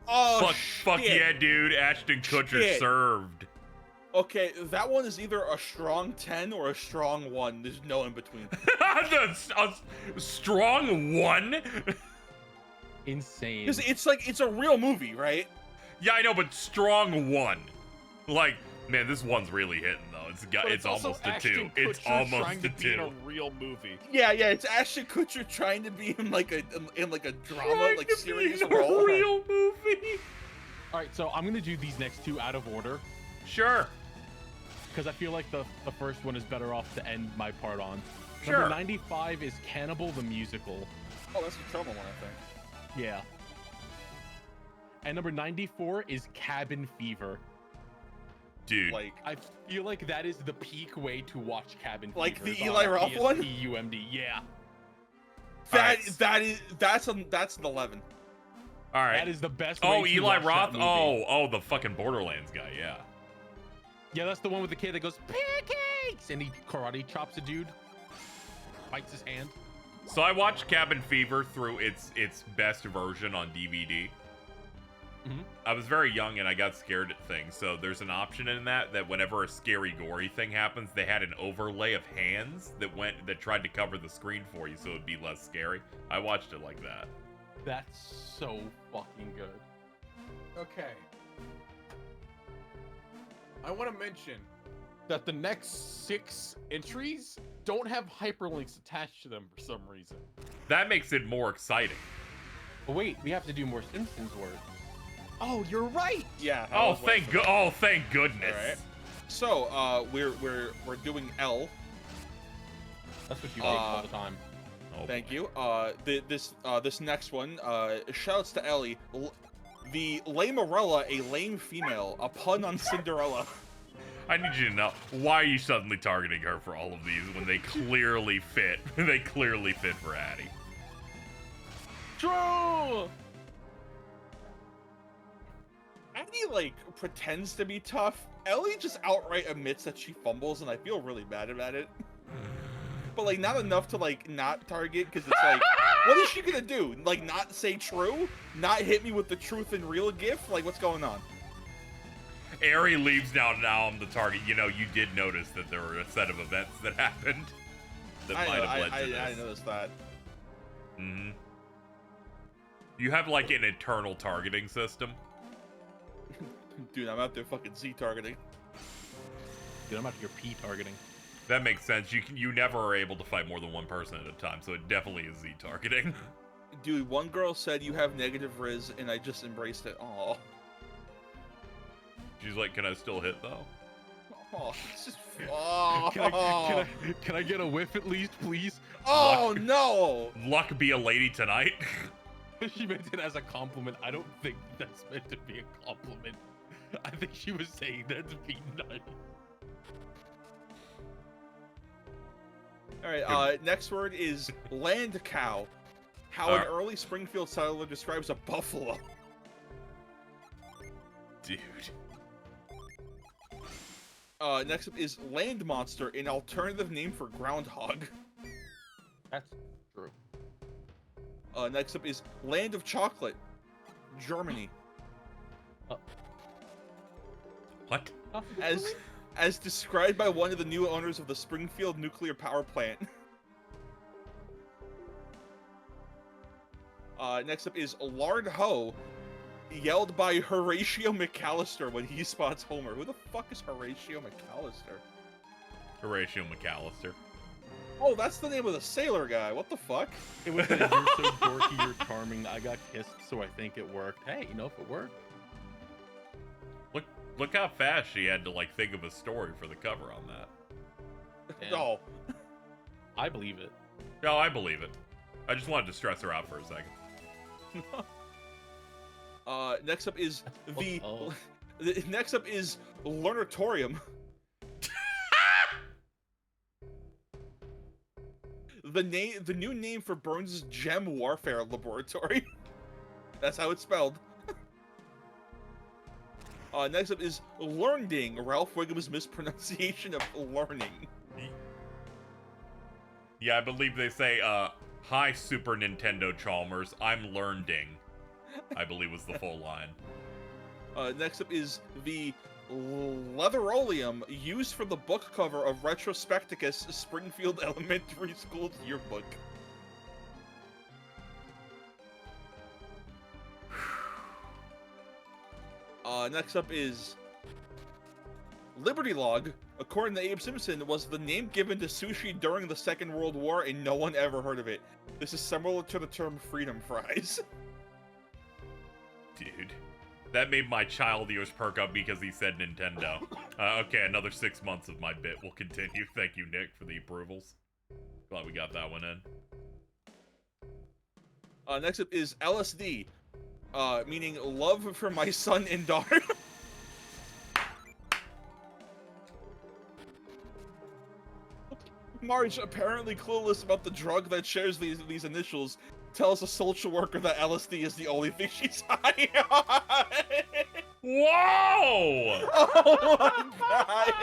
Oh, fuck yeah, dude. Ashton Kutcher Shit. served. Okay, that one is either a strong 10 or a strong 1. There's no in between. A strong 1? Insane. 'Cause it's a real movie, right? Yeah, I know, but strong 1. Like, man, this one's really hitting though. But It's also almost a 2. Ashton It's Kutcher almost trying a to be in 2. a real movie. Yeah, it's Ashton Kutcher trying to be in like a drama, Trying like to be serious in a role. real movie. All right, so I'm gonna do these next two out of order Sure. because I feel like the first one is better off to end my part on. Sure. Number 95 is Cannibal the Musical. Oh, that's the trouble one, I think. Yeah. And number 94 is Cabin Fever. Dude. Like, I feel like that is the peak way to watch Cabin Like Fever. the is on Eli Roth PSP one? UMD, yeah. that's an 11. All right. That is the best way Oh, to Eli watch that Roth? movie. Oh, the fucking Borderlands guy, yeah. Yeah, that's the one with the kid that goes, pancakes! And he karate chops a dude. Bites his hand. So I watched Cabin Fever through its best version on DVD. Mhm. I was very young and I got scared at things, so there's an option in that whenever a scary, gory thing happens, they had an overlay of hands that tried to cover the screen for you, so it'd be less scary. I watched it like that. That's so fucking good. Okay. I want to mention that the next 6 entries don't have hyperlinks attached to them for some reason. That makes it more exciting. But wait, we have to do more Simpsons words. Oh, you're right. Yeah. I Oh, was waiting for that. thank goodness. Alright. So, we're doing L. That's what you make all the time. Oh, Thank boy. you. This next one, shouts to Ellie. The Lamerella, a lame female, a pun on Cinderella. I need you to know, why are you suddenly targeting her for all of these when they clearly fit? They clearly fit for Addie. True! Addie, like, pretends to be tough. Ellie just outright admits that she fumbles, and I feel really bad about it. But, like, not enough to, like, not target, because it's like, what is she gonna do? Like, not say true? Not hit me with the truth and real gift? Like, what's going on? Ari leaves now I'm the target. You know, you did notice that there were a set of events that happened that might have led to this. I noticed that. Mm-hmm. You have, like, an internal targeting system. Dude, I'm out there fucking Z-targeting. Dude, I'm out here P targeting. That makes sense. You never are able to fight more than one person at a time, so it definitely is Z targeting. Dude, one girl said you have negative Riz, and I just embraced it. Aw. She's like, "Can I still hit though?" Oh, it's just... Oh, Can I get a whiff at least, please? oh no! Luck be a lady tonight. She meant it as a compliment. I don't think that's meant to be a compliment. I think she was saying that to be nice. Alright, next word is land cow. How an early Springfield settler describes a buffalo. Dude. Next up is Land Monster, an alternative name for groundhog. That's true. Next up is Land of Chocolate, Germany. What? As described by one of the new owners of the Springfield nuclear power plant. Next up is Lard Ho, yelled by Horatio McAllister when he spots Homer. Who the fuck is Horatio McAllister? Horatio McAllister. Oh, that's the name of the sailor guy. What the fuck? It was you're so dorky, you're charming. I got kissed, so I think it worked. Hey, you know, if it worked. Look how fast she had to like think of a story for the cover on that. Damn. No. I believe it. No, I believe it. I just wanted to stress her out for a second. Next up is the Oh. next up is Learnatorium. The new name for Burns' Gem Warfare Laboratory. That's how it's spelled. Next up is Learnding, Ralph Wiggum's mispronunciation of learning. Yeah, I believe they say, hi, Super Nintendo Chalmers, I'm Learnding, I believe was the full line. Next up is the Leatherolium, used for the book cover of Retrospecticus Springfield Elementary School's yearbook. Next up is Liberty Log. According to Abe Simpson, was the name given to sushi during the Second World War, and no one ever heard of it. This is similar to the term freedom fries. Dude, that made my child ears perk up because he said Nintendo. Okay, another 6 months of my bit will continue. Thank you, Nick, for the approvals. Glad we got that one in. Next up is LSD, meaning love for my son and daughter. Marge, apparently clueless about the drug that shares these initials, tells a social worker that LSD is the only thing she's high on. Whoa! Oh my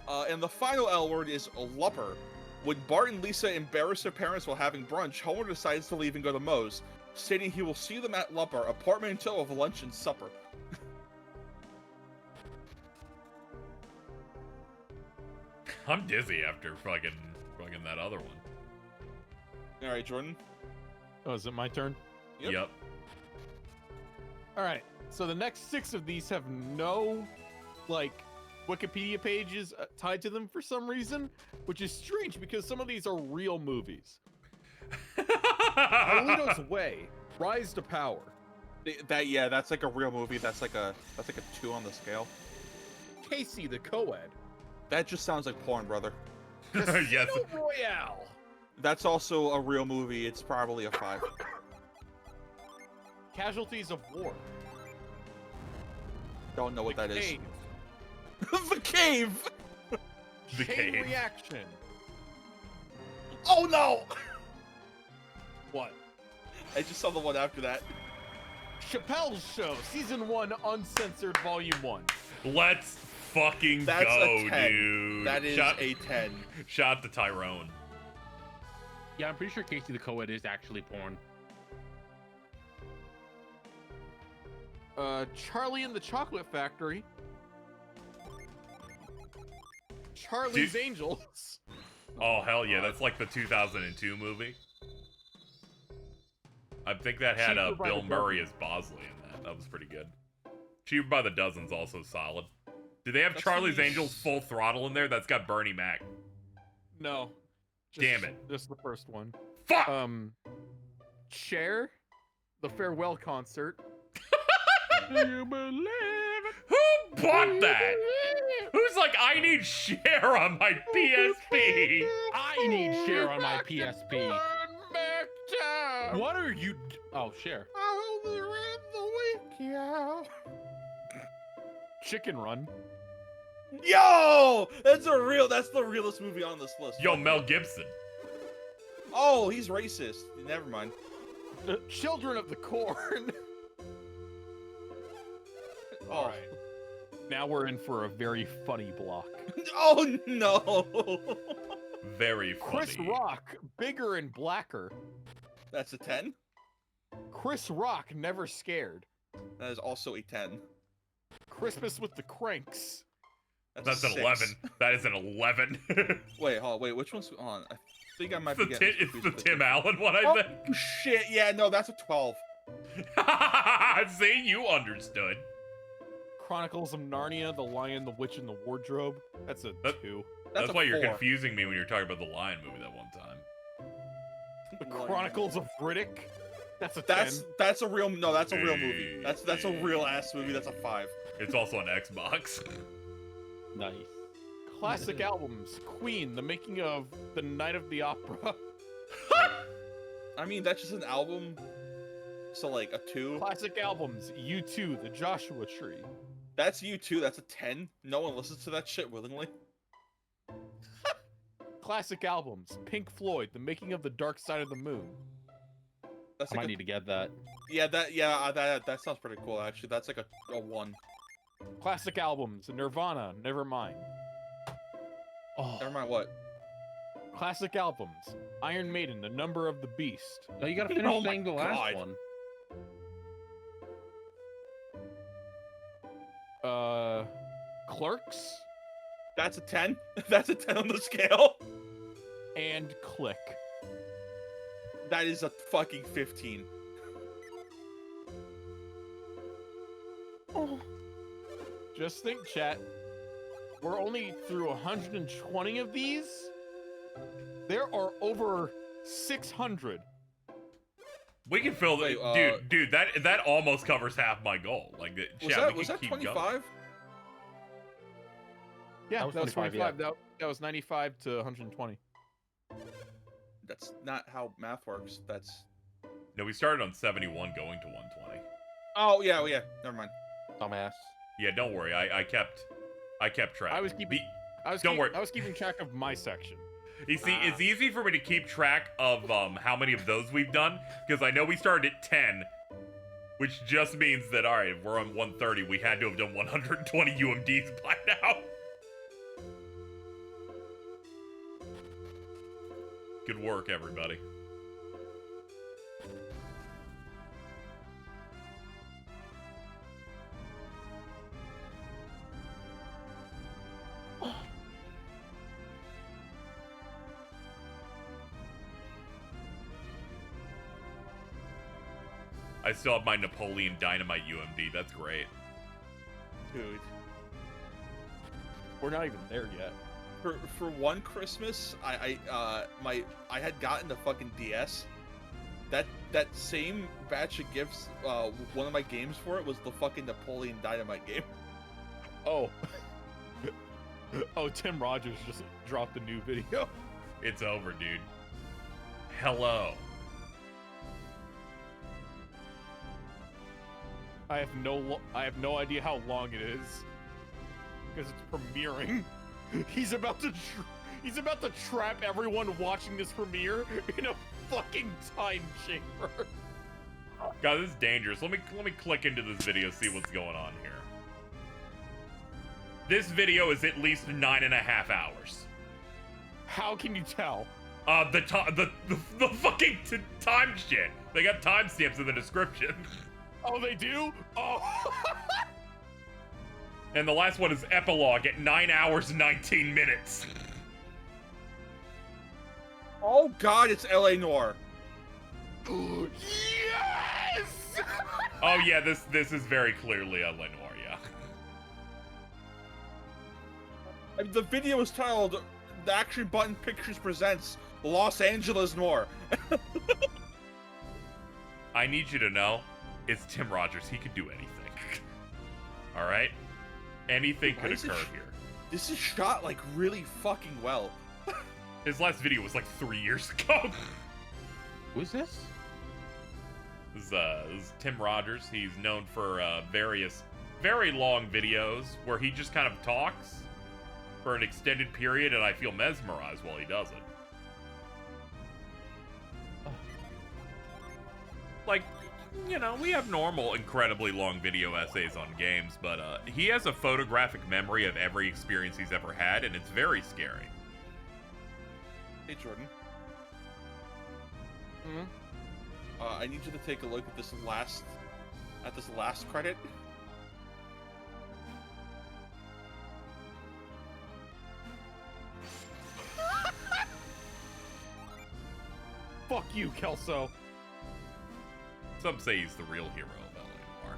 god! And the final L word is lupper. When Bart and Lisa embarrass their parents while having brunch, Homer decides to leave and go to Moe's, stating he will see them at Lupper, a portmanteau of lunch and supper. I'm dizzy after fucking that other one. Alright, Jordan. Oh, is it my turn? Yep. All right. So the next 6 of these have no, like, Wikipedia pages tied to them for some reason, which is strange because some of these are real movies. Carlito's Way, Rise to Power. That's like a real movie. That's like a 2 on the scale. Casey the Co-Ed. That just sounds like porn, brother. Yes. Casino Royale. That's also a real movie. It's probably a 5. Casualties of War. Don't know what that is. Cave. The Cave! The Chain Cave. Reaction. Oh no! What? I just saw the one after that. Chappelle's Show, Season 1, Uncensored, Volume 1. Let's fucking That's go, a 10. dude. That is a 10. Shout to Tyrone. Yeah, I'm pretty sure Casey the Co-Ed is actually porn. Charlie and the Chocolate Factory. Charlie's Angels. Oh, hell yeah. That's like the 2002 movie. I think that had Cheaper by Bill the Murray as Bosley in that. That was pretty good. Cheaper by the Dozen's also solid. Do they have That's Charlie's the- Angels Full Throttle in there? That's got Bernie Mac. No. Damn it. Just the first one. Fuck! Cher, the farewell concert. Do you believe it? Who bought that? Who's like, I need share on my PSP? I need share on my PSP. Turn back time. What are you? Oh, share. I only read the week, yeah. Chicken Run. Yo! That's the realest movie on this list. Yo, Mel Gibson. Oh, he's racist. Never mind. Children of the Corn. All right. Now we're in for a very funny block. Oh no! Very funny. Chris Rock, bigger and blacker. That's a 10. Chris Rock, never scared. That is also a 10. Christmas with the Cranks. That's a an 6. 11. That is an 11. Wait, hold on, wait, which one's on? I think I might It's be the, getting it's confused the with Tim Allen one, I Oh, think. shit, yeah, no, that's a 12. See, you understood. Chronicles of Narnia, The Lion, the Witch, and the Wardrobe. That's a 2. That's a why you're 4. confusing me when you're talking about the Lion movie that one time. The Chronicles of Riddick. That's a 10. That's a real that's a real movie. That's a real ass movie. That's a 5. It's also on Xbox. Nice. Classic albums. Queen, The Making of The Night of the Opera. I mean, that's just an album. So like a 2. Classic albums. U2, The Joshua Tree. That's U2. That's a 10. No one listens to that shit willingly. Classic albums. Pink Floyd, The Making of the Dark Side of the Moon. That's I like might need to get that. that sounds pretty cool actually. That's like a 1. Classic albums. Nirvana, Nevermind. Oh, Never mind what. Classic albums. Iron Maiden, The Number of the Beast. no, you gotta finish Oh my saying the last God. one. Clerks That's a 10. That's a 10 on the scale. and Click. That is a fucking 15. Just think, chat. We're only through 120 of these. There are over 600. We can fill the Wait, dude. That almost covers half my goal. Like, Was that 25? Yeah, That was 25, 25. That was 95 to 120. That's not how math works. That's. No, we started on 71, going to 120. Oh yeah, never mind. Dumbass. Yeah, don't worry. I kept track. I was keeping. Don't worry. I was keeping track of my section. You see, it's easy for me to keep track of how many of those we've done, because I know we started at 10, which just means that, alright, if we're on 130, we had to have done 120 UMDs by now. Good work, everybody. I still have my Napoleon Dynamite UMD. That's great. Dude. We're not even there yet. For one Christmas, I had gotten the fucking DS. That same batch of gifts, one of my games for it was the fucking Napoleon Dynamite game. Oh. Oh, Tim Rogers just dropped a new video. It's over, dude. Hello. I have no idea how long it is because it's premiering. He's about to trap everyone watching this premiere in a fucking time chamber. God, this is dangerous. Let me click into this video, see what's going on here. This video is at least 9.5 hours. How can you tell? The fucking time shit. They got timestamps in the description. Oh, they do? Oh. And the last one is epilogue at 9 hours and 19 minutes. Oh god, it's LA Noir. Yes! Oh yeah, this is very clearly a Lenoir, yeah. I mean, the video is titled "The Action Button Pictures Presents Los Angeles Noir." I need you to know, it's Tim Rogers. He could do anything. All right, anything Why could is it occur here. This is shot like really fucking well. His last video was like 3 years ago. Who's this? This is Tim Rogers. He's known for various very long videos where he just kind of talks for an extended period, and I feel mesmerized while he does it. Like, you know, we have normal, incredibly long video essays on games, but he has a photographic memory of every experience he's ever had, and it's very scary. Hey, Jordan. Hmm? I need you to take a look at this last credit. Fuck you, Kelso. Some say he's the real hero of LA Noire.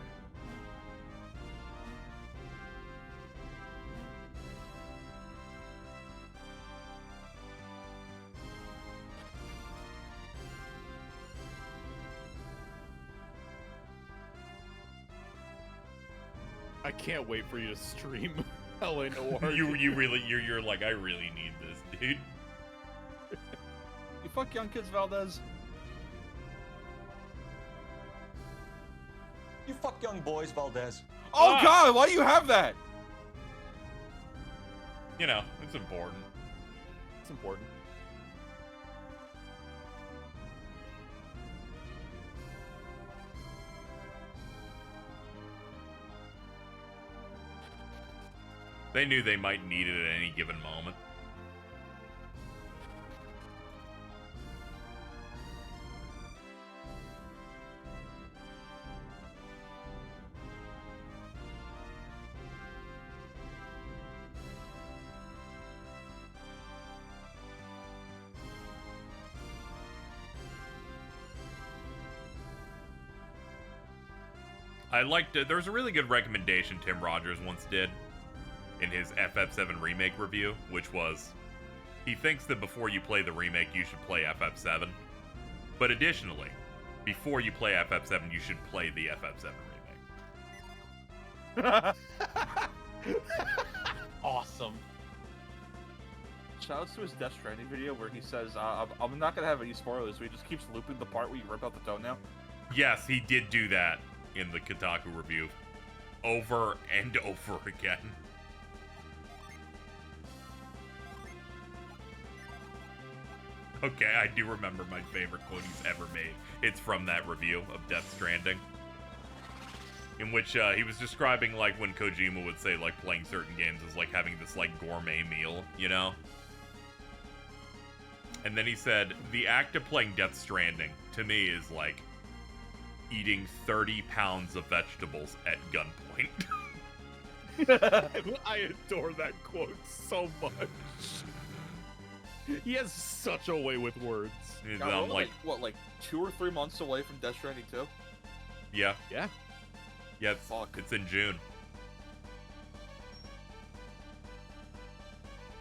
I can't wait for you to stream LA Noire. You're like, I really need this, dude. You fuck young kids, Valdez. You fuck young boys, Valdez. Oh God, why do you have that? You know, it's important. It's important. They knew they might need it at any given moment. I liked it. There was a really good recommendation Tim Rogers once did in his FF7 remake review, which was he thinks that before you play the remake, you should play FF7. But additionally, before you play FF7, you should play the FF7 remake. Awesome. Shoutouts to his Death Stranding video where he says, I'm not gonna have any spoilers, so he just keeps looping the part where you rip out the toenail. Yes, he did do that in the Kotaku review over and over again. Okay, I do remember my favorite quote he's ever made. It's from that review of Death Stranding, in which he was describing like when Kojima would say like playing certain games is like having this like gourmet meal, you know? And then he said, the act of playing Death Stranding to me is like eating 30 pounds of vegetables at gunpoint. I adore that quote so much. He has such a way with words. And God, I'm we're like, what, 2 or 3 months away from Death Stranding 2? yeah, Yeah. yeah, Fuck. it's in June.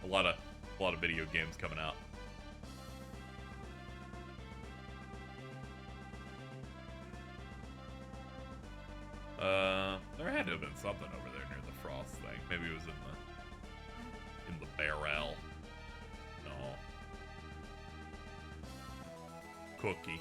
A lot of video games coming out. There had to have been something over there near the Frost thing. Maybe it was in the barrel. No. Cookie.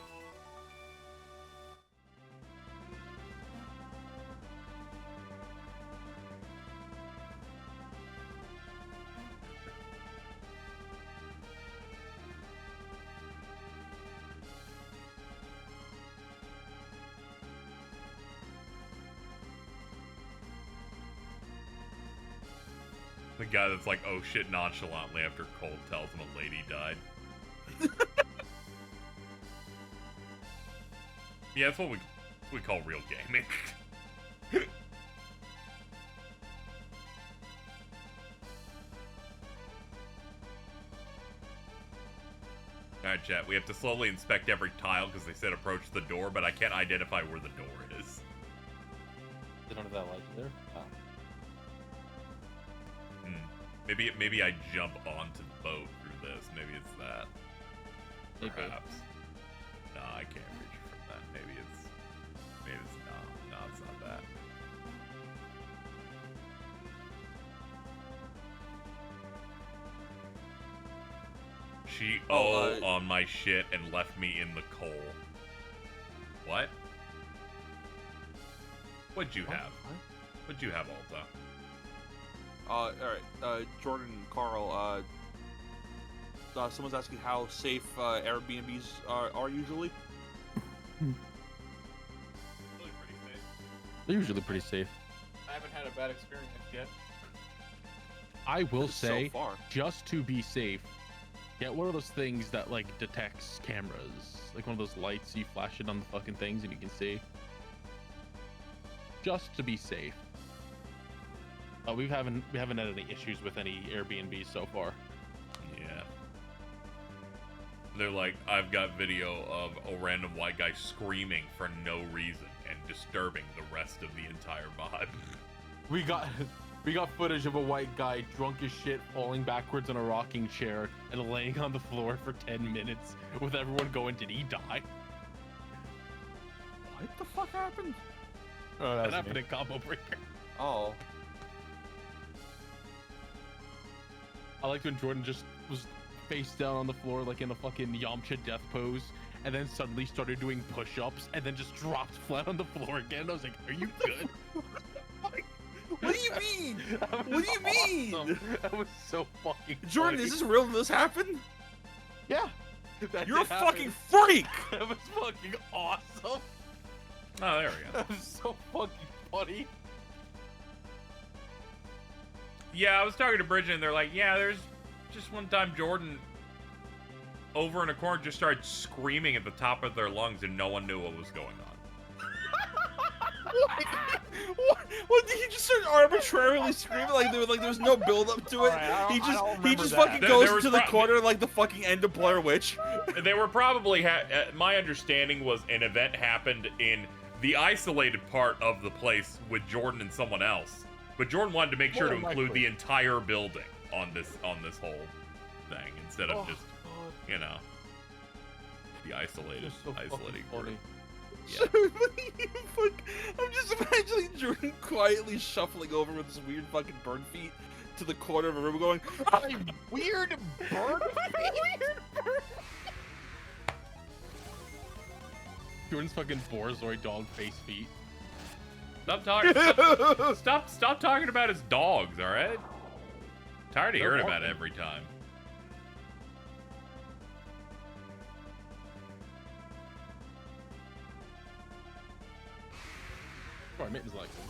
The guy that's like, oh shit, nonchalantly after Cole tells him a lady died. Yeah, that's what we call real gaming. Alright, chat, we have to slowly inspect every tile because they said approach the door, but I can't identify where the door is. They don't have that light there. Oh. Maybe I jump onto the boat through this. Maybe it's that. Maybe. Perhaps. No, I can't reach it from that. Maybe it's no, it's not that. She on my shit and left me in the coal. What? What'd you have? What'd you have, Alta? Alright, Jordan and Carl, someone's asking how safe Airbnbs are usually. They're usually pretty safe. I haven't had a bad experience yet. I will say, so far. just to be safe, get one of those things that like detects cameras, like one of those lights you flash it on the fucking things and you can see. Just to be safe. We haven't had any issues with any Airbnb so far. Yeah. They're like, I've got video of a random white guy screaming for no reason and disturbing the rest of the entire vibe. We got footage of a white guy drunk as shit falling backwards in a rocking chair and laying on the floor for 10 minutes with everyone going, did he die? What the fuck happened? Oh, That happened in Combo Breaker. Oh. I liked when Jordan just was face down on the floor like in a fucking Yamcha death pose and then suddenly started doing push-ups and then just dropped flat on the floor again. I was like, are you good? What do you mean? That What was do you mean? awesome. That was so fucking Jordan, funny. is this real? Did this happen? Yeah. That You're a did happen. fucking freak! That was fucking awesome. Oh, there we go. That was so fucking funny. Yeah, I was talking to Bridget, and they're like, yeah, there's just one time Jordan over in a corner just started screaming at the top of their lungs, and no one knew what was going on. What did he just start arbitrarily screaming like there was no build up to it? Alright, he I don't just remember that. fucking There goes was to the pro- corner like the fucking end of Blair Witch. They were probably, my understanding was an event happened in the isolated part of the place with Jordan and someone else. But Jordan wanted to make sure to More include likely. the entire building on this whole thing instead of Oh, just, God. you know, the isolated Just so fucking isolated funny. group. Fuck, I'm just imagining Jordan quietly shuffling over with his weird fucking bird feet to the corner of a room going, Weird bird. Jordan's fucking Borzoi dog face feet. Stop talking. Stop talking about his dogs, all right? Tired of hearing about it every time. Sorry, Mittens likes him.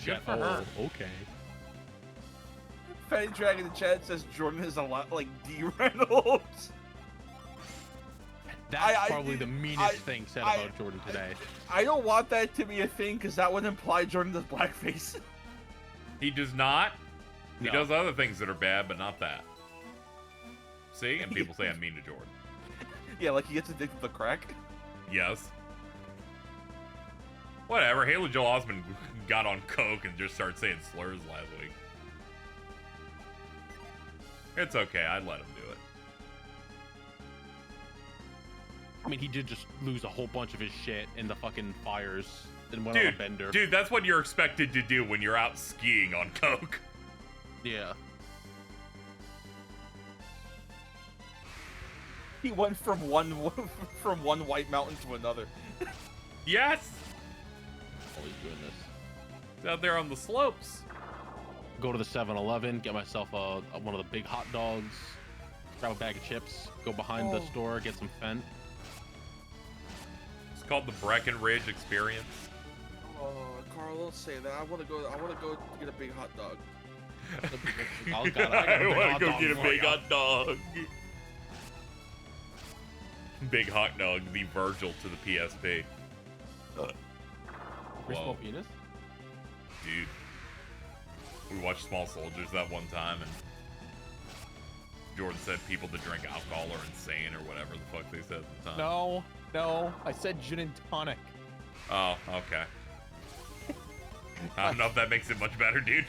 Good for her. Okay. Fanny Dragon in the chat says Jordan is a lot like D. Reynolds. That's probably the meanest thing said I- about Jordan today. I don't want that to be a thing because that would imply Jordan does blackface. He does not. He No. does other things that are bad, but not that. See? And people say I'm mean to Jordan. Yeah, like he gets addicted to crack. Yes. Whatever. Haley Joel Osment got on coke and just started saying slurs last week. It's okay. I'd let him do it. I mean, he did just lose a whole bunch of his shit in the fucking fires and went on a bender. Dude, that's what you're expected to do when you're out skiing on coke. Yeah. He went from one white mountain to another. Yes! Always doing this. It's out there on the slopes. Go to the 7-Eleven, get myself one of the big hot dogs, grab a bag of chips, go behind the store, get some Fent. It's called the Breckenridge Experience. Oh, Carl, don't say that. I want to go get a big hot dog. Oh, God, I got a big wanna hot go dog get a for big ya. hot dog. Big hot dog, the Virgil to the PSP. Pretty small Whoa. penis. Dude. We watched Small Soldiers that one time, and Jordan said people that drink alcohol are insane, or whatever the fuck they said at the time. No, I said gin and tonic. Oh, okay. I don't know if that makes it much better, dude.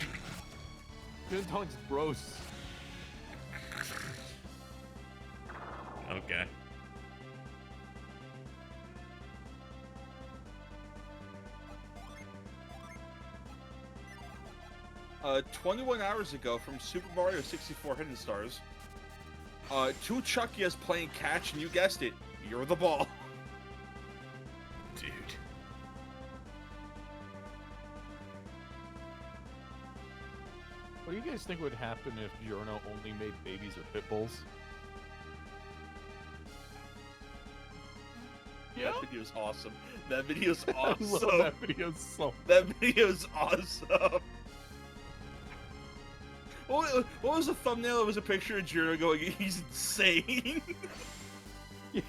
Gin and tonic's gross. Okay. Uh, 21 hours ago from Super Mario 64 Hidden Stars, two Chuckias playing catch, and you guessed it, you're the ball. Dude. What do you guys think would happen if Giorno only made babies or pit bulls? That'd video's awesome. That video's I love awesome. that video so. That video's awesome. What was the thumbnail? It was a picture of Jiro going, he's insane. Yeah.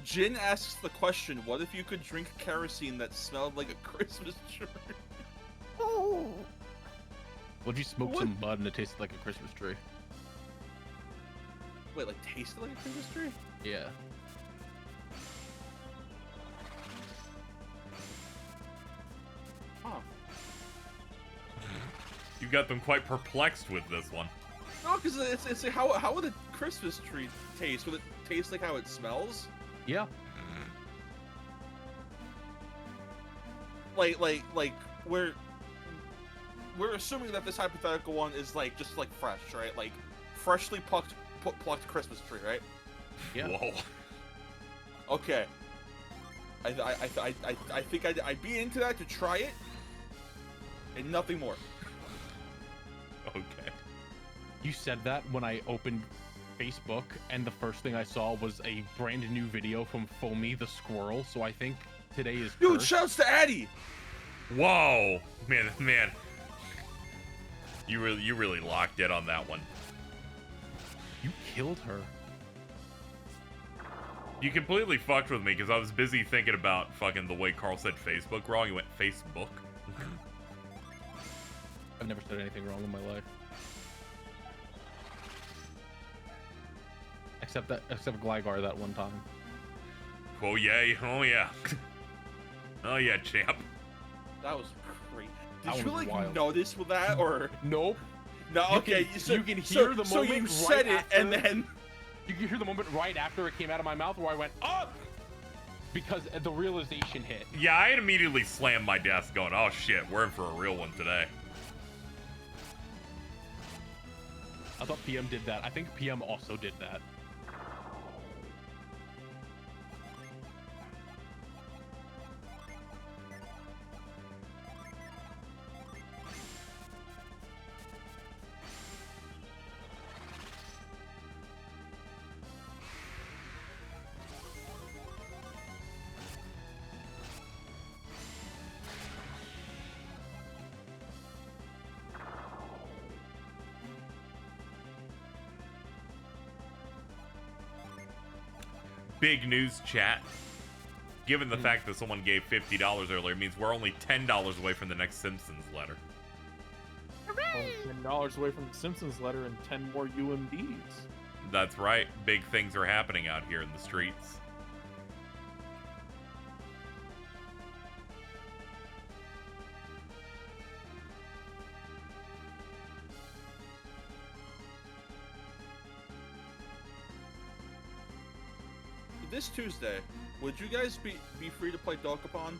Jin asks the question, what if you could drink kerosene that smelled like a Christmas tree? Would you smoke What? some bud and it tasted like a Christmas tree? Wait, like tasted like a Christmas tree? Yeah. Huh. You got them quite perplexed with this one. No, because it's like, how would a Christmas tree taste? Would it taste like how it smells? Yeah. Like we're assuming that this hypothetical one is like just like fresh, right? Like freshly plucked Christmas tree, right? Yeah. Whoa. Okay. I think I'd be into that to try it, and nothing more. Okay. You said that when I opened Facebook, and the first thing I saw was a brand new video from Foamy the Squirrel, so I think today is Dude, cursed. shouts to Addy! Whoa, man. You really locked in on that one. You killed her. You completely fucked with me because I was busy thinking about fucking the way Carl said Facebook wrong. You went Facebook. I've never said anything wrong in my life. Except Gligar that one time. Oh yeah. Oh yeah, champ. That was crazy. That Did you was like wild. notice with that, or Nope. no? You Okay, can- you can hear so, the so you moment said right it, and after. then You can hear the moment right after it came out of my mouth where I went, up! Because the realization hit. Yeah, I had immediately slammed my desk going, oh shit, we're in for a real one today. I thought PM did that. I think PM also did that. Big news, chat. Given the fact that someone gave $50 earlier, means we're only $10 away from the next Simpsons letter. $10 away from the Simpsons letter and 10 more UMDs. That's right. Big things are happening out here in the streets. this Tuesday, would you guys be free to play Dokapon?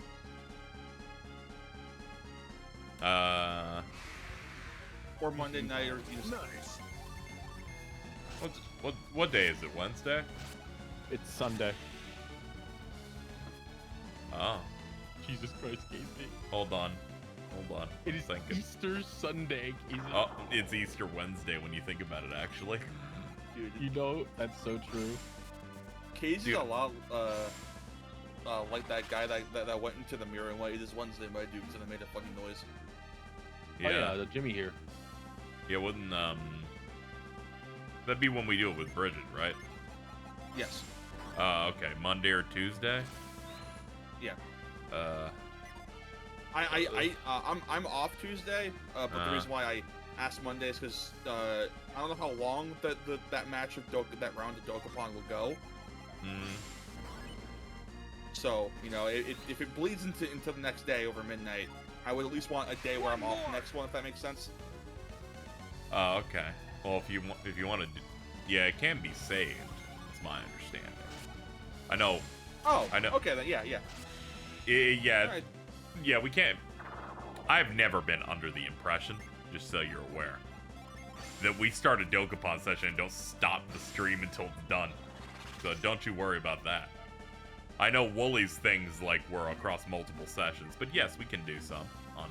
Or Monday night, or Tuesday? Nice. What day is it? Wednesday? It's Sunday. Oh, Jesus Christ, Casey. hold on. It is Thinking. Easter Sunday, Casey. Oh, it's Easter Wednesday when you think about it, actually. Dude, You know, that's so true. Casey's Dude. a lot like that guy that went into the mirror and waited his Wednesday my dudes and it made a fucking noise. Oh yeah, the Jimmy here. Yeah, wouldn't that'd be when we do it with Bridget, right? Yes. Okay, Monday or Tuesday? Yeah. Uh, I'm off Tuesday, but the reason why I asked Monday is because I don't know how long that match of that round of Dokapon will go. So you know, if it bleeds into the next day over midnight, I would at least want a day where I'm off the next one, if that makes sense. okay. Well, if you want to, yeah, it can be saved. It's my understanding. I know. Oh, I know. Okay, then yeah. Yeah, Alright. yeah, we can't. I've never been under the impression, just so you're aware, that we start a Dokapon session and don't stop the stream until it's done. So don't you worry about that. I know Wooly's things like were across multiple sessions, but yes, we can do some on.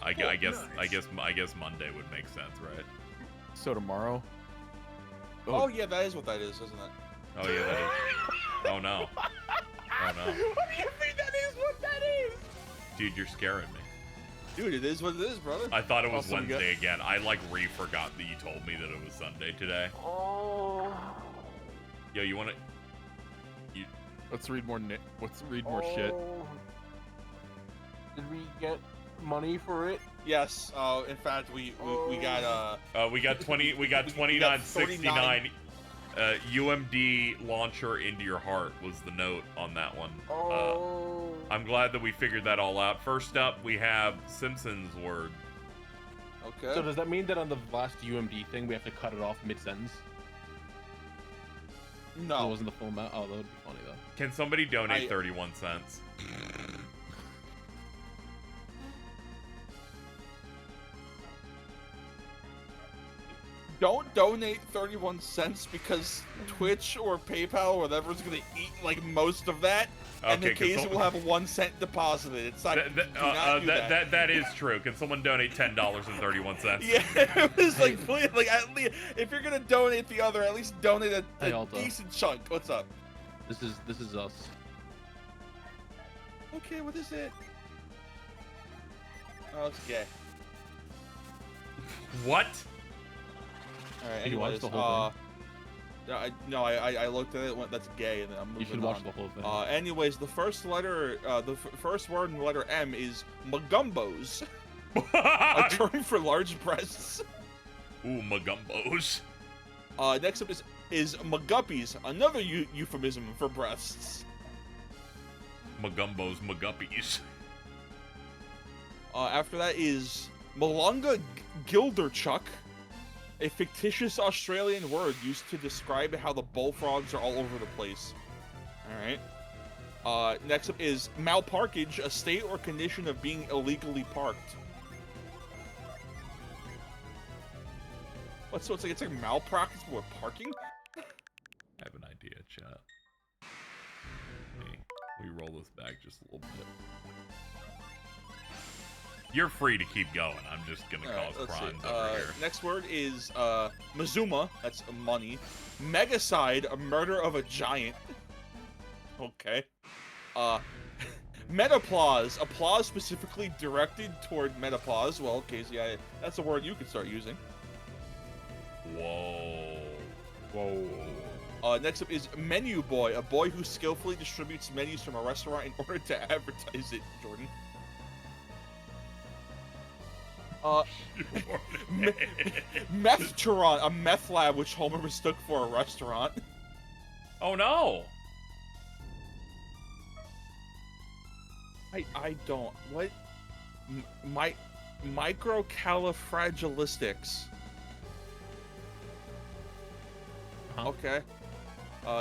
I guess nice. Monday would make sense, right? So tomorrow, Oh yeah, that is what that is, isn't it? Oh yeah, that is. Oh no. Oh no. What do you think that is? What that is? Dude, you're scaring me. Dude, it is what it is, brother. I thought it was Also, we got- Wednesday again. I like forgot that you told me that it was Sunday today. Oh. Yo, you wanna? Let's read more. Let's read more shit. Oh. Did we get money for it? Yes. In fact, we got We got 20. We got We got 2969. UMD launcher into your heart was the note on that one. Oh. I'm glad that we figured that all out. First up, we have Simpsons word. Okay. So does that mean that on the last UMD thing we have to cut it off mid-sentence? It No. wasn't the full amount. Oh, that would be funny though. Can somebody donate 31 cents? Don't donate 31 cents because Twitch or PayPal or whatever is gonna eat like most of that, and Okay, the case will have 1 cent deposited. It's not. do not do that. That is true. Can someone donate $10.31? Yeah, it was like, please, like at least if you're gonna donate the other, at least donate a Hey, Alto. decent chunk. What's up? This is us. Okay, what is it? Oh, it's gay. What? All right. Did you watch Anyways, the whole I looked at it. Went, that's gay, and then I'm moving You should on. watch the whole thing. Anyways, the first letter, first word in the letter M is magumbos, a term for large breasts. Ooh, magumbos. Next up is maguppies, another euphemism for breasts. Magumbos, maguppies. After that is malunga gilderchuck, a fictitious Australian word used to describe how the bullfrogs are all over the place. All right. Next up is malparkage, a state or condition of being illegally parked. What's so it's like malpractice with parking? I have an idea, chat. Hey, we roll this back just a little bit. You're free to keep going. I'm just gonna cause crimes over here. Next word is Mazuma, that's money. Megacide, a murder of a giant. Okay. Metaplause, applause specifically directed toward menopause. Well, KZ, that's a word you can start using. Whoa. Next up is menu boy, a boy who skillfully distributes menus from a restaurant in order to advertise it, Jordan. Meth-turon, a meth lab which Homer mistook for a restaurant. Oh no! I don't. What? Microcalifragilistics. Huh? Okay.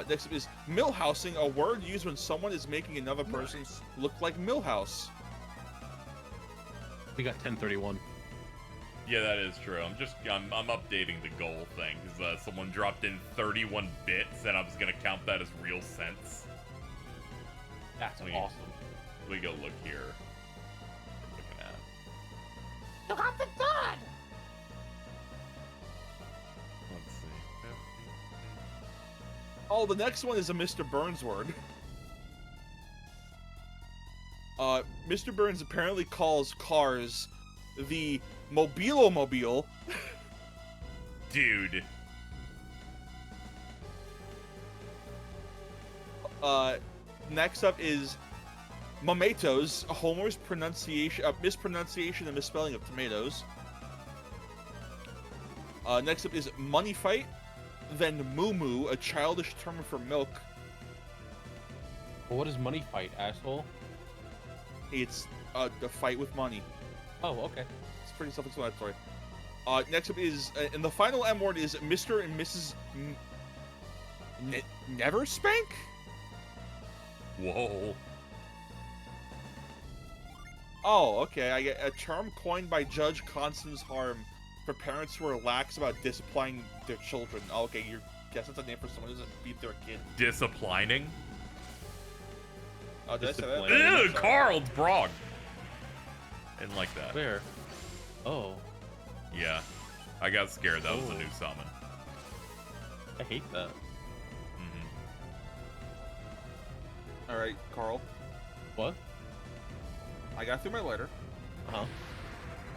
Next up is millhousing, a word used when someone is making another person look like Millhouse. We got 1031. Yeah, that is true. I'm updating the goal thing because someone dropped in 31 bits, and I was gonna count that as real cents. That's Sweet. awesome. We go look here. What we're looking at. You got the done. Let's see. Oh, the next one is a Mr. Burns word. Mr. Burns apparently calls cars the Mobile. Dude. Next up is Momentos, Homer's mispronunciation and misspelling of tomatoes. Next up is Money Fight, then Moo, a childish term for milk. Well, what is money fight, asshole? It's the fight with money. Oh, okay. It's pretty self-explanatory. Next up is, and the final M word is Mr. and Mrs. Never Spank? Whoa. Oh, okay. I get a term coined by Judge Constance Harm for parents who are lax about disciplining their children. Oh, okay, you guess that's a name for someone who doesn't beat their kid. Disciplining? Oh, did I say that? Ew, Carl Brog. Didn't like that. Where? Oh. Yeah. I got scared. That was a new summon. I hate that. Mhm. All right, Carl. What? I got through my letter. Uh-huh. All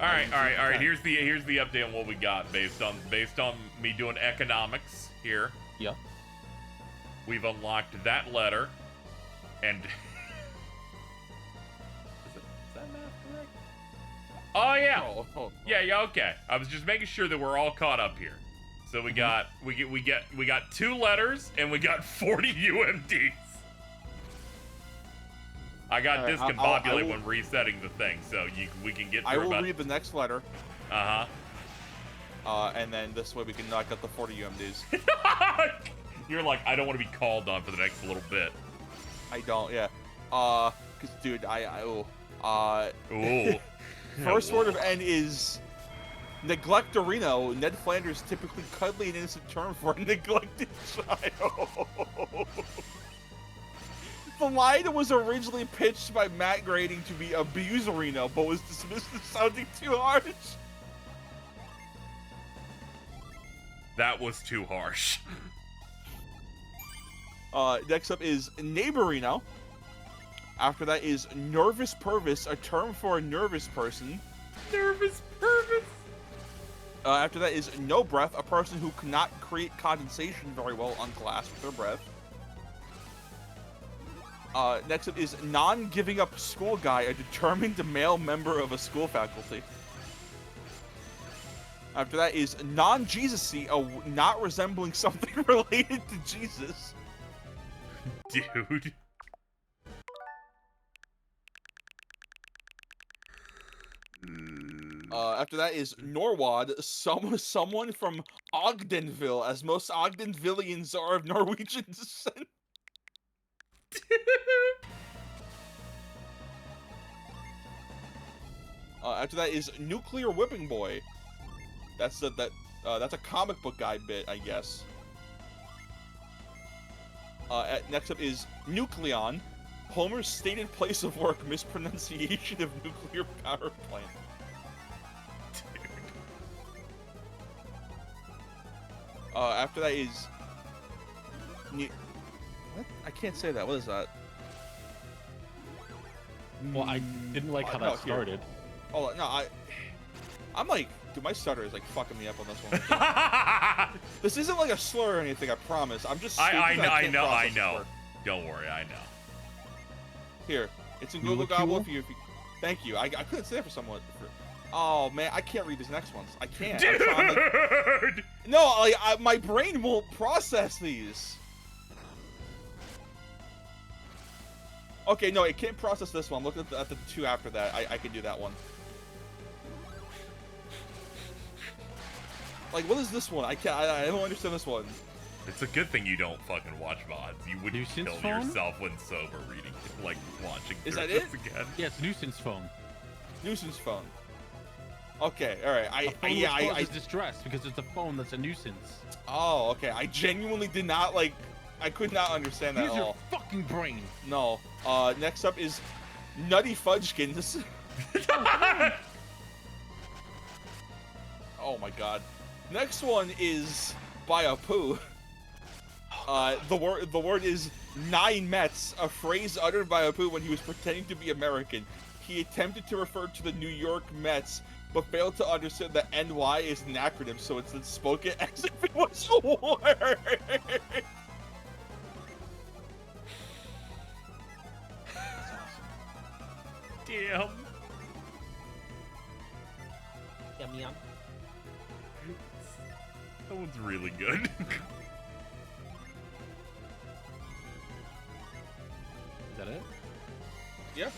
right. Okay. Here's the update on what we got based on me doing economics here. Yeah. We've unlocked that letter, and is that math correct? Oh yeah. Oh. Yeah, okay. I was just making sure that we're all caught up here. So we got 2 letters and we got 40 UMDs. I got All right, discombobulated I will- when resetting the thing, so we can get I through will about. read the next letter, Uh-huh. and then this way we can knock out the 40 UMDs. You're like, I don't want to be called on for the next little bit. I don't, yeah. Cause dude, Ooh. First word of N is neglectorino. Ned Flanders typically cuddly and innocent term for a neglected child. The line was originally pitched by Matt Grading to be abuserino, but was dismissed as sounding too harsh. That was too harsh. Next up is neighborino. After that is nervous pervis, a term for a nervous person. Nervous purpose. After that is no breath, a person who cannot create condensation very well on glass with their breath. Next up is non-giving up school guy, a determined male member of a school faculty. After that is non-Jesus-y, not resembling something related to Jesus. Dude. After that is Norwad, someone from Ogdenville, as most Ogdenvillians are of Norwegian descent. After that is Nuclear Whipping Boy. That's a comic book guy bit, I guess. Next up is Nucleon, Homer's stated place of work mispronunciation of nuclear power plant. After that is what? I can't say that. What is that? Well, I didn't like how No, that started. Oh no, I'm like, dude, my stutter is like fucking me up on this one. This isn't like a slur or anything. I promise. I'm just. I can't know. process this word. Don't worry, I know. Here, it's in You Google look Gobble. cool? If you, thank you. I couldn't say it for someone. Oh man, I can't read these next ones. I can't. Dude! I'm trying to- No, like my brain won't process these. Okay, no, it can't process this one. Look at the 2 after that. I can do that one. Like, what is this one? I can't. I don't understand this one. It's a good thing you don't fucking watch VODs. You would Nuisance kill phone? yourself when sober reading, like watching Is through that this it? again. Yeah, it's nuisance phone. Nuisance phone. Okay, all right. A phone which causes distress because it's a phone that's a nuisance. Oh, okay. I genuinely did not like. I could not understand that Use at your all. fucking brain. No. Next up is Nutty Fudgekins. Oh my god. Next one is by a poo. The word is nine Mets, a phrase uttered by Apu when he was pretending to be American. He attempted to refer to the New York Mets, but failed to understand that NY is an acronym, so it's spoken as if it was a word. Damn. Yum yum. That one's really good. Is that it? Yeah.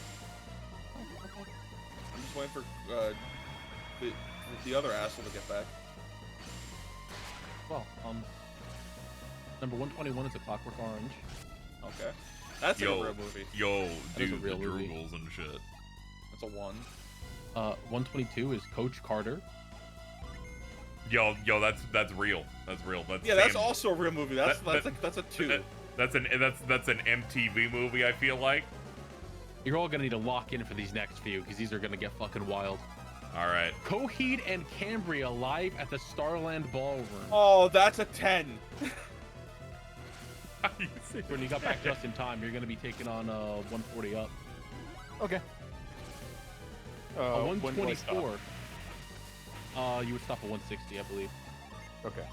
I'm just waiting for the other asshole to get back. Well, number 121 is A Clockwork Orange. Okay. That's like a real movie. Yo, That is a dude, the real movie. Droogles and shit. That's a 1. 122 is Coach Carter. Yo, that's real. That's real. That's Yeah, that's Sam- also a real movie. That's a 2. That's an MTV movie. I feel like. You're all gonna need to lock in for these next few because these are gonna get fucking wild. All right. Coheed and Cambria live at the Starland Ballroom. Oh, that's a 10. When you got back just in time, you're gonna be taking on 140 up. Okay. When do I stop? 124. You would stop at 160, I believe. Okay.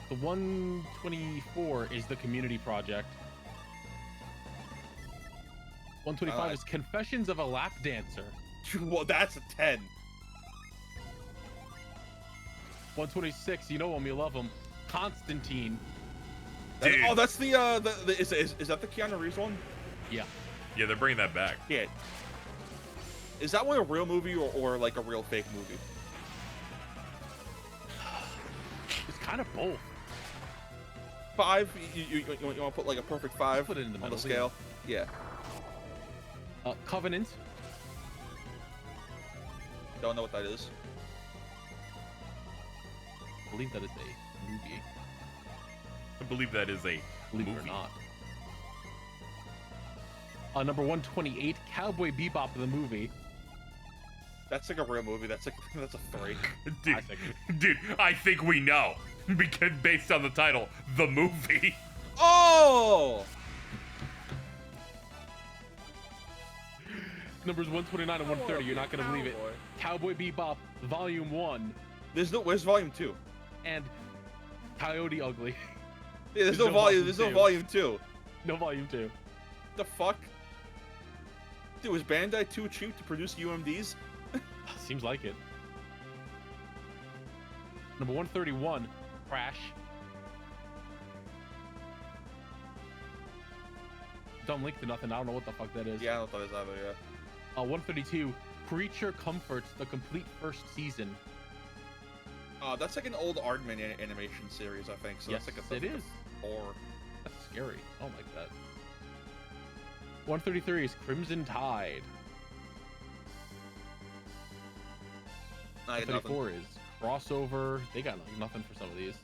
The 124 is the community project. 125 is Confessions of a Lap Dancer. Well, that's a 10. 126, you know him, you love him. Constantine. Oh, that's the is that the Keanu Reeves one? Yeah. Yeah, they're bringing that back. Yeah. Is that one a real movie or like a real fake movie? It's kind of both. 5? You want to put like a perfect 5 Put it in the on middle, the scale? Yeah. Covenant. Don't know what that is. I believe that is a movie. I believe that is a Believe it or movie. not. Number 128, Cowboy Bebop the movie. That's like a real movie. That's a 3. Dude, I think. dude, I think we know because based on the title, the movie. Oh! Numbers 129 and 130, you're not gonna believe it. Cowboy Bebop Volume 1 Where's volume 2? and Coyote Ugly. Yeah, there's There's no no volume. volume There's no 2. volume 2. No Volume 2. The fuck? Dude, was Bandai too cheap to produce UMDs? Seems like it. Number 131, Crash. Don't link to nothing. I don't know what the fuck that is. Yeah, I don't know what that is either. Yeah. 132, Creature Comforts, the complete first season. That's like an old Aardman animation series, I think. So Yes, that's like a it is. 4. That's scary. I don't like that. 133 is Crimson Tide. I got nothing. 134 is Crossover. They got like nothing for some of these.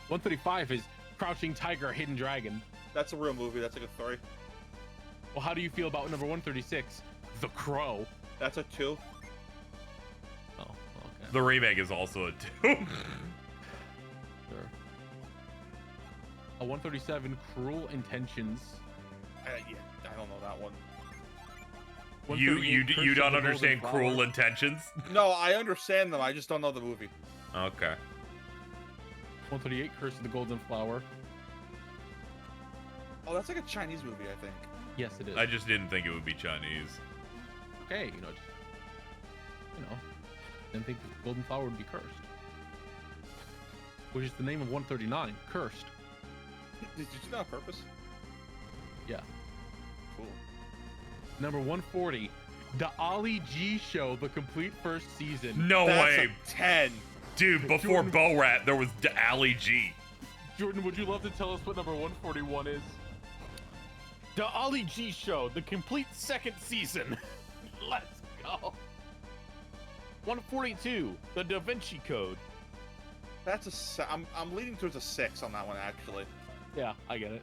135 is Crouching Tiger, Hidden Dragon. That's a real movie. That's like a 3. Well, how do you feel about number 136, The Crow? That's a 2. Oh, okay. The remake is also a 2. Sure. 137, Cruel Intentions. Yeah, I don't know that one. you 138, Curse you of don't the understand Golden Cruel Flower. Intentions? No, I understand them. I just don't know the movie. Okay. 138, Curse of the Golden Flower. Oh, that's like a Chinese movie, I think. Yes, it is. I just didn't think it would be Chinese. Okay, didn't think the Golden Flower would be cursed. Which is the name of 139, Cursed. Did you do that on purpose? Yeah. Cool. Number 140, The Ollie G Show, the complete first season. No That's way. a 10. Dude, before Bo Rat, there was Ali G. Jordan, would you love to tell us what number 141 is? The Ollie G Show, the complete second season. Let's go. 142, The Da Vinci Code. That's I'm leaning towards a 6 on that one, actually. Yeah, I get it.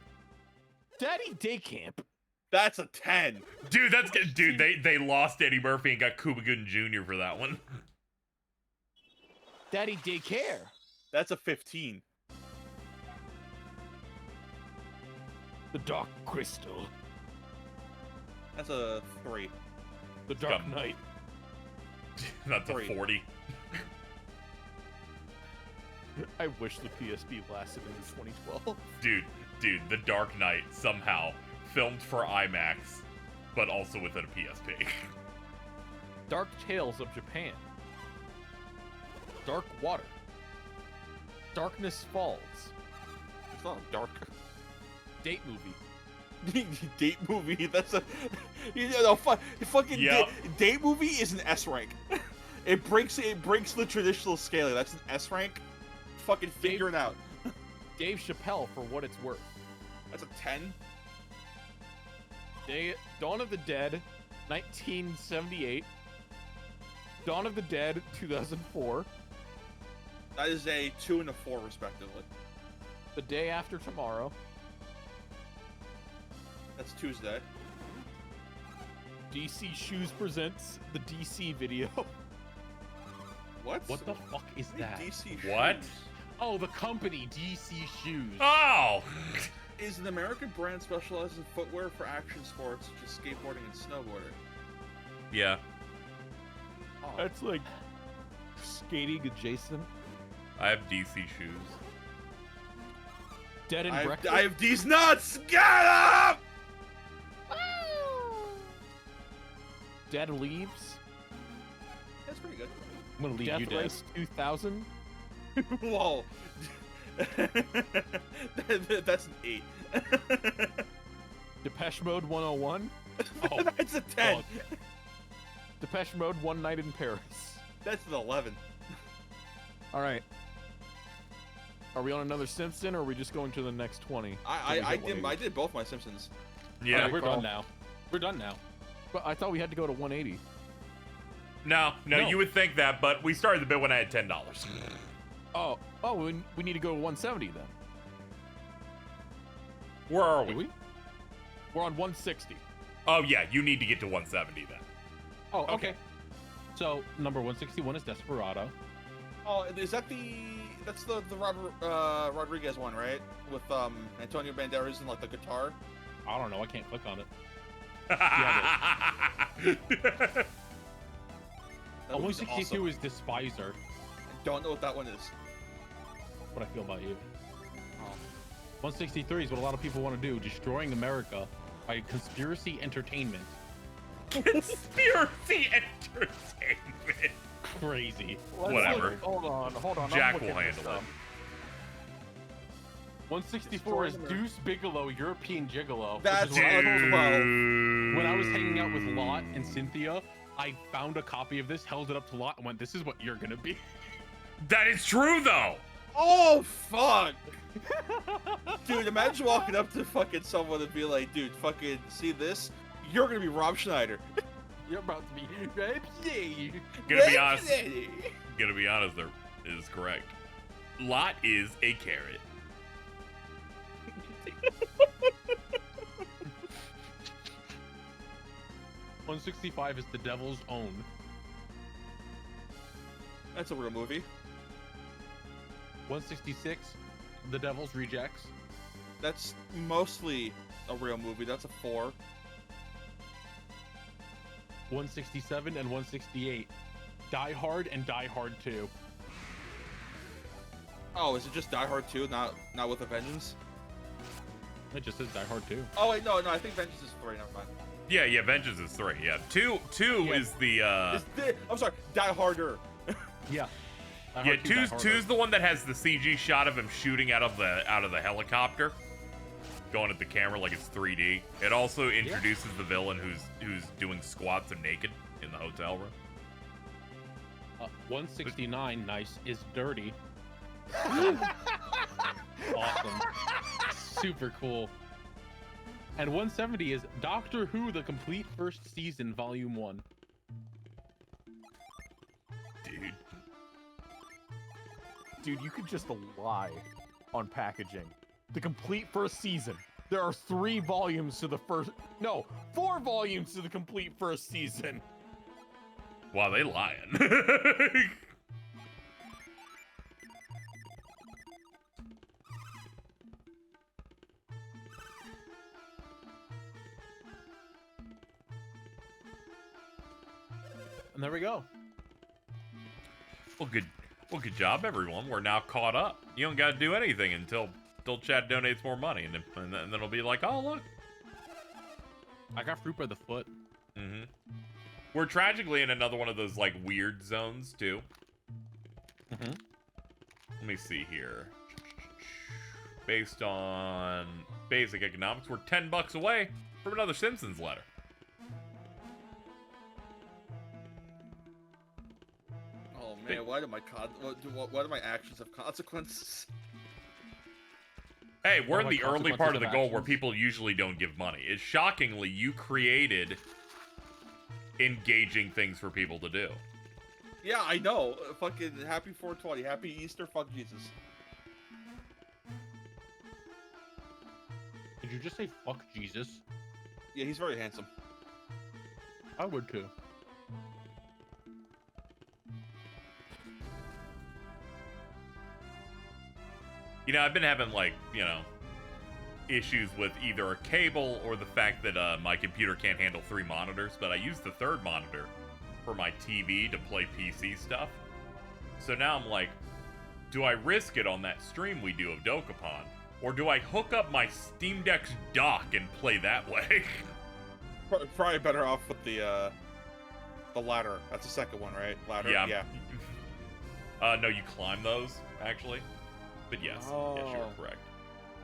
Daddy Day Camp. That's a 10. Dude, that's good. Dude, they lost Eddie Murphy and got Cuba Gooding Jr. for that one. Daddy Daycare. That's a 15. The Dark Crystal. That's a 3. The Dark Scum. Knight. That's a 3. 40. I wish the PSP lasted into 2012. Dude, The Dark Knight somehow filmed for IMAX, but also within a PSP. Dark Tales of Japan. Dark Water. Darkness Falls. It's not a dark Date movie. date movie. That's a fucking Yep. date movie is an S rank. It breaks the traditional scaling. That's an S rank. Fucking figure it out. Dave Chappelle for what it's worth. That's a 10. Dawn of the Dead, 1978. Dawn of the Dead, 2004. That is a 2 and a 4 respectively. The Day After Tomorrow. That's Tuesday. DC Shoes presents the DC video. What? What the fuck is that? DC What? shoes? Oh, the company DC Shoes. Oh! Is an American brand specialized in footwear for action sports, such as skateboarding and snowboarding. Yeah. Oh. That's like skating adjacent. I have DC shoes. Dead and breakfast. I have these nuts! Get up! Dead leaves. That's pretty good. I'm gonna leave Death you dead. Race 2000. Whoa. That's an 8. Depeche Mode 101. Oh, That's a 10. fuck. Depeche Mode One Night in Paris. That's an 11. All right. Are we on another Simpson, or are we just going to the next 20? I did both my Simpsons. Yeah. Alright, we're Carl. done now. We're done now. But I thought we had to go to 180. No, No. you would think that, but we started the bit when I had $10. Oh, we need to go to 170 then. Where are Do we? we? We're on 160. Oh, yeah, you need to get to 170 then. Oh, okay. So number 161 is Desperado. Oh, is that that's the Robert Rodriguez one, right? With Antonio Banderas and like the guitar. I don't know. I can't click on it. That Oh, movie's 162 awesome. is Despiser. I don't know what that one is. What I feel about you. 163 is what a lot of people want to do: destroying America by conspiracy entertainment. Conspiracy entertainment. Crazy. Whatever. Hold on. Jack will handle it. 164 is Destroying Deuce Bigelow, European Gigolo. That's which is what I told Dude. When I was hanging out with Lot and Cynthia, I found a copy of this, held it up to Lot, and went, "This is what you're gonna be." That is true, though. Oh fuck! Dude, imagine walking up to fucking someone and be like, "Dude, fucking see this? You're gonna be Rob Schneider." You're about to be Pepsi. Gonna be honest, there is correct. Lot is a carrot. 165 is The Devil's Own. That's a real movie. 166, The Devil's Rejects. That's mostly a real movie. That's a 4. 167 and 168, Die Hard and Die Hard 2. Oh, is it just Die Hard 2, not with a Vengeance? It just says Die Hard 2. Oh wait, no, I think Vengeance is 3. Never mind. Yeah, Vengeance is 3. Yeah, 2 is the I'm sorry, Die Harder. Yeah. Die yeah, Hard 2, Die Harder. two's the one that has the CG shot of him shooting out of the helicopter, going at the camera like it's 3D. It also introduces the villain who's doing squats and naked in the hotel room. 169, nice, is Dirty. Awesome. Super cool. And 170 is Doctor Who, the complete first season, volume 1. Dude, you could just lie on packaging. The complete first season. There are 3 volumes to the first. No, 4 volumes to the complete first season. Wow, they lying. And there we go. Well, good job, everyone. We're now caught up. You don't got to do anything until Chad donates more money, and then it'll be like, oh look. I got fruit by the foot. Mm-hmm. We're tragically in another one of those like weird zones too. Mm-hmm. Let me see here. Based on basic economics, we're $10 away from another Simpsons letter. Oh man, why do my actions have consequences? Hey, we're Oh, in my the early consequences part of the of goal where actions. people usually don't give money. It's shockingly, you created engaging things for people to do. Yeah, I know. Fucking happy 420, happy Easter, fuck Jesus. Did you just say fuck Jesus? Yeah, he's very handsome. I would too. You know, I've been having, like, you know, issues with either a cable or the fact that my computer can't handle 3 monitors, but I use the 3rd monitor for my TV to play PC stuff. So now I'm like, do I risk it on that stream we do of Dokapon? Or do I hook up my Steam Deck's dock and play that way? Probably better off with the ladder. That's the second one, right? Ladder? Yeah. No, you climb those, actually. But yes, yes, you're correct.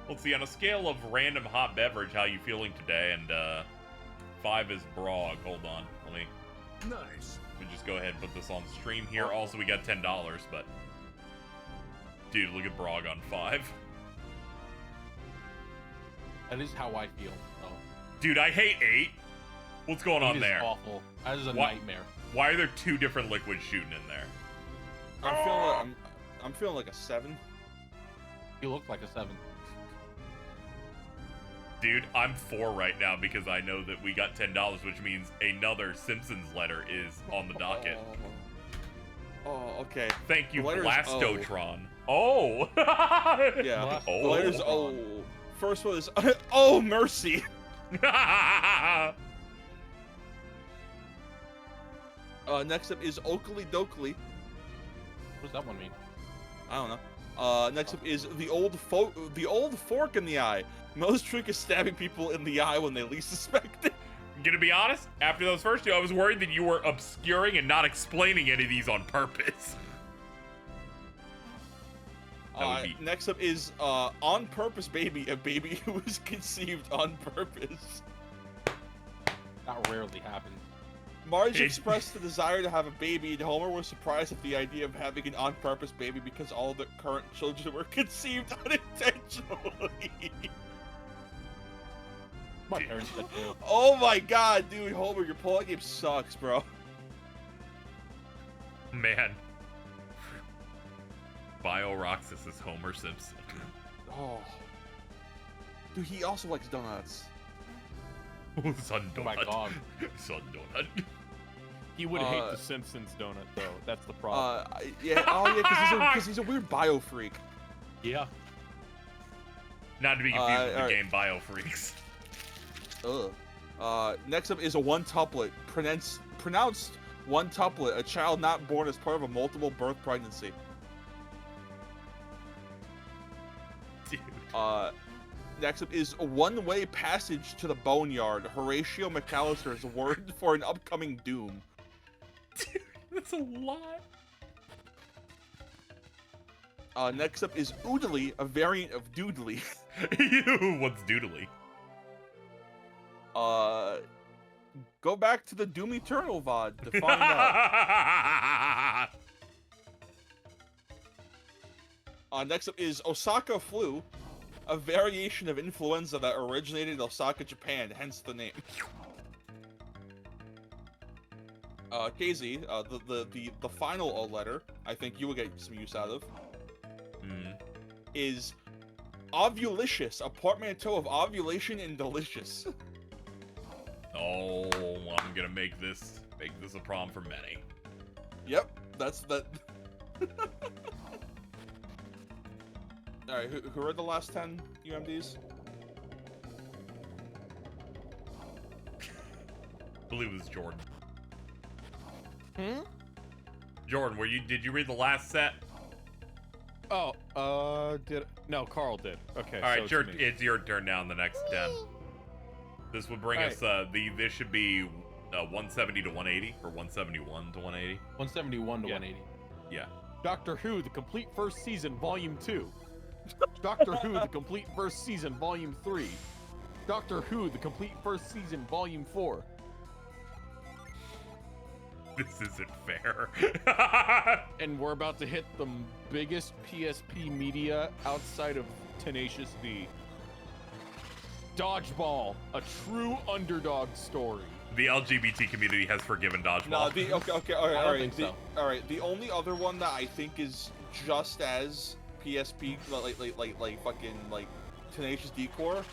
Let's see, on a scale of random hot beverage, how you feeling today? And 5 is Brog. Hold on, let me just go ahead and put this on stream here. Also, we got $10, but dude, look at Brog on 5. That is how I feel. Oh. Dude, I hate 8. What's going on there? Awful. That is a nightmare. Why are there 2 different liquids shooting in there? I'm feeling like a 7. You look like a 7. Dude, I'm 4 right now because I know that we got $10, which means another Simpsons letter is on the docket. Oh, okay. Thank you, The letter's Blastotron. Oh! Yeah. Oh. The letter's O. First one is oh mercy. Next up is Oakley Dokley. What does that one mean? I don't know. Next up is the old fork in the eye. Most trick is stabbing people in the eye when they least suspect it. Gonna be honest, after those first 2, I was worried that you were obscuring and not explaining any of these on purpose. Next up is On Purpose Baby, a baby who was conceived on purpose. That rarely happens. Marge expressed the desire to have a baby, and Homer was surprised at the idea of having an on-purpose baby because all the current children were conceived unintentionally. My parents did too. Oh my god, dude, Homer, your pullout game sucks, bro. Man. BioRoxas is Homer Simpson. Oh. Dude, he also likes donuts. Son donut. Oh my god. Son donut. He would hate the Simpsons donut, though. That's the problem. Yeah, because he's a weird bio freak. Yeah. Not to be confused with the game Bio Freaks. Ugh. Next up is a one-tuplet. Pronounced one-tuplet, a child not born as part of a multiple birth pregnancy. Dude. Next up is a one-way passage to the boneyard. Horatio McAllister's word for an upcoming doom. Dude, that's a lot. Next up is Oodly, a variant of Doodly. Ew, what's Doodly? Go back to the Doom Eternal VOD to find out. Next up is Osaka Flu, a variation of influenza that originated in Osaka, Japan, hence the name. KZ, the final letter, I think you will get some use out of, is Ovulicious, a portmanteau of ovulation and delicious. Oh, I'm gonna make this a problem for many. Yep, that's that. Alright, who are the last 10 UMDs? I believe it was Jordan. Jordan, did you read the last set? Oh, no, Carl did. Okay. All right, so it's your turn now in the next 10. This would bring us, this should be 170 to 180, or 171 to 180. 171 to 180. Yeah. Doctor Who, the complete first season, Volume 2. Doctor Who, the complete first season, Volume 3. Doctor Who, the complete first season, Volume 4. This isn't fair. And we're about to hit the biggest PSP media outside of Tenacious D. Dodgeball, a true underdog story. The LGBT community has forgiven Dodgeball. No, okay, all I don't right. think so. All right, the only other one that I think is just as PSP, like fucking like Tenacious D core,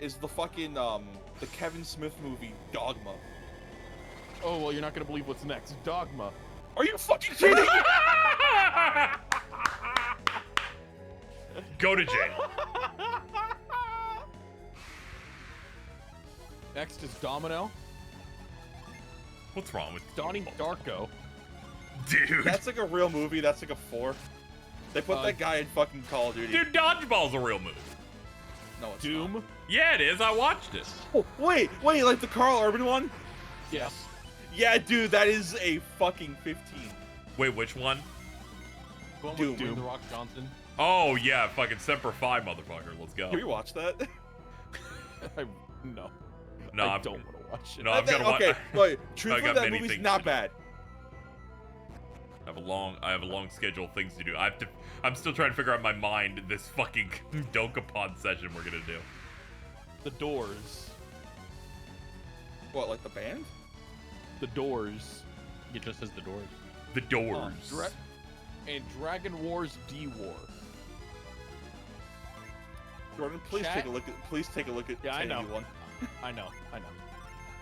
is the fucking the Kevin Smith movie Dogma. Oh, well, you're not gonna believe what's next. Dogma. Are you fucking kidding? Go to jail. Next is Domino. What's wrong with Donnie Darko. dude? That's like a real movie. That's like a 4. They put that guy in fucking Call of Duty. Dude, Dodgeball's a real movie. No, it's Doom. not. Yeah, it is. I watched it. Oh, wait, like the Carl Urban one? Yes. Yeah, dude, that is a fucking 15. Wait, which one? The one Doom. with Dwayne The Rock Johnson. Oh yeah, fucking Semper Fi, motherfucker. Let's go. Can we watch that? No. No, I I'm- don't want to watch it. No, I've got to watch. Okay, wait. I Truthfully, got that many movie's things not to do. bad. I have a long schedule of things to do. I'm still trying to figure out in my mind this fucking Dokapon session we're gonna do. The Doors. What, like the band? The Doors. It just says The Doors. The Doors. And Dragon Wars D-War. Jordan, please Chat? take a look at. Please take a look at. Yeah, I know. 1081. I know.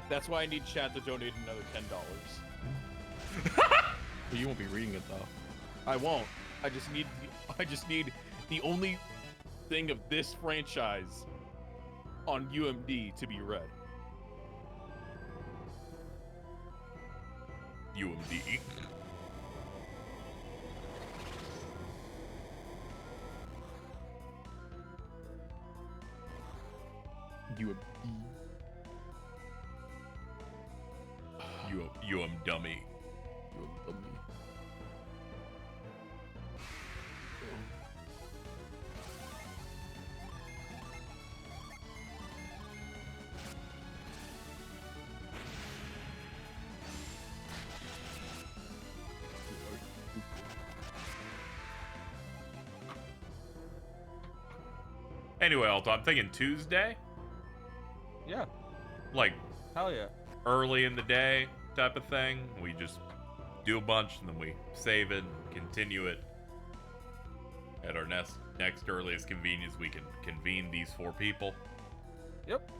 That's why I need Chad to donate another $10. But you won't be reading it though. I won't. I just need the only thing of this franchise on UMD to be read. UMD. UM dummy. Anyway, Alto, I'm thinking Tuesday, Yeah. like Hell yeah. early in the day type of thing. We just do a bunch and then we save it and continue it. At our next earliest convenience, we can convene these 4 people. Yep.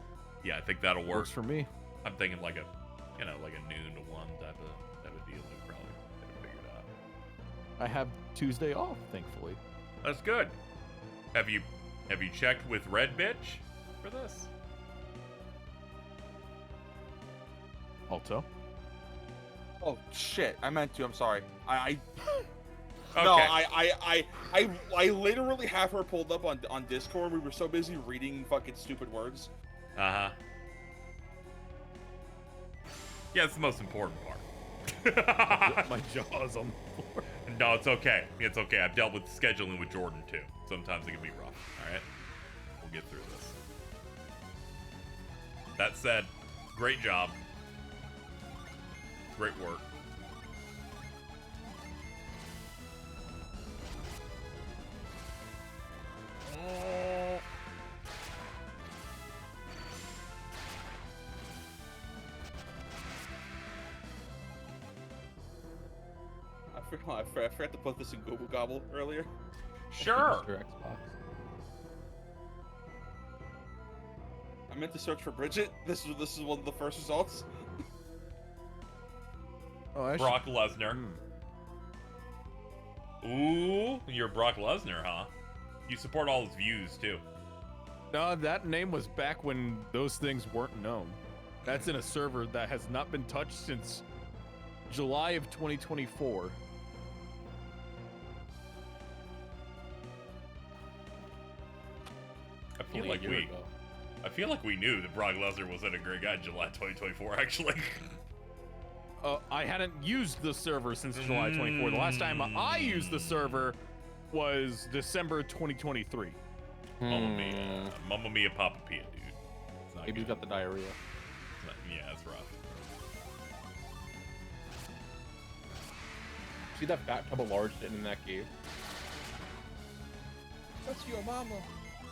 Yeah, I think that'll work. Works for me. I'm thinking like a, like a noon to 1 type of deal. We probably get it figured out. I have Tuesday off, thankfully. That's good. Have you checked with Red Bitch for this? Alto. Oh shit! I meant to. I'm sorry. Okay. No, I literally have her pulled up on Discord. We were so busy reading fucking stupid words. Uh-huh. Yeah, it's the most important part. My jaw's on the floor. No, it's okay. It's okay. I've dealt with scheduling with Jordan too. Sometimes it can be rough. All right, we'll get through this. That said, great job. Great work. I forgot to put this in Google Gobble earlier. Sure. Your Xbox. I meant to search for Bridget. This is one of the first results. Oh, I Brock Lesnar. Ooh, you're Brock Lesnar, huh? You support all his views too. No, that name was back when those things weren't known. That's in a server that has not been touched since July of 2024. I feel like we knew that Brock Lesnar wasn't a great guy in July 2024, actually. I hadn't used the server since July 24. The last time I used the server was December 2023. Mamma mia, Papa Pia, dude. It's not Maybe you good. got the diarrhea. Yeah, it's rough. See that fat tub of large sitting in that cave? That's Your Mama.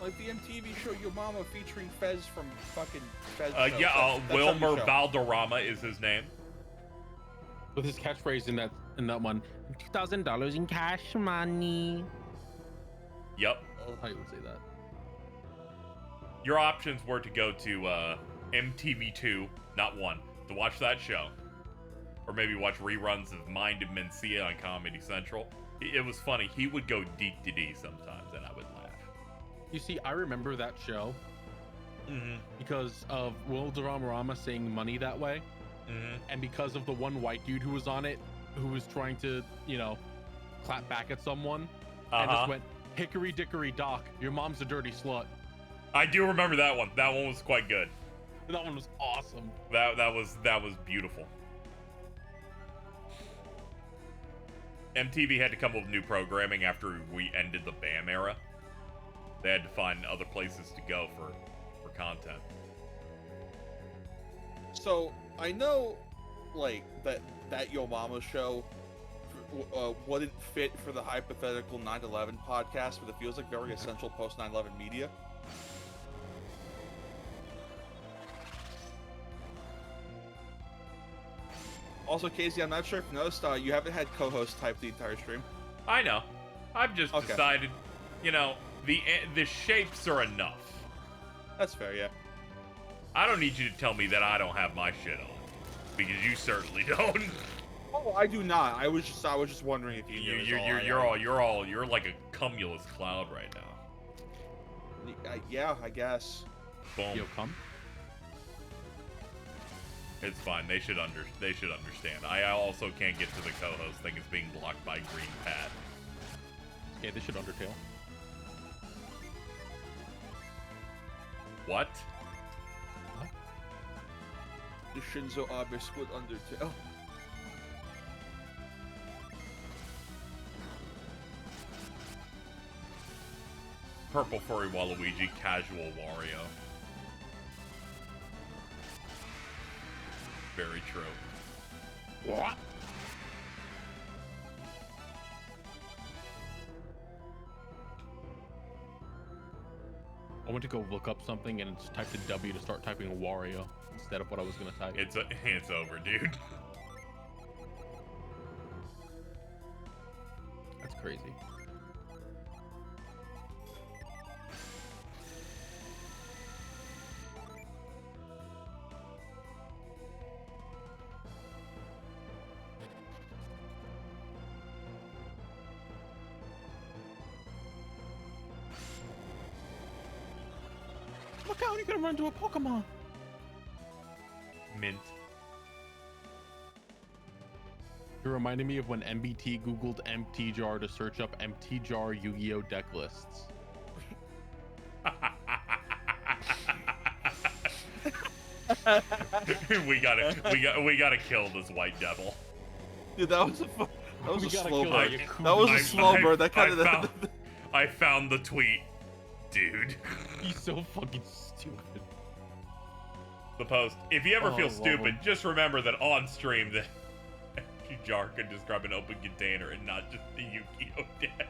Like the MTV show Your Mama featuring Fez from fucking Fez. Wilmer Valderrama is his name. With his catchphrase in that one, $2,000 in cash money. Yep. How you would say that? Your options were to go to MTV2, not 1, to watch that show. Or maybe watch reruns of Mind of Mencia on Comedy Central. It was funny. He would go deep to D sometimes, and I would laugh. You see, I remember that show Mm-hmm. because of Will Rama saying money that way, Mm-hmm. and because of the one white dude who was on it, who was trying to, you know, clap back at someone, and just went, "Hickory dickory dock, your mom's a dirty slut." I do remember that one. That one was quite good. That one was awesome. That was beautiful. MTV had to come up with new programming after we ended the BAM era. They had to find other places to go for content. So I know, like that Yo Mama show wouldn't fit for the hypothetical 9/11 podcast, but it feels like very essential post 9/11 media. Also, Casey, I'm not sure if you noticed, you haven't had co-host type the entire stream. I know. I've just Okay. decided, you know, the shapes are enough. That's fair, yeah. I don't need you to tell me that I don't have my shit on, because you certainly don't. Oh, I do not. I was just wondering if you knew. You're like a cumulus cloud right now. Yeah, I guess. Boom. Yo, come. It's fine. They should understand. I also can't get to the co-host thing. It's being blocked by green pad. Okay, this should Undertale. What? The Shinzo Abe Squid Undertale. Purple furry Waluigi, casual Wario. Very true. What? I went to go look up something and just typed a W to start typing Wario instead of what I was gonna type. It's over, dude. That's crazy. Look out, you're gonna run into a Pokemon! Mint. You're reminding me of when MBT googled empty jar to search up empty jar Yu-Gi-Oh deck lists. we gotta kill this white devil. Dude, that was a We gotta slow kill burn. Yakuza. That was a slow burn. That kind of. I found the tweet, dude. He's so fucking stupid. The post. If you ever Oh, I feel love stupid, him. just remember that on stream, the empty jar could describe an open container and not just the Yu-Gi-Oh deck.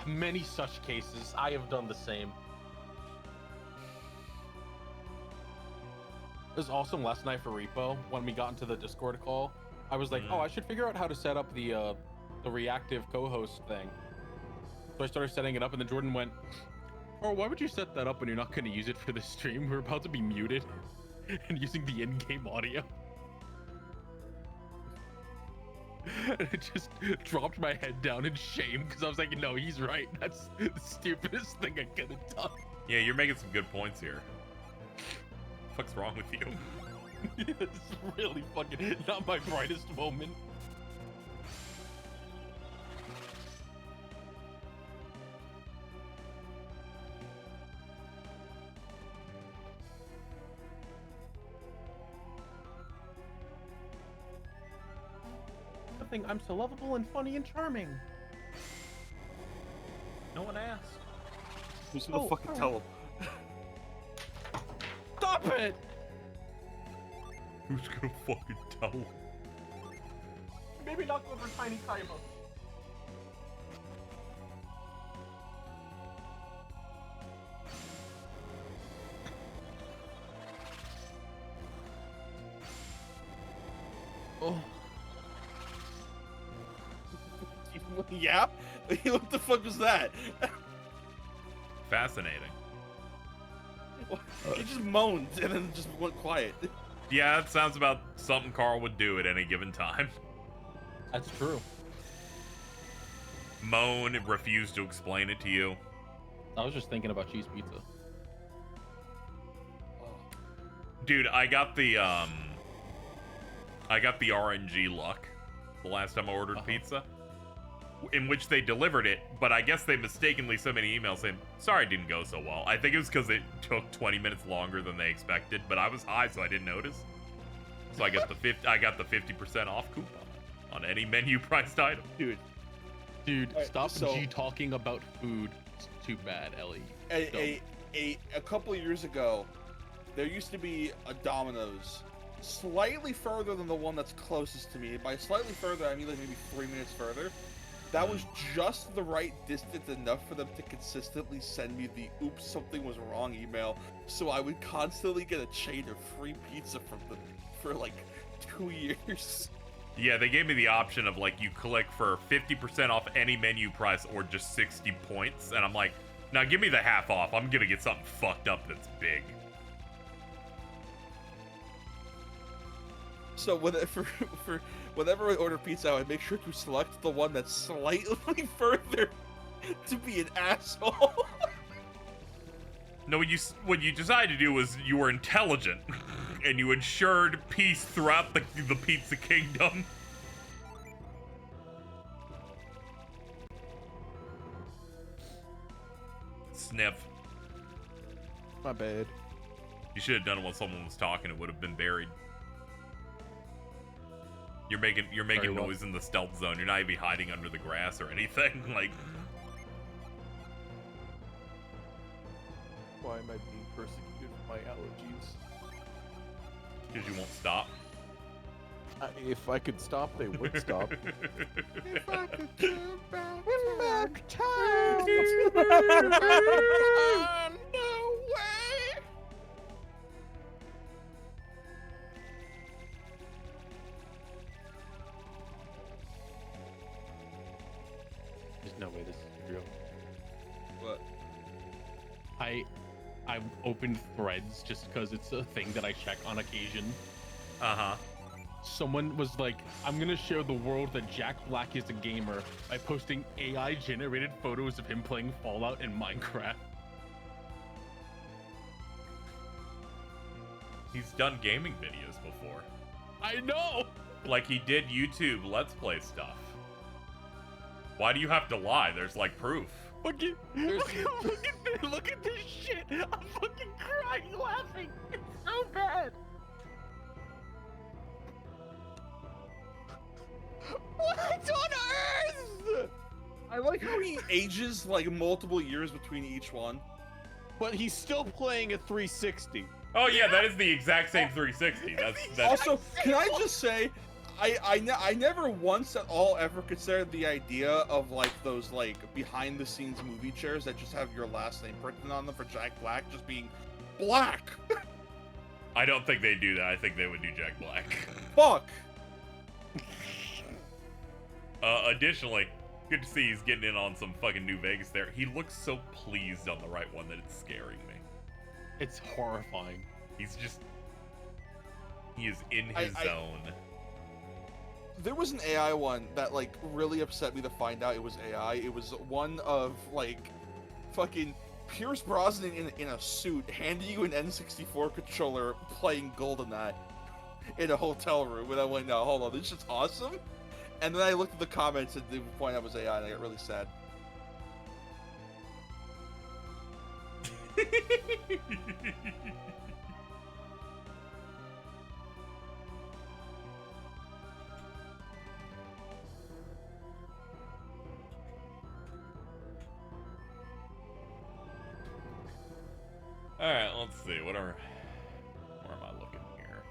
Many such cases. I have done the same. It was awesome last night for Repo when we got into the Discord call. I was like, oh, I should figure out how to set up the reactive co-host thing. So I started setting it up, and then Jordan went, "Oh, why would you set that up when you're not going to use it for the stream? We're about to be muted and using the in-game audio." And it just dropped my head down in shame because I was like, no, he's right. That's the stupidest thing I could have done. Yeah, you're making some good points here. What the fuck's wrong with you? It's really fucking not my brightest moment. Nothing. I'm so lovable and funny and charming. No one asked. Who's gonna Oh, fucking oh. tell him? Stop it! Who's gonna fucking tell him? Maybe not go for Tiny Kaiba. Oh, Yeah? What the fuck was that? Fascinating. He just moaned and then just went quiet. Yeah, that sounds about something Carl would do at any given time. that's true. moan and refuse to explain it to you. I was just thinking about cheese pizza. Dude, I got the RNG luck the last time I ordered pizza, in which they delivered it, but I guess they mistakenly sent me an email saying, sorry, it didn't go so well. I think it was because it took 20 minutes longer than they expected, but I was high, so I didn't notice. So I got the 50% off coupon on any menu priced item. Dude, Alright, stop so- G talking about food. It's too bad, Ellie. A couple of years ago, there used to be a Domino's slightly further than the one that's closest to me. By slightly further, I mean like maybe 3 minutes further. That was just the right distance enough for them to consistently send me the oops, something was wrong email. So I would constantly get a chain of free pizza from them for like 2 years. Yeah, they gave me the option of like you click for 50% off any menu price or just 60 points. And I'm like, now give me the half off. I'm gonna get something fucked up that's big. So whenever I order pizza, I make sure to select the one that's slightly further to be an asshole. No, what you decided to do was you were intelligent and you ensured peace throughout the pizza kingdom. Sniff. My bad. You should have done it while someone was talking. It would have been buried. You're making Very well. noise in the stealth zone. You're not even hiding under the grass or anything. Like, Why am I being persecuted for my allergies? because you won't stop. If I could stop, they would stop. If I could turn back time. No way. There's no way this is real. What? I've opened threads just because it's a thing that I check on occasion. Uh-huh. Someone was like, I'm gonna show the world that Jack Black is a gamer by posting AI generated photos of him playing Fallout and Minecraft. He's done gaming videos before. I know! Like, he did YouTube Let's Play stuff. Why do you have to lie? There's, like, proof. Look at this shit! I'm fucking crying laughing! It's so bad! What on earth? I like how he ages like multiple years between each one. But he's still playing a 360. Oh, yeah, that is the exact same 360. That's Also, can I just say, I never once at all ever considered the idea of like those like behind the scenes movie chairs that just have your last name printed on them for Jack Black just being black. I don't think they do that. I think they would do Jack Black. Fuck. Additionally, good to see he's getting in on some fucking New Vegas there. He looks so pleased on the right one that it's scaring me. It's horrifying. He is in his zone. There was an AI one that like really upset me to find out it was AI. It was one of like fucking Pierce Brosnan in a suit handing you an N64 controller playing GoldenEye in a hotel room, and I went, no, hold on, this is awesome. And then I looked at the comments and they point out it was AI, and I got really sad. Alright, let's see. Where am I looking here?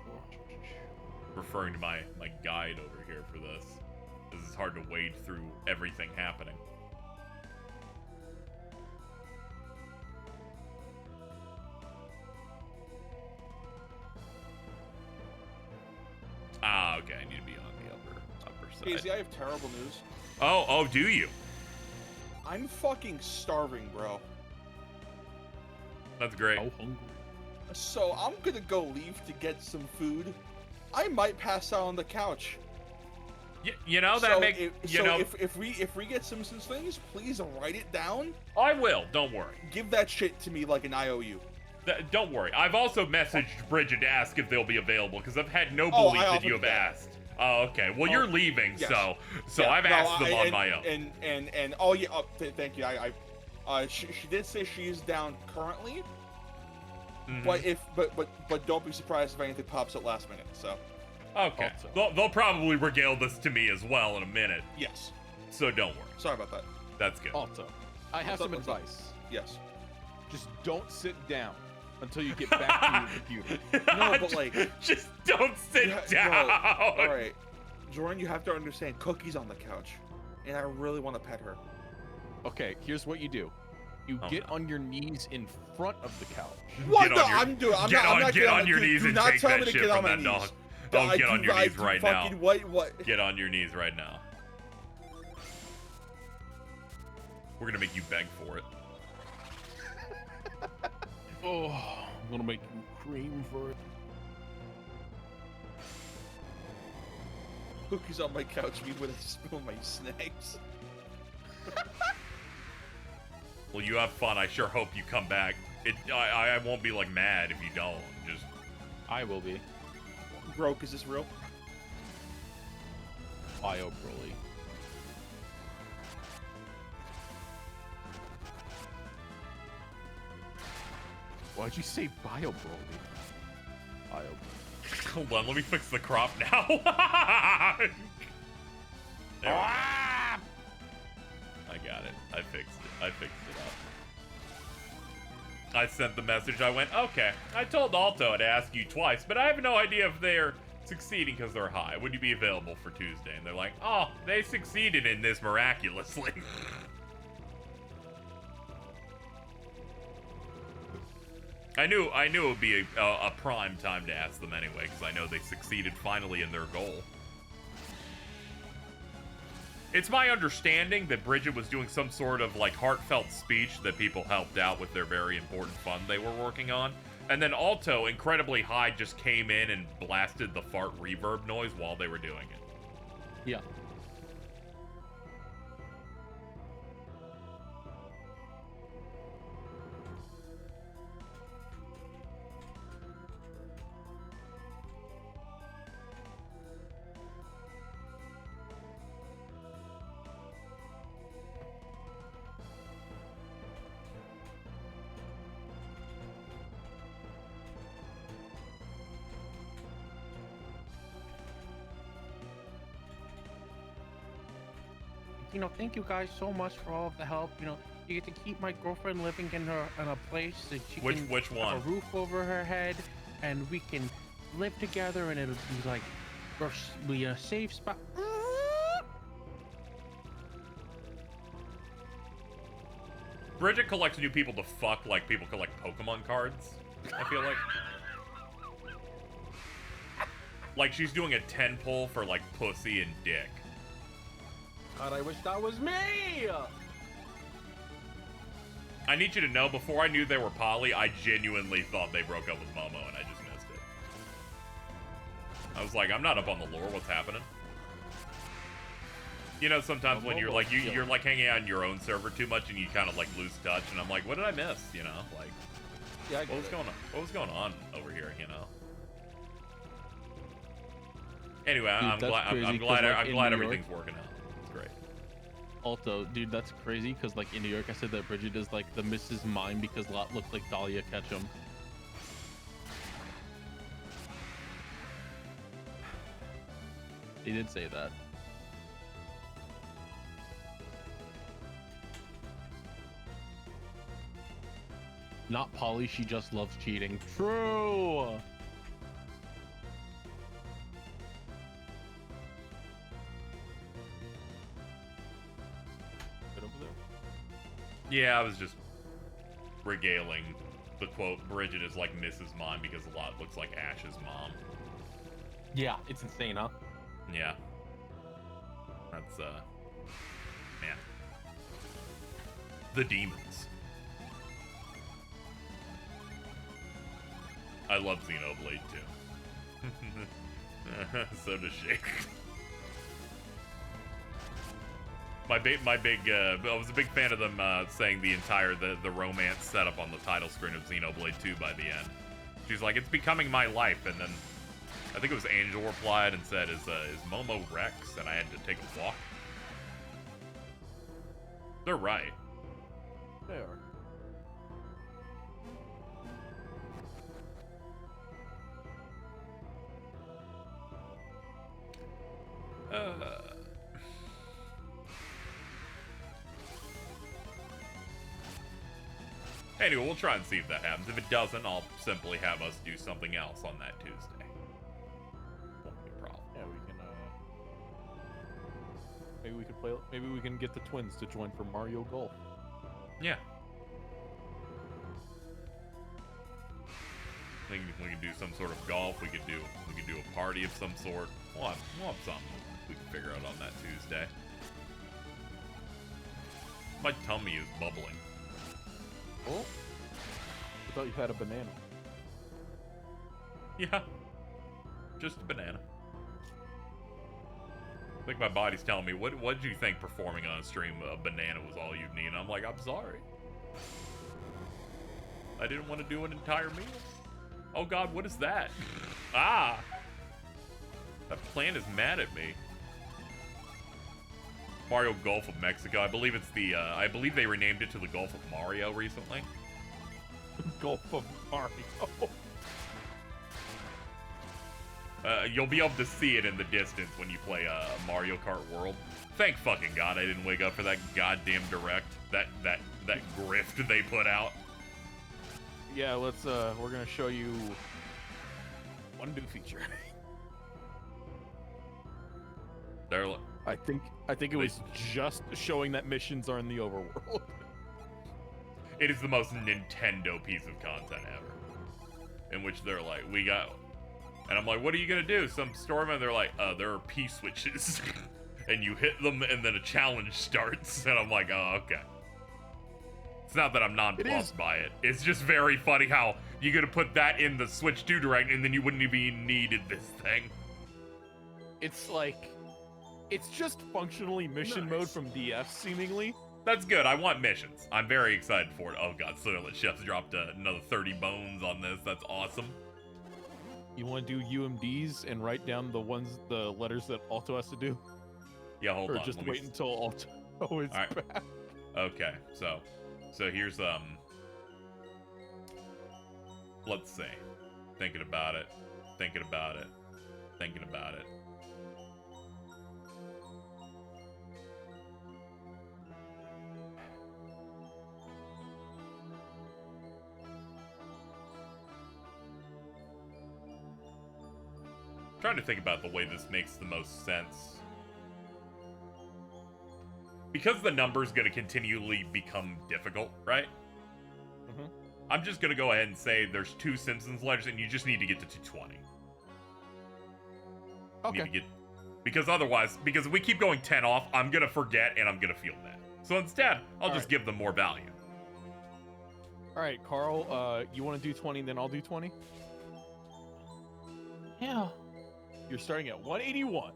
Referring to my guide over here for this. This is hard to wade through everything happening. Ah, okay. I need to be on the upper side. Casey, I have terrible news. Oh, do you? I'm fucking starving, bro. That's great. So hungry. So I'm gonna go leave to get some food. I might pass out on the couch. You know that if we get Simpsons things, please write it down. I will. Don't worry. Give that shit to me like an IOU. Don't worry. I've also messaged Bridget to ask if they'll be available because I've had no belief that you have asked. Oh, okay. Well, you're leaving, yes. so I've asked them on my own. And thank you. She did say she's down currently, but don't be surprised if anything pops at last minute. So. Okay. They'll probably regale this to me as well in a minute. Yes. So don't worry. Sorry about that. That's good. Also, I have some advice. Yes. Just don't sit down until you get back to your computer. No, but just don't sit down. No. All right, Jordan, you have to understand. Cookie's on the couch, and I really want to pet her. Okay, here's what you do. You get on your knees in front of the couch. What? No, I'm doing. I'm not get on your knees and take that shit from that dog. Oh, get on your knees right now. What? Get on your knees right now. We're gonna make you beg for it. Oh, I'm gonna make you cream for it. Cookie's on my couch, me with a spoon my snacks. Well, you have fun. I sure hope you come back. I won't be like mad if you don't. Just I will be. Broke, is this real? Bio Broly. Why'd you say Bio Broly? Bio Broly. hold on. Let me fix the crop now. There we go. I got it. I fixed it. I fixed it up. I sent the message. I went, okay. I told Alto to ask you twice, but I have no idea if they're succeeding because they're high. Would you be available for Tuesday? And they're like, oh, they succeeded in this miraculously. I knew it would be a prime time to ask them anyway, because I know they succeeded finally in their goal. It's my understanding that Bridget was doing some sort of like heartfelt speech that people helped out with their very important fund they were working on. And then Alto, incredibly high, just came in and blasted the fart reverb noise while they were doing it. Yeah. You know, thank you guys so much for all of the help. You know, you get to keep my girlfriend living in a place that she can Which have one? a roof over her head, and we can live together, and it'll be like be a safe spot. Bridget collects new people to fuck like people collect Pokemon cards, I feel like. Like she's doing a 10 pull for like pussy and dick. God, I wish that was me! I need you to know, before I knew they were poly, I genuinely thought they broke up with Momo, and I just missed it. I was like, I'm not up on the lore, what's happening? You know, sometimes when you're like, you're like hanging out on your own server too much, and you kind of like lose touch, and I'm like, what did I miss, you know? Like, Yeah, what was going on? What was going on over here, you know? Anyway, Dude, I'm glad everything's working out. It's great. Also, dude, that's crazy because like in New York, I said that Bridget is like the Mrs. Mime because Lot looked like Dahlia Ketchum. He did say that. Not Polly, she just loves cheating. True. Yeah, I was just regaling the quote, Bridget is like Mrs. Mime because a lot looks like Ash's mom. Yeah, it's insane, huh? Yeah. That's, man. The demons. I love Xenoblade too. So does Shake. I was a big fan of them saying the entire the romance setup on the title screen of Xenoblade 2 by the end. She's like, it's becoming my life, and then I think it was Angel replied and said, is Momo Rex? And I had to take a walk. They're right. They are. Anyway, we'll try and see if that happens. If it doesn't, I'll simply have us do something else on that Tuesday. Won't be a problem. Yeah, we can. Maybe we could play. Maybe we can get the twins to join for Mario Golf. Yeah. I think we can do some sort of golf. We could do a party of some sort. We'll have something we can figure out on that Tuesday. My tummy is bubbling. Oh, I thought you had a banana. Yeah, just a banana. I think my body's telling me, what did you think performing on a stream a banana was all you need? And I'm like, I'm sorry. I didn't want to do an entire meal. Oh God, what is that? Ah! That plant is mad at me. Mario Gulf of Mexico. I believe it's the, I believe they renamed it to the Gulf of Mario recently. Gulf of Mario. You'll be able to see it in the distance when you play Mario Kart World. Thank fucking God I didn't wake up for that goddamn direct. That grift they put out. Yeah, let's. We're gonna show you one new feature. They're. I think it was just showing that missions are in the overworld. It is the most Nintendo piece of content ever. In which they're like, we got. And I'm like, what are you gonna do? Some storm, and they're like, there are P switches. And you hit them, and then a challenge starts. And I'm like, oh, okay. It's not that I'm nonplussed by it. It's just very funny how you're gonna put that in the Switch 2 Direct, and then you wouldn't even needed this thing. It's like, it's just functionally mission mode from DS, seemingly. That's good. I want missions. I'm very excited for it. Oh God, Soylent Chef's dropped another 30 bones on this. That's awesome. You want to do UMDs and write down the letters that Alto has to do? Yeah, hold on. Or just wait until Alto is back. Okay, so here's let's see. Thinking about it. Trying to think about the way this makes the most sense. Because the number's gonna continually become difficult, right? Mm-hmm. I'm just gonna go ahead and say there's 2 Simpsons letters and you just need to get to 220. Okay. Because otherwise, because if we keep going 10 off, I'm gonna forget and I'm gonna feel bad. So instead, I'll just give them more value. All right, Carl, you want to do 20, then I'll do 20? Yeah. You're starting at 181.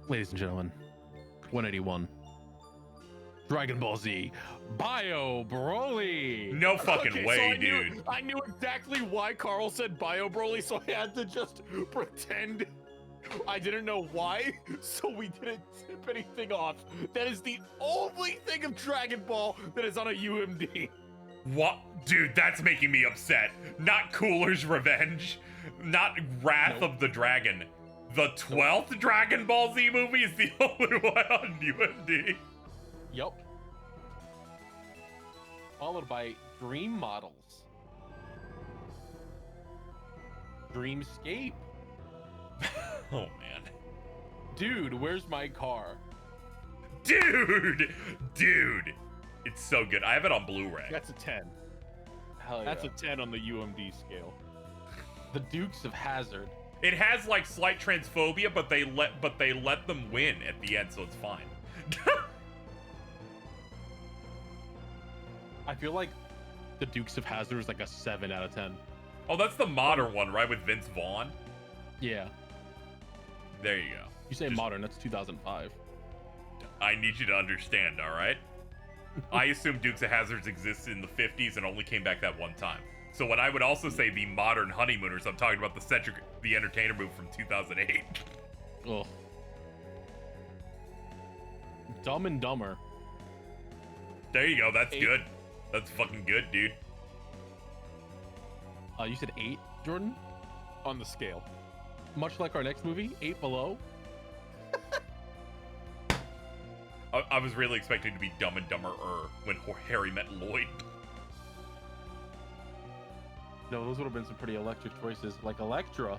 Ladies and gentlemen, 181. Dragon Ball Z, Bio Broly. No fucking Okay, way, so dude. I knew exactly why Carl said Bio Broly, so I had to just pretend I didn't know why, so we didn't tip anything off. That is the only thing of Dragon Ball that is on a UMD. What? Dude, that's making me upset. Not Cooler's Revenge. Not Wrath of the Dragon. The 12th Dragon Ball Z movie is the only one on UMD. Yup. Followed by Dream Models. Dreamscape. Oh, man. Dude, where's my car? Dude! It's so good. I have it on Blu-ray. That's a 10. Hell yeah. That's a 10 on the UMD scale. The Dukes of Hazzard. It has like slight transphobia, but they let them win at the end, so it's fine. I feel like the Dukes of Hazzard is like a 7 out of 10. Oh, that's the modern one, right? With Vince Vaughn? Yeah. There you go. You say Just- modern, that's 2005. I need you to understand, all right? I assume Dukes of Hazzards existed in the 50s and only came back that one time. So when I would also say the modern Honeymooners, I'm talking about the Cedric the Entertainer movie from 2008. Ugh. Dumb and Dumber. There you go. That's 8. good. That's fucking good, dude. You said 8, Jordan? On the scale. Much like our next movie, 8 below. I was really expecting to be Dumb and Dumber when Harry met Lloyd. No, those would have been some pretty electric choices, like Electra.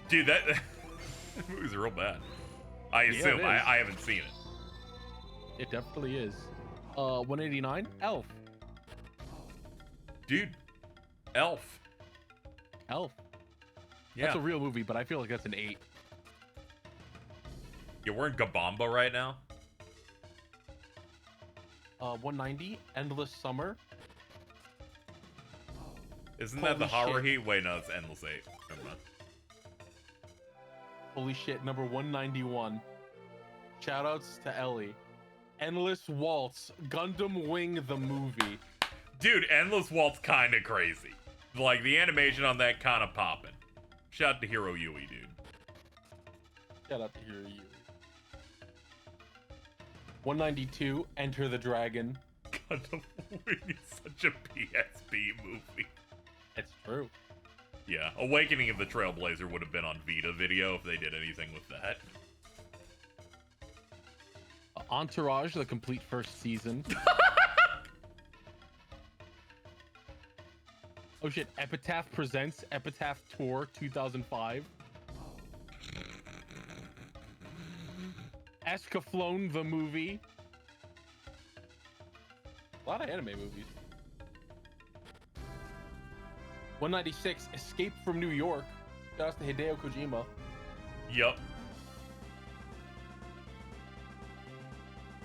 Dude, that movie's real bad. I assume. it is. I haven't seen it. It definitely is. 189, Elf. Dude, Elf. Elf. Yeah. That's a real movie, but I feel like that's an 8. You're wearing Gabamba right now? 190, Endless Summer. Isn't that the Holy horror shit. heat? Wait, no, it's Endless 8. Never mind. Holy shit, number 191. Shoutouts to Ellie. Endless Waltz, Gundam Wing the movie. Dude, Endless Waltz kinda crazy. Like, the animation on that kinda popping. Shout out to Hiro Yui, dude. Shout out to Hiro Yui. 192, Enter the Dragon. Gundam Wing is such a PSP movie. It's true. Yeah, Awakening of the Trailblazer would have been on Vita video if they did anything with that. Entourage, the complete first season. Oh shit, Epitaph Presents Epitaph Tour 2005. Escaflowne the movie. A lot of anime movies. 196, Escape from New York. Shout out to Hideo Kojima. Yup.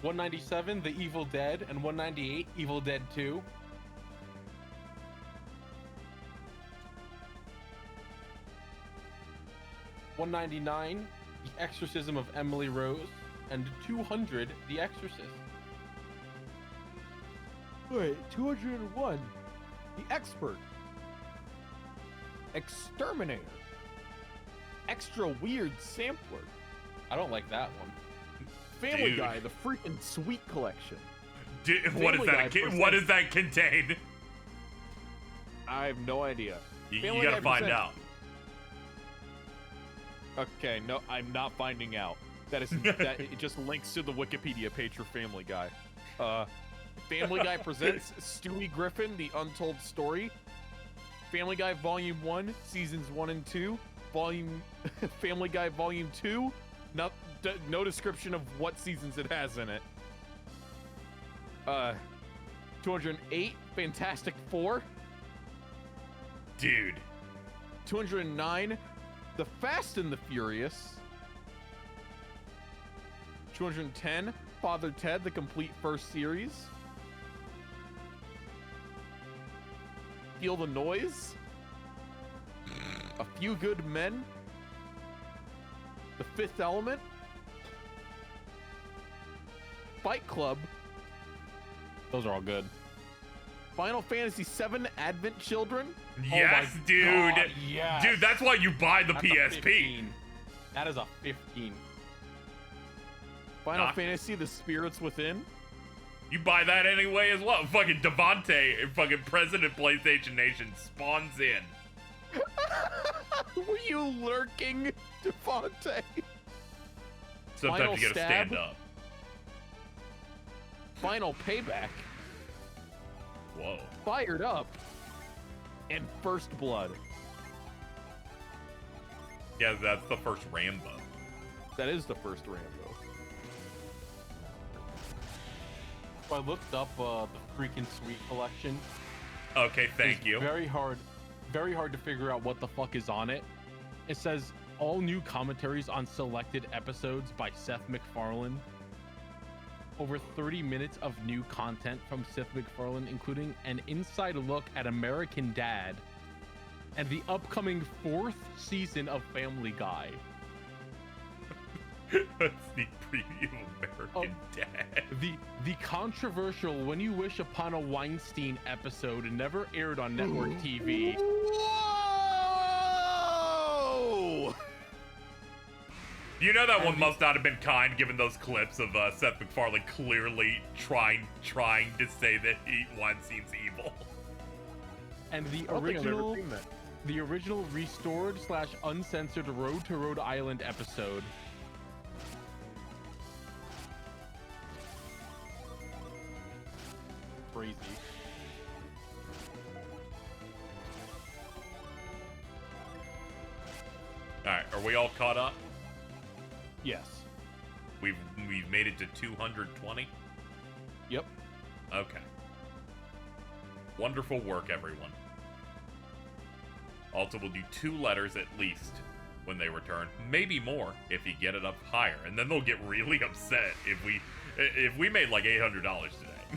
197, The Evil Dead, and 198, Evil Dead 2. $199, The Exorcism of Emily Rose, and 200, The Exorcist. Wait, 201. The Expert. Exterminator. Extra Weird Sampler. I don't like that one. Family Dude. Guy, the freaking Sweet Collection. Dude, what does Family that? Guy What presents- does that contain? I have no idea. You Family gotta Guy find presents- out. Okay, no, I'm not finding out. That is that it just links to the Wikipedia page for Family Guy. Family Guy presents Stewie Griffin: The Untold Story. Family Guy Volume 1, Seasons 1 and 2. Family Guy Volume 2. No description of what seasons it has in it. 208, Fantastic Four. Dude. 209, The Fast and the Furious. 210, Father Ted, the complete first series. Feel the Noise. A Few Good Men. The Fifth Element. Fight Club. Those are all good. Final Fantasy VII Advent Children. Yes, dude. God, yes. Dude, that's why you buy the That's a PSP. 15. That is a 15. Final Knock. Fantasy The Spirits Within. You buy that anyway as well. Fucking Devontae, fucking President PlayStation Nation spawns in. Were you lurking, Devontae? Sometimes Final you gotta Stab. stand up. Final Payback. Whoa. Fired Up. And First Blood. Yeah, that's the first Rambo. That is the first Rambo. So I looked up the freaking Sweet collection. Okay, thank It's you. very hard to figure out what the fuck is on it. It says all new commentaries on selected episodes by Seth MacFarlane. Over 30 minutes of new content from Seth MacFarlane, including an inside look at American Dad and the upcoming 4th season of Family Guy. A sneak preview of American Dad. The controversial When You Wish Upon a Weinstein episode never aired on network TV. Whoa! You know that one must not have been kind, given those clips of Seth MacFarlane clearly trying to say that Weinstein's evil. And the I don't think I've ever original, seen that. the original restored/uncensored Road to Rhode Island episode. Crazy. All right, are we all caught up? Yes. We've made it to 220. Yep. Okay. Wonderful work, everyone. Also, we'll do 2 letters at least when they return. Maybe more if you get it up higher, and then they'll get really upset if we made like $800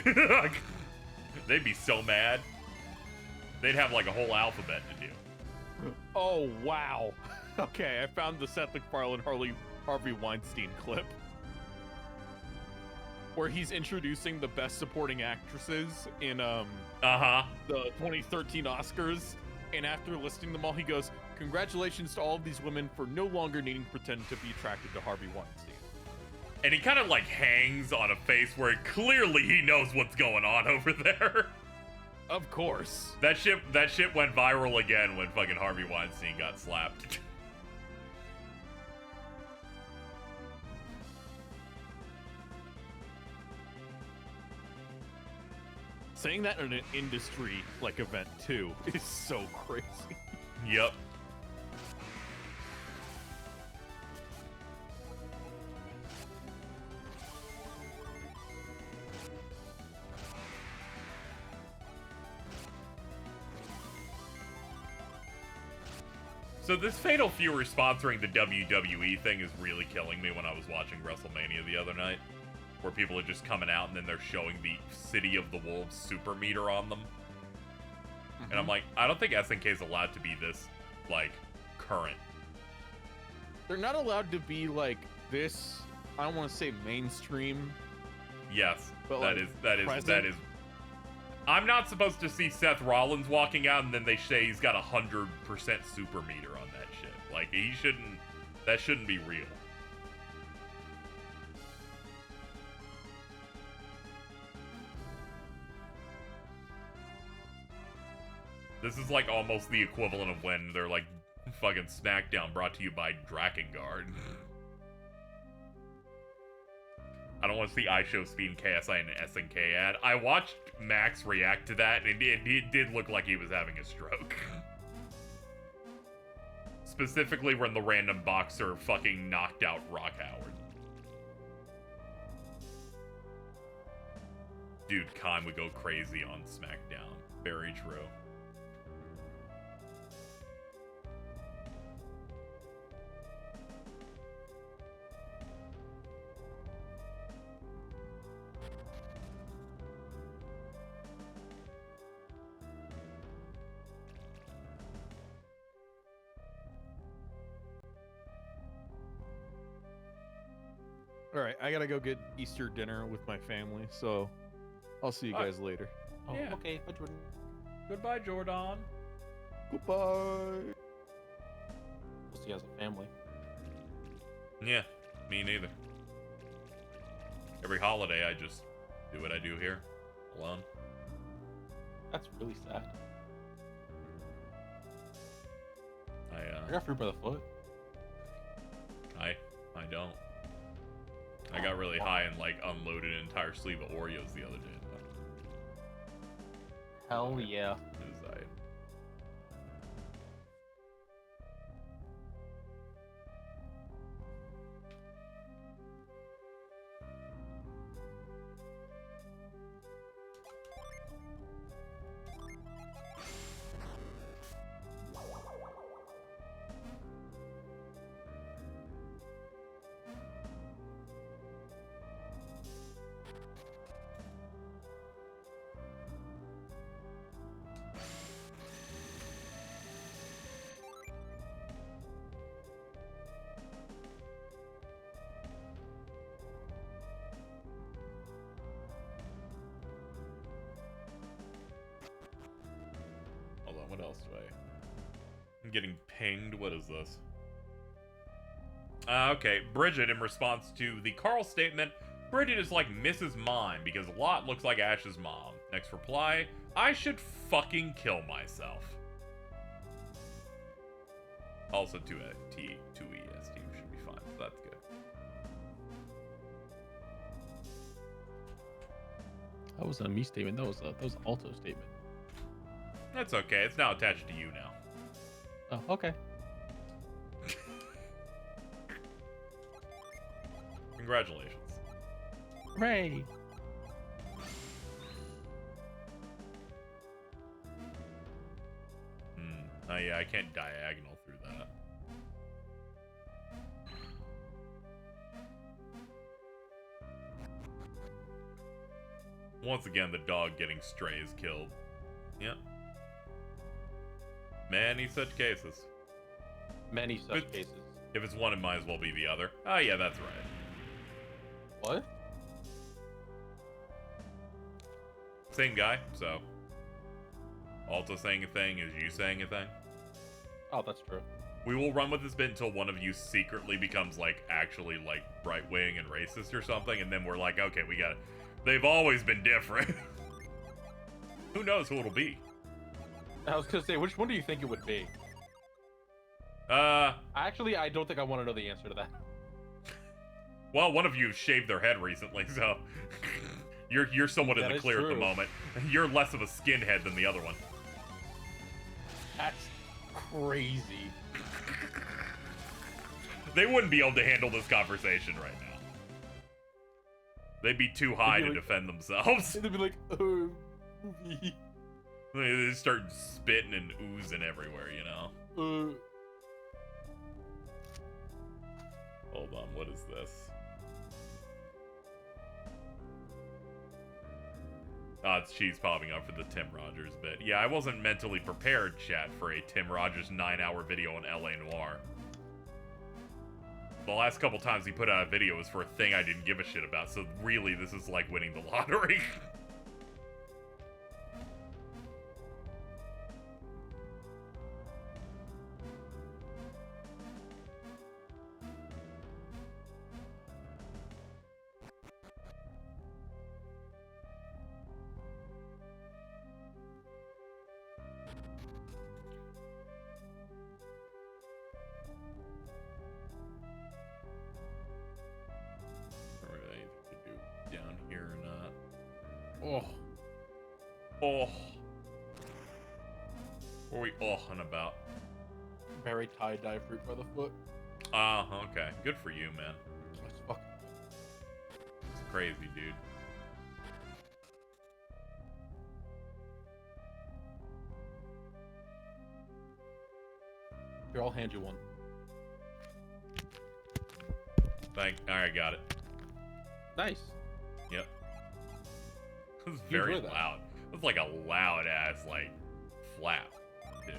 today. They'd be so mad. They'd have like a whole alphabet to do. Oh, wow. Okay, I found the Seth MacFarlane Harvey Weinstein clip where he's introducing the best supporting actresses in the 2013 Oscars, and after listing them all, he goes, "Congratulations to all of these women for no longer needing to pretend to be attracted to Harvey Weinstein." And he kind of like hangs on a face where clearly he knows what's going on over there. Of course. That shit went viral again when fucking Harvey Weinstein got slapped. Saying that in an industry like event too is so crazy. Yep. So this Fatal Fury sponsoring the WWE thing is really killing me when I was watching WrestleMania the other night. Where people are just coming out and then they're showing the City of the Wolves super meter on them. And I'm like, I don't think SNK is allowed to be this, like, current. They're not allowed to be like this, I don't want to say mainstream. Yes, But, that like, is. I'm not supposed to see Seth Rollins walking out and then they say he's got 100% super meter on that shit. Like, that shouldn't be real. This is like almost the equivalent of when they're like fucking SmackDown brought to you by Drakengard. I don't want to see iShow Speed and KSI and SNK ad. I watched Max react to that, and it did look like he was having a stroke. Specifically when the random boxer fucking knocked out Rock Howard. Dude, Khan would go crazy on SmackDown. Very true. All right, I gotta go get Easter dinner with my family, so I'll see you guys later. Oh, Yeah. okay. Bye, Jordan. Goodbye, Jordan. Goodbye. We'll see you as a family. Yeah, me neither. Every holiday, I just do what I do here, alone. That's really sad. I I got fruit by the foot. I don't. I got really high and like unloaded an entire sleeve of Oreos the other day. Hell yeah. It was I. getting pinged. What is this? Okay, Bridget, in response to the Carl statement, Bridget is like Mrs. Mime because Lot looks like Ash's mom. Next reply, I should fucking kill myself. Also, 2E, ST should be fine, so that's good. That was a me statement. That was an Alto statement. That's okay. It's now attached to you now. Oh, okay. Congratulations. Hooray! Oh yeah, I can't diagonal through that. Once again, the dog getting stray is killed. Yep. Many such cases. Many such cases. If it's one, it might as well be the other. Oh yeah, that's right. What? Same guy, so. Also saying a thing is you saying a thing. Oh, that's true. We will run with this bit until one of you secretly becomes, like, actually, like, right-wing and racist or something, and then we're like, okay, we got it. They've always been different. Who knows who it'll be? I was gonna say, which one do you think it would be? Actually, I don't think I want to know the answer to that. Well, one of you shaved their head recently, so you're somewhat in That the is clear at the true. moment. You're less of a skinhead than the other one. That's crazy. They wouldn't be able to handle this conversation right now. They'd be too high They'd be to like- defend themselves. They'd be like, movie. They just start spitting and oozing everywhere, you know? Hold on, what is this? Oh, it's cheese popping up for the Tim Rogers bit. Yeah, I wasn't mentally prepared, chat, for a Tim Rogers 9-hour video on LA Noire. The last couple times he put out a video was for a thing I didn't give a shit about, so really this is like winning the lottery. Down here or not. Oh. What are we ohing about? Very tie-dye fruit by the foot. Okay. Good for you, man. That's fucking It's crazy, dude. Here, I'll hand you one. Alright, got it. Nice. Yep. It was You very enjoy that. loud. It was like a loud ass, like, flap, too.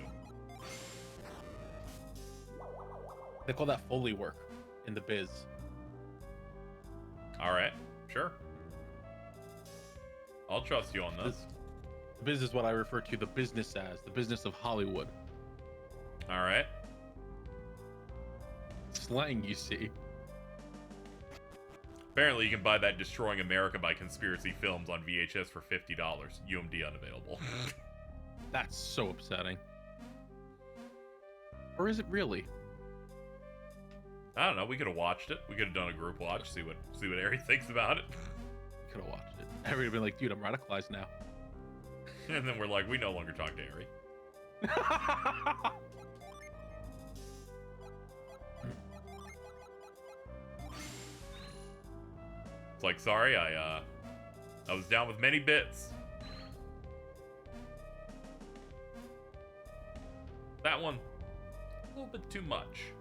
They call that Foley work in the biz. Alright, sure. I'll trust you on this. The biz is what I refer to the business as, the business of Hollywood. Alright. Slang, you see. Apparently, you can buy that Destroying America by Conspiracy Films on VHS for $50. UMD unavailable. That's so upsetting. Or is it really? I don't know. We could have watched it. We could have done a group watch. See what Ari thinks about it. Could have watched it. Everybody would been like, dude, I'm radicalized now. And then we're like, we no longer talk to Ari. It's like, sorry, I was down with many bits. That one, a little bit too much.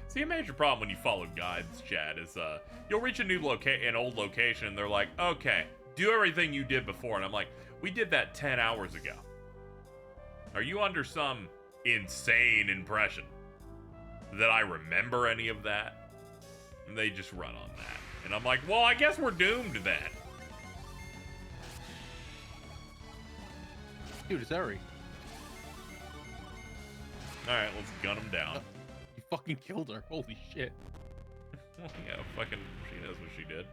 See, a major problem when you follow guides, Chad, is you'll reach a new an old location, and they're like, okay, do everything you did before, and I'm like, We did that 10 hours ago. Are you under some insane impression that I remember any of that? And they just run on that. And I'm like, well, I guess we're doomed then. Dude, it's Eri. Alright, let's gun him down. You fucking killed her. Holy shit. Yeah, fucking, she knows what she did.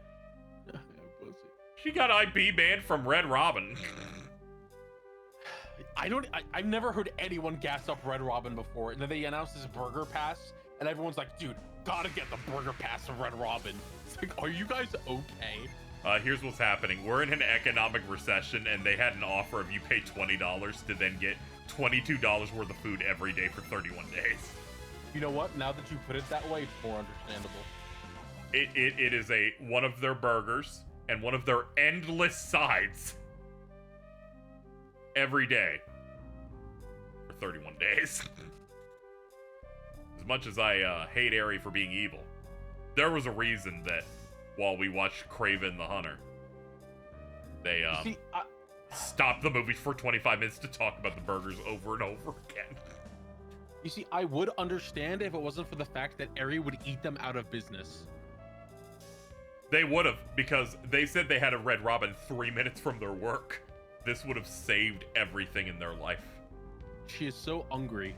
Pussy. She got IP banned from Red Robin. I've never heard anyone gas up Red Robin before. And then they announced this burger pass, and everyone's like, dude, gotta get the burger pass of Red Robin. It's like, are you guys okay? Here's what's happening. We're in an economic recession, and they had an offer of you pay $20 to then get $22 worth of food every day for 31 days. You know what? Now that you put it that way, it's more understandable. It is one of their burgers and one of their endless sides every day for 31 days. As much as I hate Eri for being evil, there was a reason that while we watched Kraven the Hunter, they stopped the movie for 25 minutes to talk about the burgers over and over again. You see, I would understand if it wasn't for the fact that Eri would eat them out of business. They would have, because they said they had a Red Robin 3 minutes from their work. This would have saved everything in their life. She is so hungry.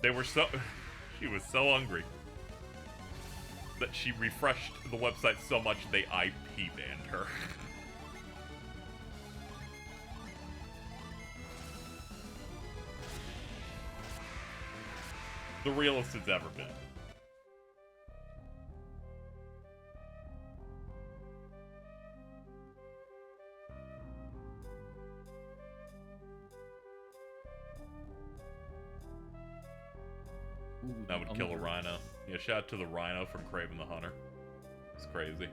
She was so hungry that she refreshed the website so much they IP banned her. The realest it's ever been. Ooh, That would kill a rhino. Yeah, shout out to the rhino from Kraven the Hunter. It's crazy.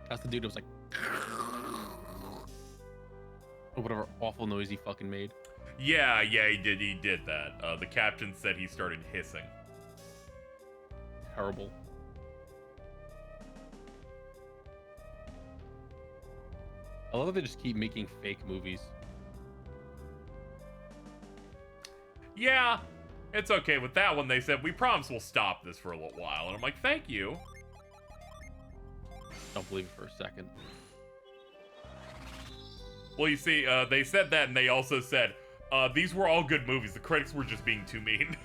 That's the dude that was like, or whatever awful noise he fucking made. Yeah, he did that. The captain said he started hissing. Terrible. I love that they just keep making fake movies. Yeah, it's okay with that one. They said, we promise we'll stop this for a little while. And I'm like, thank you. Don't believe it for a second. Well, you see, they said that, and they also said, these were all good movies. The critics were just being too mean.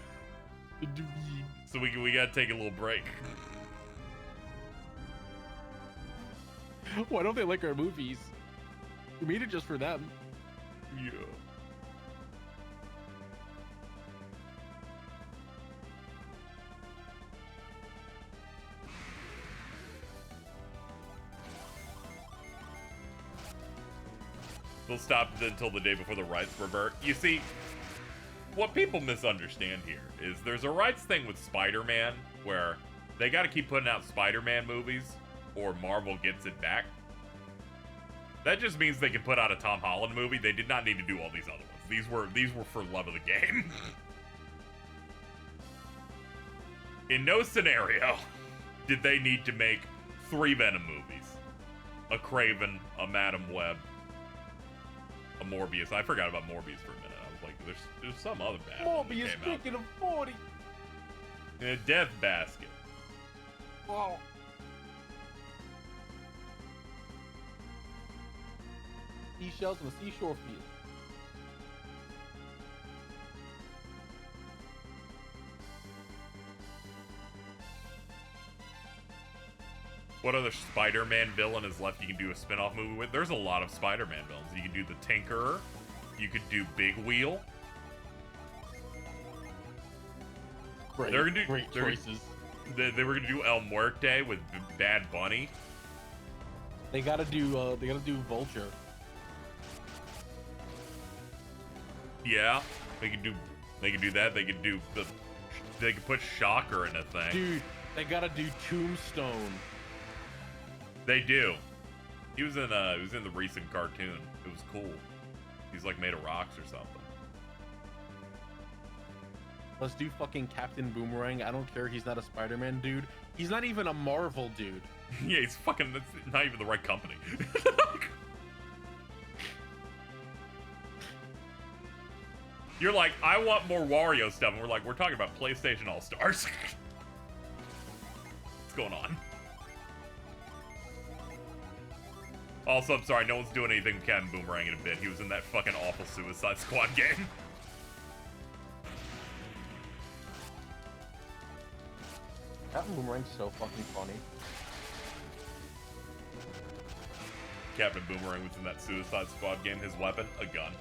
So we gotta take a little break. Why don't they like our movies? We made it just for them. Yeah. They'll stop until the day before the rights revert. You see, what people misunderstand here is there's a rights thing with Spider-Man where they got to keep putting out Spider-Man movies or Marvel gets it back. That just means they can put out a Tom Holland movie. They did not need to do all these other ones. These were for love of the game. In no scenario did they need to make 3 Venom movies. A Kraven, a Madam Web, a Morbius. I forgot about Morbius for a minute. I was like, there's some other bad one that Morbius, came out. speaking of 40. And a Death Basket. Wow. Seashells on the seashore field. What other Spider-Man villain is left you can do a spin-off movie with? There's a lot of Spider-Man villains. You can do the Tinkerer. You could do Big Wheel. Great, They're gonna do- great they're- choices. They were gonna do El Muerte with Bad Bunny. They gotta do Vulture. Yeah, they could do that. They could put Shocker in a thing. Dude, they gotta do Tombstone. They do. He was in the recent cartoon. It was cool. He's like made of rocks or something. Let's do fucking Captain Boomerang. I don't care. He's not a Spider-Man dude. He's not even a Marvel dude. Yeah, he's fucking. That's not even the right company. You're like, I want more Wario stuff, and we're like, we're talking about PlayStation All-Stars. What's going on? Also, I'm sorry, no one's doing anything with Captain Boomerang in a bit. He was in that fucking awful Suicide Squad game. Captain Boomerang's so fucking funny. Captain Boomerang was in that Suicide Squad game. His weapon, a gun.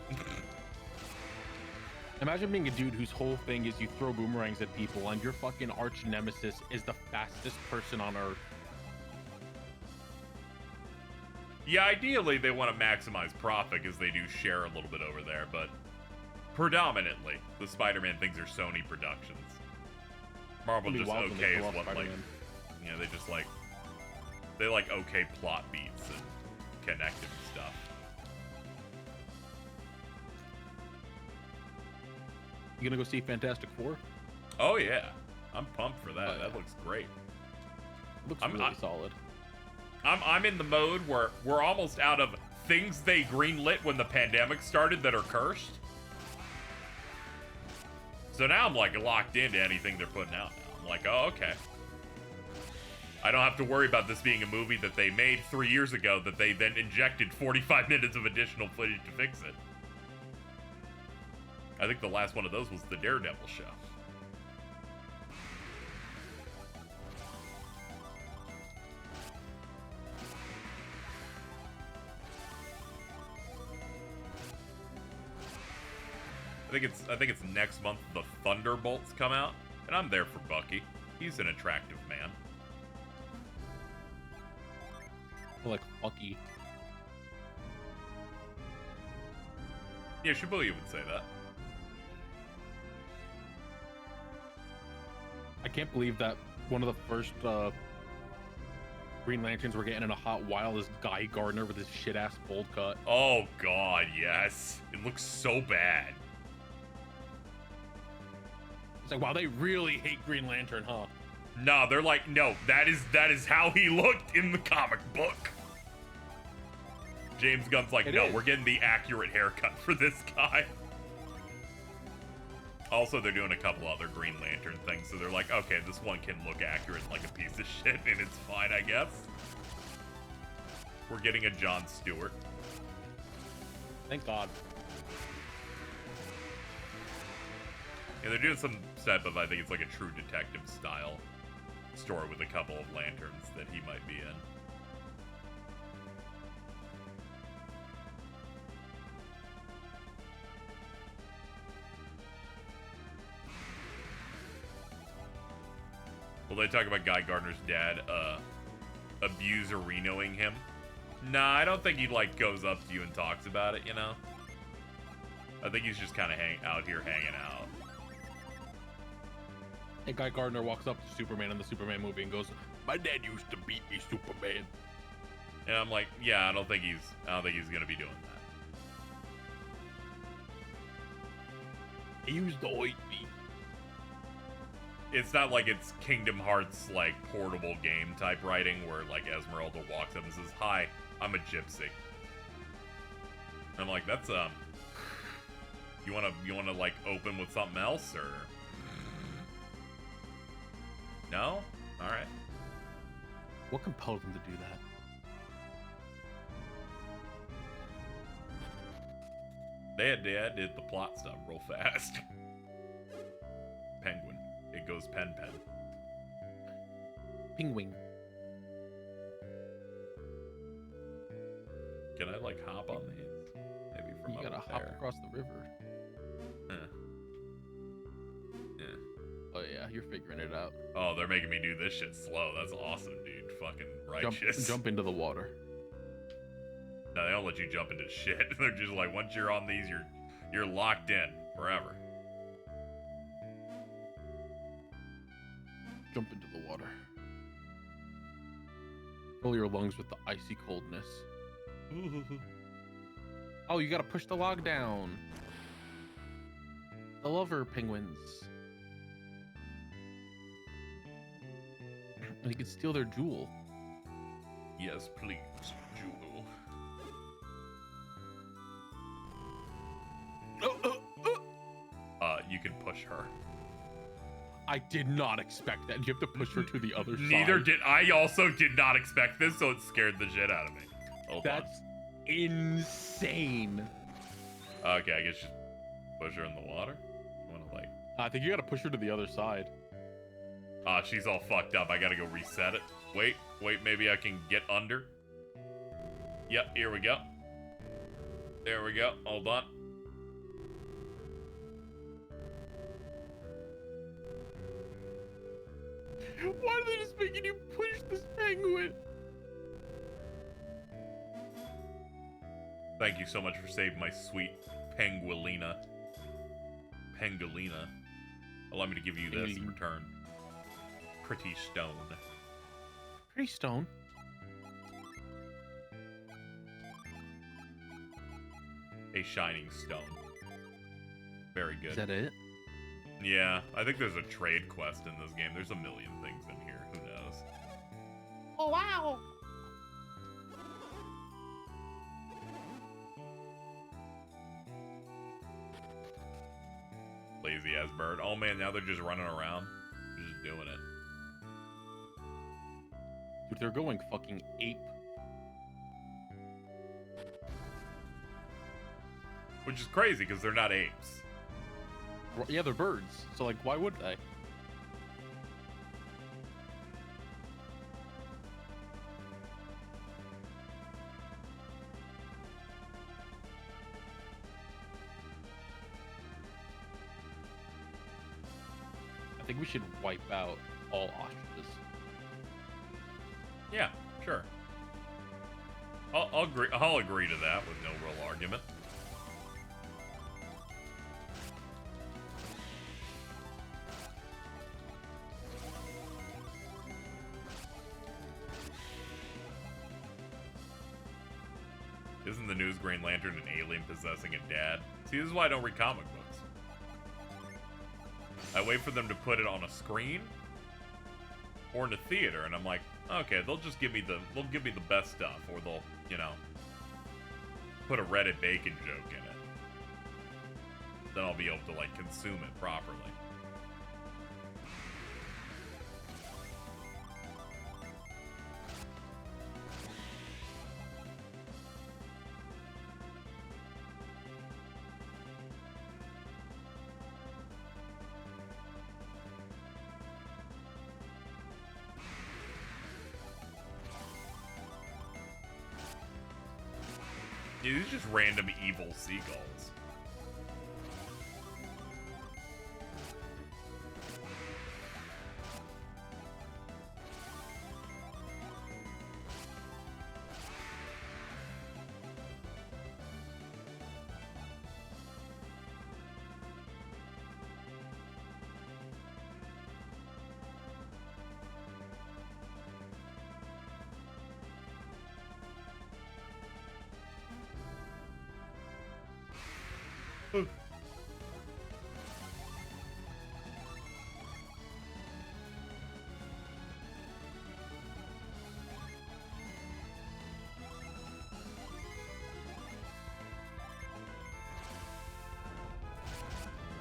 Imagine being a dude whose whole thing is you throw boomerangs at people and your fucking arch nemesis is the fastest person on Earth. Yeah, ideally they want to maximize profit because they do share a little bit over there, but predominantly the Spider-Man things are Sony Productions. Marvel just okay is what, like, you know, they just like, they like okay plot beats and connective stuff. You gonna go see Fantastic Four? Oh yeah, I'm pumped for that. Oh, yeah. That looks great. Looks really solid. I'm in the mode where we're almost out of things they greenlit when the pandemic started that are cursed. So now I'm like locked into anything they're putting out now. I'm like, oh, okay. I don't have to worry about this being a movie that they made 3 years ago that they then injected 45 minutes of additional footage to fix it. I think the last one of those was the Daredevil show. I think it's next month the Thunderbolts come out, and I'm there for Bucky. He's an attractive man. Like Bucky. Yeah, Shibuya would say that. I can't believe that one of the first Green Lanterns we're getting in a hot while is Guy Gardner with his shit-ass bold cut. Oh god, yes. It looks so bad. It's like, wow, they really hate Green Lantern, huh? No, they're like, no, that is how he looked in the comic book. James Gunn's like, no, we're getting the accurate haircut for this guy. Also, they're doing a couple other Green Lantern things, so they're like, okay, this one can look accurate like a piece of shit, and it's fine, I guess. We're getting a Jon Stewart. Thank God. Yeah, they're doing some type of, I think it's like a True Detective style story with a couple of lanterns that he might be in. Will they talk about Guy Gardner's dad abuse-arenoing him? Nah, I don't think he like goes up to you and talks about it, you know? I think he's just kind of out here hanging out. And Guy Gardner walks up to Superman in the Superman movie and goes, "My dad used to beat me, Superman." And I'm like, yeah, I don't think he's gonna be doing that. He used to hate me. It's not like it's Kingdom Hearts like portable game type writing where like Esmeralda walks up and says, "Hi, I'm a gypsy." And I'm like, that's you wanna like open with something else or no? All right. What compelled him to do that? Dad did the plot stuff real fast. Penguin. It goes pen. Penguin. Can I like hop on these? Maybe from You up gotta there. hop across the river. Yeah. Oh yeah, you're figuring it out. Oh, they're making me do this shit slow. That's awesome, dude. Fucking righteous. Jump into the water. No, they don't let you jump into shit. They're just like, once you're on these, you're locked in forever. Jump into the water. Fill your lungs with the icy coldness. Oh, you gotta push the log down. The lover penguins. And you can steal their jewel. Yes, please, Jewel. push her. I did not expect that. You have to push her to the other side. Neither did I. Also did not expect this, so it scared the shit out of me. Hold That's insane. on. Okay, I guess just push her in the water. I wanna like. I think you gotta push her to the other side. Ah, she's all fucked up. I gotta go reset it. Wait, maybe I can get under. Yep, here we go. There we go. Hold on. Why are they just making you push this penguin? Thank you so much for saving my sweet Penguilina. Pangolina. Allow me to give you this in return. Pretty stone. Pretty stone. A shining stone. Very good. Is that it? Yeah, I think there's a trade quest in this game. There's a million things in here. Who knows? Oh wow! Lazy ass bird. Oh man, now they're just running around. They're just doing it. Dude, they're going fucking ape. Which is crazy because they're not apes. Yeah, they're birds. So, like, why would they? I think we should wipe out all ostriches. Yeah, sure. I'll agree to that with no real argument. Isn't the news Green Lantern an alien possessing a dad? See, this is why I don't read comic books. I wait for them to put it on a screen or in a theater, and I'm like, okay, they'll give me the best stuff, or they'll, you know, put a Reddit bacon joke in it. Then I'll be able to like consume it properly. Yeah, these are just random evil seagulls.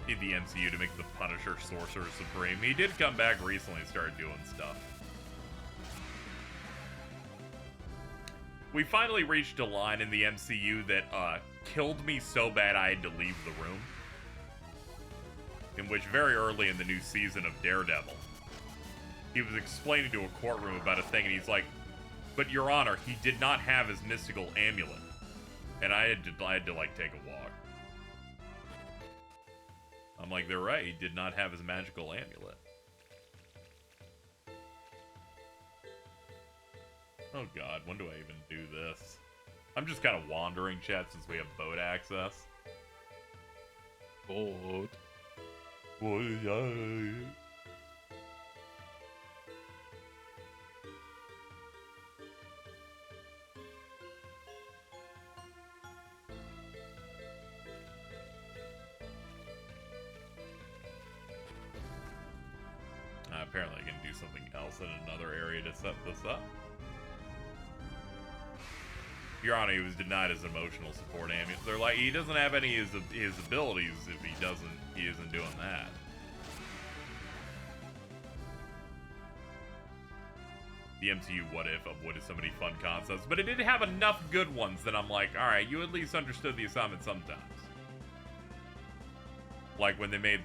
Need the MCU to make the Punisher Sorcerer Supreme. He did come back recently and started doing stuff. We finally reached a line in the MCU that killed me so bad I had to leave the room. In which, very early in the new season of Daredevil, he was explaining to a courtroom about a thing, and he's like, "But Your Honor, he did not have his mystical amulet." And I had to like take a walk. I'm like, they're right, he did not have his magical amulet. Oh god, when do I even do this? I'm just kind of wandering, chat, since we have boat access. Boat. Apparently I can do something else in another area to set this up. Your Honor, he was denied his emotional support amulet. They're like, he doesn't have any of his abilities if he isn't doing that. the MCU What If avoided so many fun concepts, but it did have enough good ones that I'm like, alright, you at least understood the assignment sometimes. Like when they made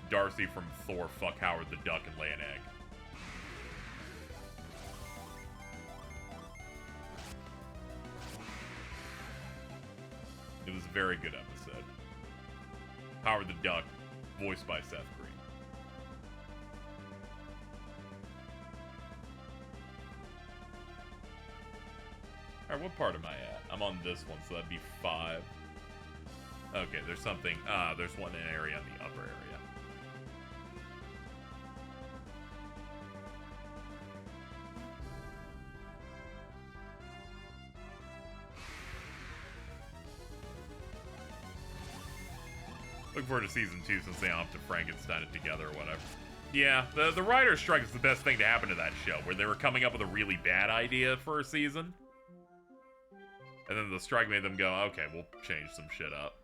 Darcy from Thor fuck Howard the Duck and lay an egg. It was a very good episode. Howard the Duck, voiced by Seth Green. Alright, what part am I at? I'm on this one, so that'd be 5. Okay, there's something. There's one area in the upper area. Look forward to season 2 since they don't have to Frankenstein it together or whatever. Yeah, the writer's strike is the best thing to happen to that show, where they were coming up with a really bad idea for a season. And then the strike made them go, okay, we'll change some shit up.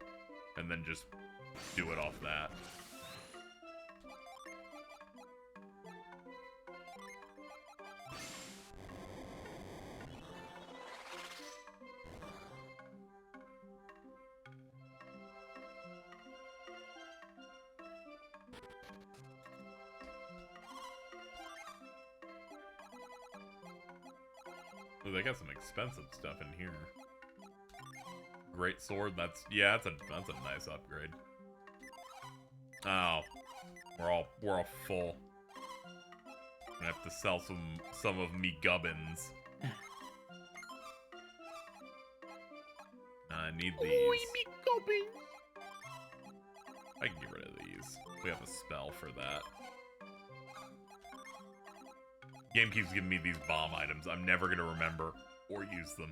And then just do it off that. Ooh, they got some expensive stuff in here. Great sword, that's a nice upgrade. Oh. We're all full. I'm gonna have to sell some of me gubbins. I need these. I can get rid of these. We have a spell for that. Game keeps giving me these bomb items. I'm never gonna remember or use them.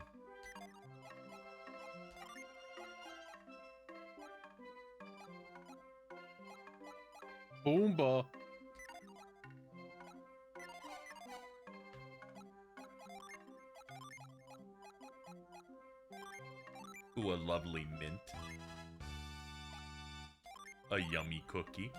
Boomba. Ooh, a lovely mint. A yummy cookie.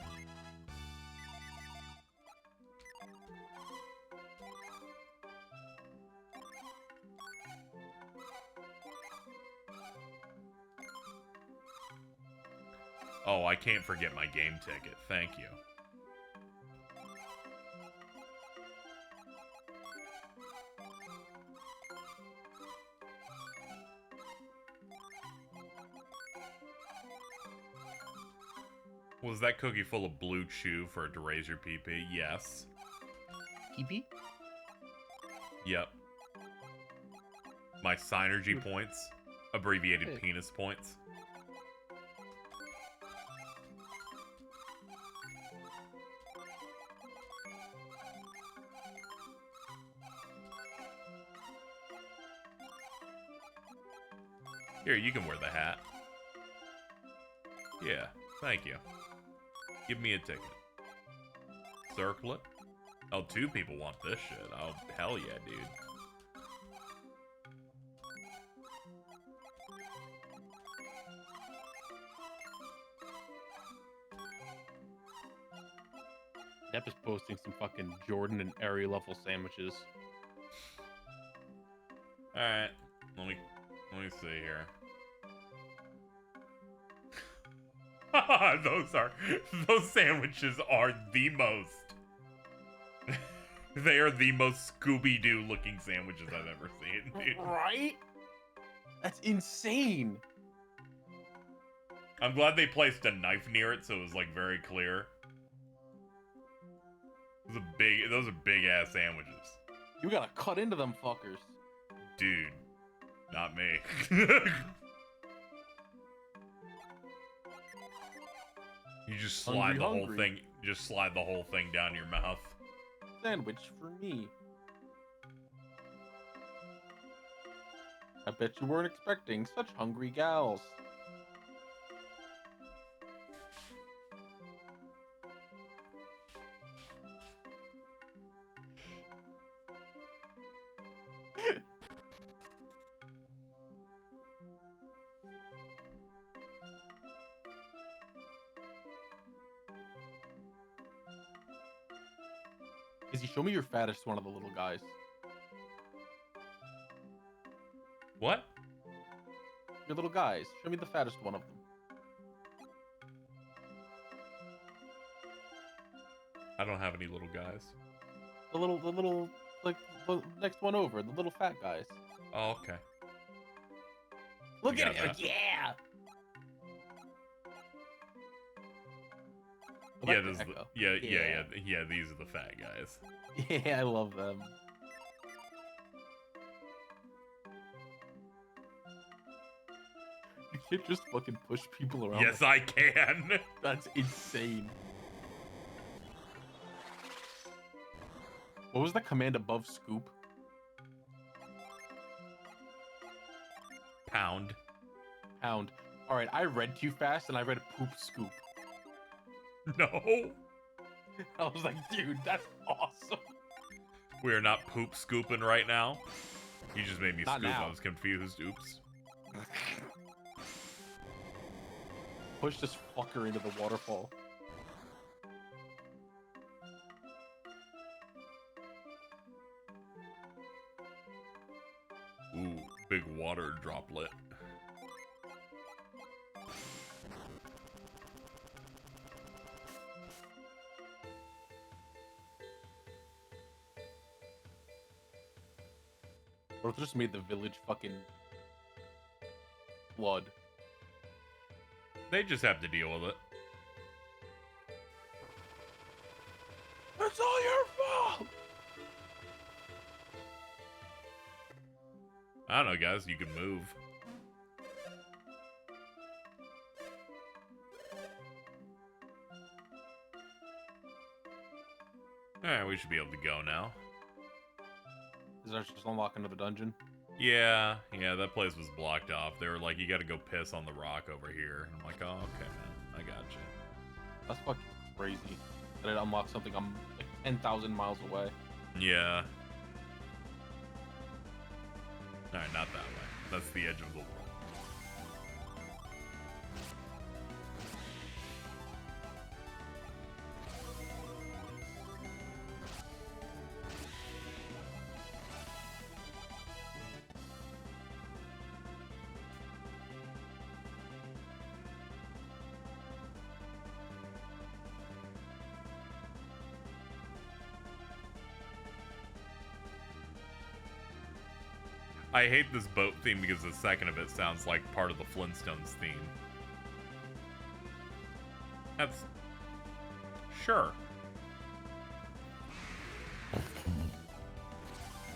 Oh, I can't forget my game ticket. Thank you. Was that cookie full of blue chew for it to raise your PP? Yes. PP? Yep. My Synergy points. Abbreviated Hey. penis points. Here, you can wear the hat. Yeah, thank you. Give me a ticket. Circle it. Oh, 2 people want this shit. Oh, hell yeah, dude. Depp is posting some fucking Jordan and Airy level sandwiches. Alright. Let me see here. Those sandwiches are the most. They are the most Scooby-Doo looking sandwiches I've ever seen, dude. Right? That's insane. I'm glad they placed a knife near it so it was like very clear. Those are big ass sandwiches. You gotta cut into them fuckers. Dude. Not me. You just slide Hungry. slide the whole thing down your mouth. Sandwich for me. I bet you weren't expecting such hungry gals. Izzy, show me your fattest one of the little guys. What? Your little guys. Show me the fattest one of them. I don't have any little guys. The little, like, the next one over. The little fat guys. Oh, okay. Look You at got it. that? Yeah. I Yeah, like this the is the, Echo. yeah. These are the fat guys. Yeah, I love them. You can't just fucking push people around. Yes, I can. That's insane. What was the command above scoop? Pound. Pound. All right, I read too fast and I read poop scoop. No. I was like, dude, that's awesome. We are not poop scooping right now. You just made me Not scoop. now. I was confused. Oops. Push this fucker into the waterfall. Ooh, big water droplet. Or just made the village fucking blood. They just have to deal with it. It's all your fault. I don't know, guys. You can move. Alright, we should be able to go now. Is that just unlock another dungeon? Yeah, that place was blocked off. They were like, you gotta go piss on the rock over here. And I'm like, oh, okay, man. I got you. That's fucking crazy. That it unlocks something I'm like 10,000 miles away. Yeah. Alright, not that way. That's the edge of the world. I hate this boat theme because the second of it sounds like part of the Flintstones theme. That's... Sure.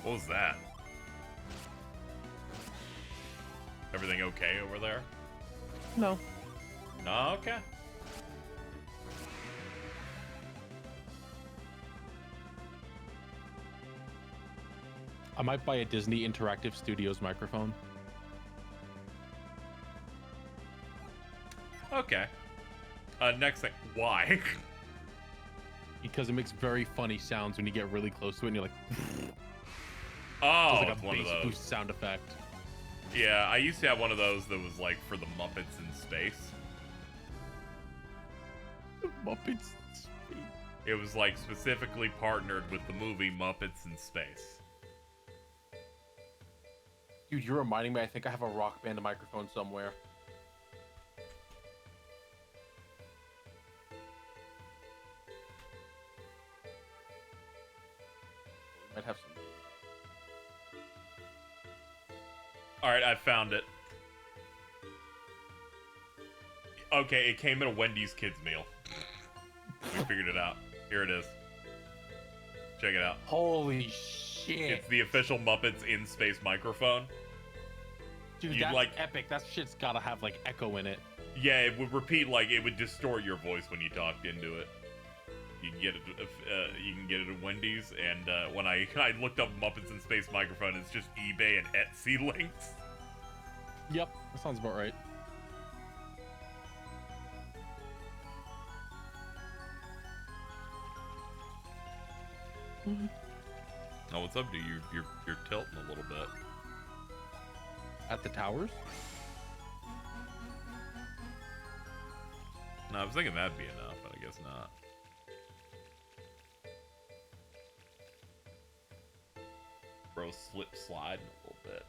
What was that? Everything okay over there? No. No, okay. I might buy a Disney Interactive Studios microphone. Okay. Next thing. Why? Because it makes very funny sounds when you get really close to it and you're like, Oh, it's like it's a one of bass those. boost sound effect. Yeah, I used to have one of those that was like for the Muppets in space. Muppets. It was like specifically partnered with the movie Muppets in Space. Dude, you're reminding me, I think I have a Rock Band microphone somewhere. We might have some. Alright, I found it. Okay, it came in a Wendy's kids meal. We figured it out. Here it is. Check it out. Holy shit. It's the official Muppets in Space microphone. Dude, You'd that's like- epic. That shit's gotta have, like, echo in it. Yeah, it would repeat, like, it would distort your voice when you talked into it. You can get it, you can get it at Wendy's, and when I looked up Muppets in Space microphone, it's just eBay and Etsy links. Yep, that sounds about right. Oh, what's up, dude? You're tilting a little bit. At the towers? No, I was thinking that'd be enough, but I guess not. Pro slip slide a little bit.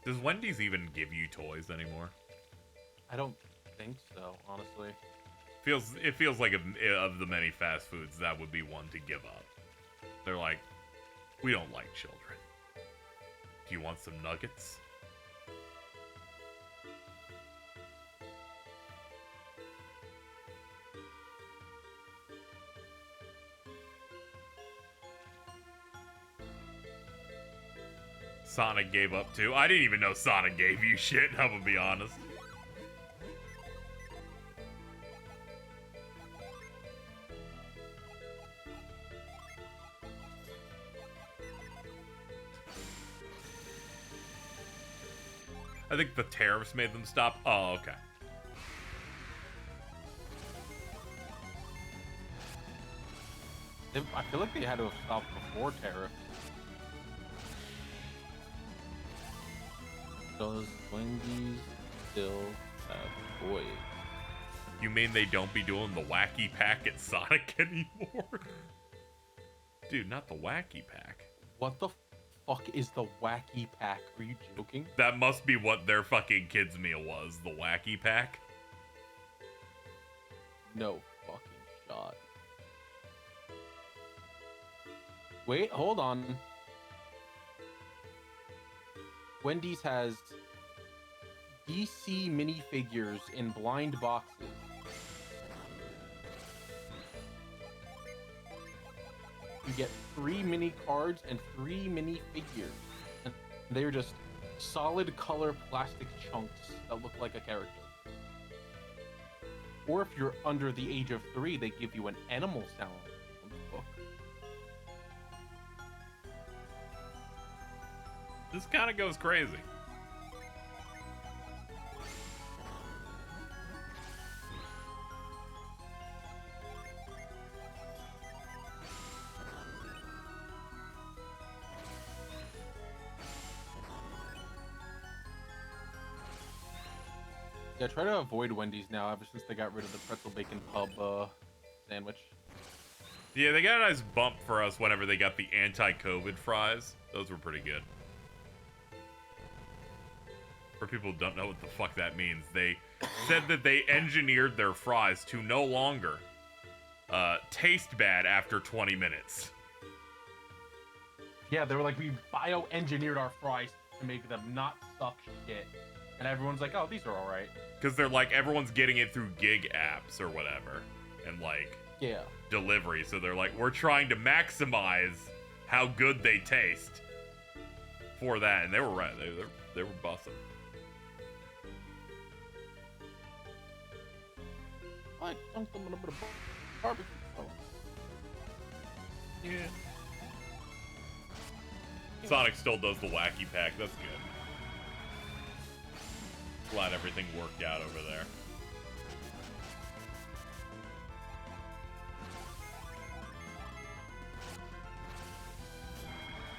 Does Wendy's even give you toys anymore? I don't think so, honestly. It feels like of the many fast foods, that would be one to give up. They're like, we don't like children. Do you want some nuggets? Sonic gave up too. I didn't even know Sonic gave you shit, I'm gonna be honest. I think the tariffs made them stop. Oh, okay. I feel like they had to have stopped before tariff. Does Wendy's still have toys? You mean they don't be doing the wacky pack at Sonic anymore? Dude, not the wacky pack. What the fuck is the wacky pack? Are you joking? That must be what their fucking kids meal was, the wacky pack. No fucking shot. Wait, hold on. Wendy's has DC minifigures in blind boxes. You get 3 mini cards and 3 mini figures. And they're just solid color plastic chunks that look like a character. Or if you're under the age of 3, they give you an animal sound book. This kind of goes crazy. Yeah, try to avoid Wendy's now ever since they got rid of the pretzel bacon pub sandwich. Yeah, they got a nice bump for us whenever they got the anti-COVID fries. Those were pretty good. For people who don't know what the fuck that means, they said that they engineered their fries to no longer taste bad after 20 minutes. Yeah, they were like, we bioengineered our fries to make them not suck shit. And everyone's like, oh, these are alright. Because they're like, everyone's getting it through gig apps or whatever. And like, yeah, delivery. So they're like, we're trying to maximize how good they taste for that. And they were right. They were busting. I dunked them in a bit of barbecue sauce. Yeah. Sonic still does the wacky pack. That's good. Glad everything worked out over there.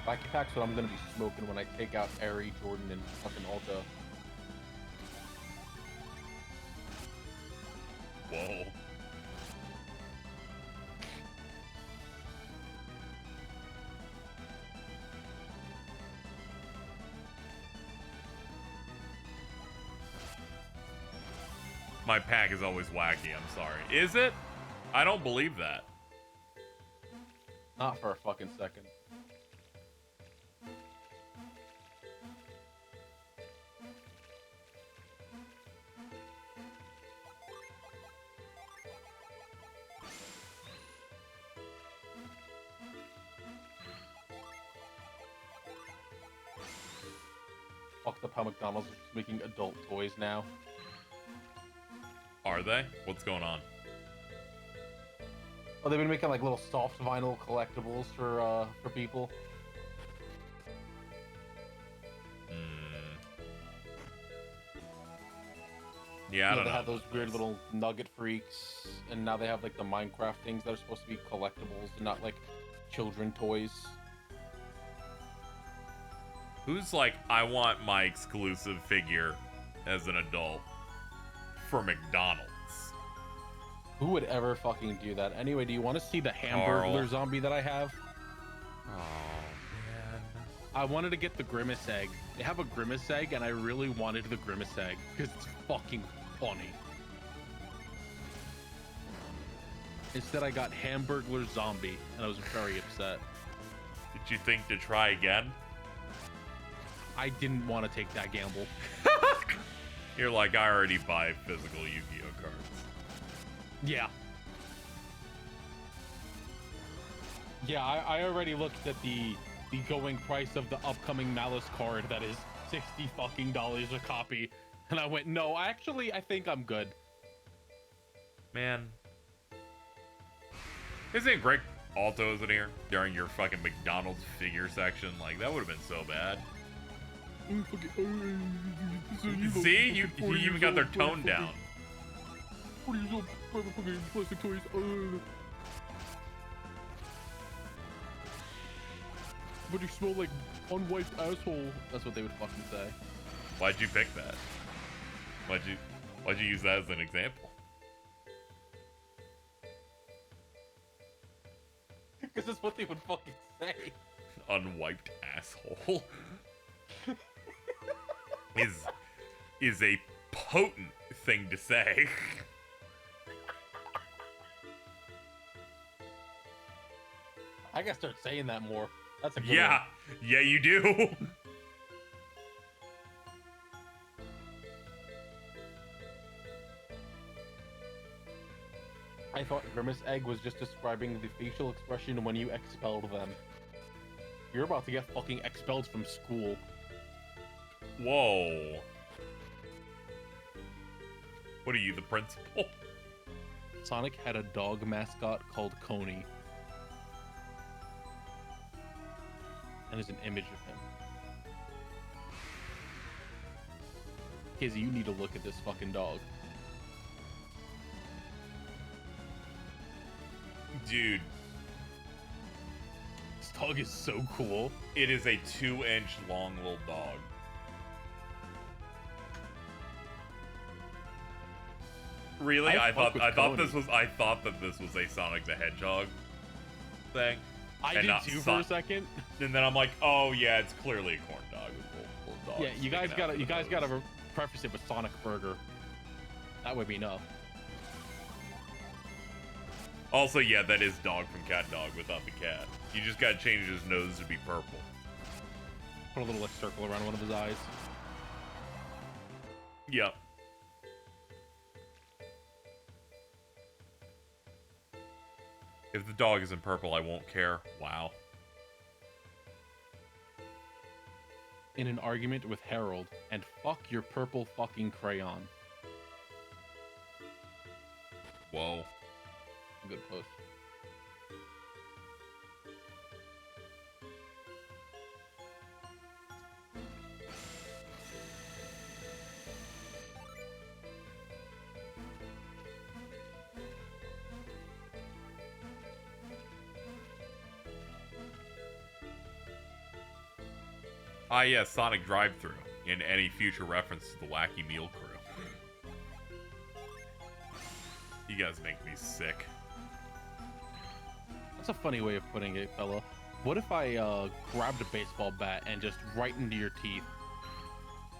Wacky pack's what I'm gonna be smoking when I take out Airy, Jordan, and fucking Alta. Whoa. My pack is always wacky, I'm sorry. Is it? I don't believe that. Not for a fucking second. Fucked up how McDonald's is just making adult toys now. Are they? What's going on? Oh, they've been making like little soft vinyl collectibles for people. Yeah, I don't They know. have those weird little nugget freaks, and now they have like the Minecraft things that are supposed to be collectibles and not like children toys. Who's like, I want my exclusive figure as an adult for McDonald's? Who would ever fucking do that? Anyway, do you want to see the Hamburglar Carl. zombie that I have? Oh, man. I wanted to get the Grimace egg. They have a Grimace egg, and I really wanted the Grimace egg because it's fucking funny. Instead, I got Hamburglar zombie, and I was very upset. Did you think to try again? I didn't want to take that gamble. You're like, I already buy physical Yu-Gi-Oh cards. Yeah. Yeah, I already looked at the going price of the upcoming Malice card that is $60 fucking a copy, and I went, no, actually, I think I'm good. Man. Isn't it great Alto isn't here during your fucking McDonald's figure section? Like, that would have been so bad. See? You even got their tone down. But you smell like unwiped asshole. That's what they would fucking say. Why'd you pick that? Why'd you use that as an example? Because that's what they would fucking say. Unwiped asshole. is a potent thing to say. I gotta start saying that more. That's a good Yeah, yeah, you do. I thought Grimace Egg was just describing the facial expression when you expelled them. You're about to get fucking expelled from school. Whoa. What are you, the principal? Sonic had a dog mascot called Coney. And there's an image of him. Kizzy, you need to look at this fucking dog. Dude, This dog is so cool. it is a 2-inch long little dog. Really? I fuck thought with this Coney. was that this was a Sonic the Hedgehog thing. I And did not too for Son- a second. And then I'm like, oh yeah, it's clearly a corn dog with little dogs. Yeah, you guys sticking out of the nose. gotta preface it with Sonic Burger. That way we know. Also, yeah, that is Dog from Cat Dog without the cat. You just gotta change his nose to be purple. Put a little like circle around one of his eyes. Yep. If the dog isn't purple, I won't care. Wow. In an argument with Harold, and fuck your purple fucking crayon. Whoa. Good post. Ah, yeah, Sonic Drive-Thru in any future reference to the Wacky Meal Crew. You guys make me sick. That's a funny way of putting it, fella. What if I grabbed a baseball bat and just right into your teeth?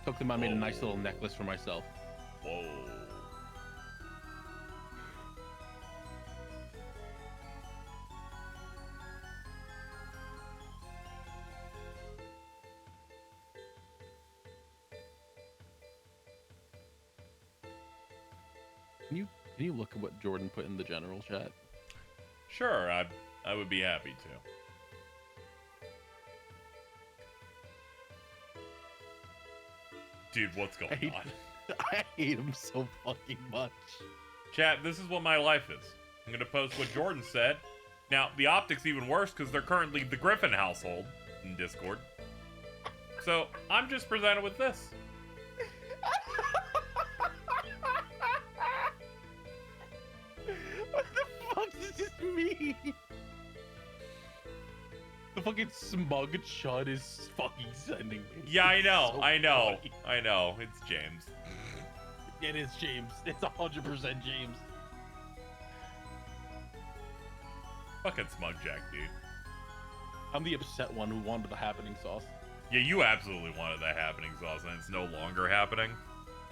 Took them out, made a nice little necklace for myself. Whoa. Can you look at what Jordan put in the general chat? Sure, I would be happy to. Dude, what's going on? I hate him so fucking much. Chat, this is what my life is. I'm gonna post what Jordan said. Now, the optics even worse because they're currently the Griffin household in Discord. So, I'm just presented with this. What the fuck does this mean? The fucking smug chud is fucking sending me. Yeah, I know, So I know, funny. I know. It's James. It is James. It's 100% James. Fucking smug Jack, dude. I'm the upset one who wanted the happening sauce. Yeah, you absolutely wanted that happening sauce, and it's no longer happening.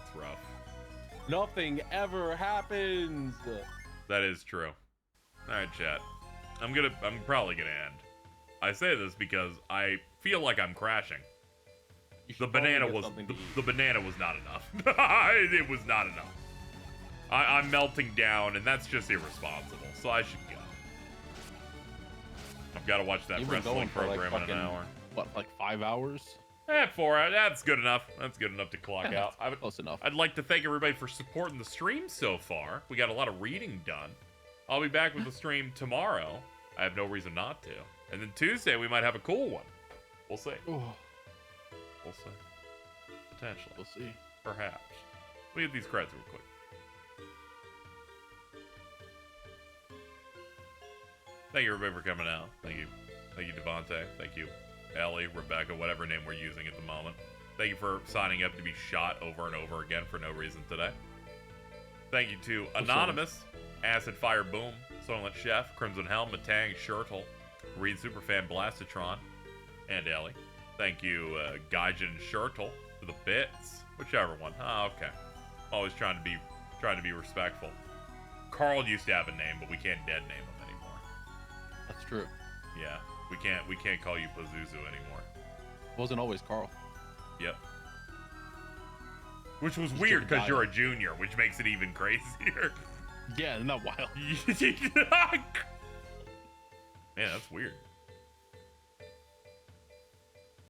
It's rough. Nothing ever happens. That is true. All right, chat. I'm probably gonna end. I say this because I feel like I'm crashing. You should The probably banana get was something to eat. the banana was not enough. It was not enough. I'm melting down, and that's just irresponsible. So I should go. I've got to watch that You've been wrestling going for, like, program in an fucking- hour. What, like 5 hours? 4 hours. That's good enough. That's good enough to clock Yeah, out. Close enough. I'd like to thank everybody for supporting the stream so far. We got a lot of reading done. I'll be back with the stream tomorrow. I have no reason not to. And then Tuesday, we might have a cool one. We'll see. Oh, We'll see. Potentially. we'll see. Perhaps. We get these credits real quick. Thank you, everybody, for coming out. Thank you. Thank you, Devontae. Thank you, Ellie, Rebecca, whatever name we're using at the moment. Thank you for signing up to be shot over and over again for no reason today. Thank you to Anonymous, Acid Fire Boom, Soylent Chef, Crimson Helm, Matang, Shirtle, Reed Superfan, Blastitron, and Ellie. Thank you, Gaijin Shirtle, for the bits. Whichever one. Oh, okay. Always trying to be respectful. Carl used to have a name, but we can't dead name him anymore. That's true. Yeah, we can't call you Pazuzu anymore. It wasn't always Carl. Yep. Which was Just weird because Jedediah. you're a junior, which makes it even crazier. Yeah, isn't that wild? Man, that's weird.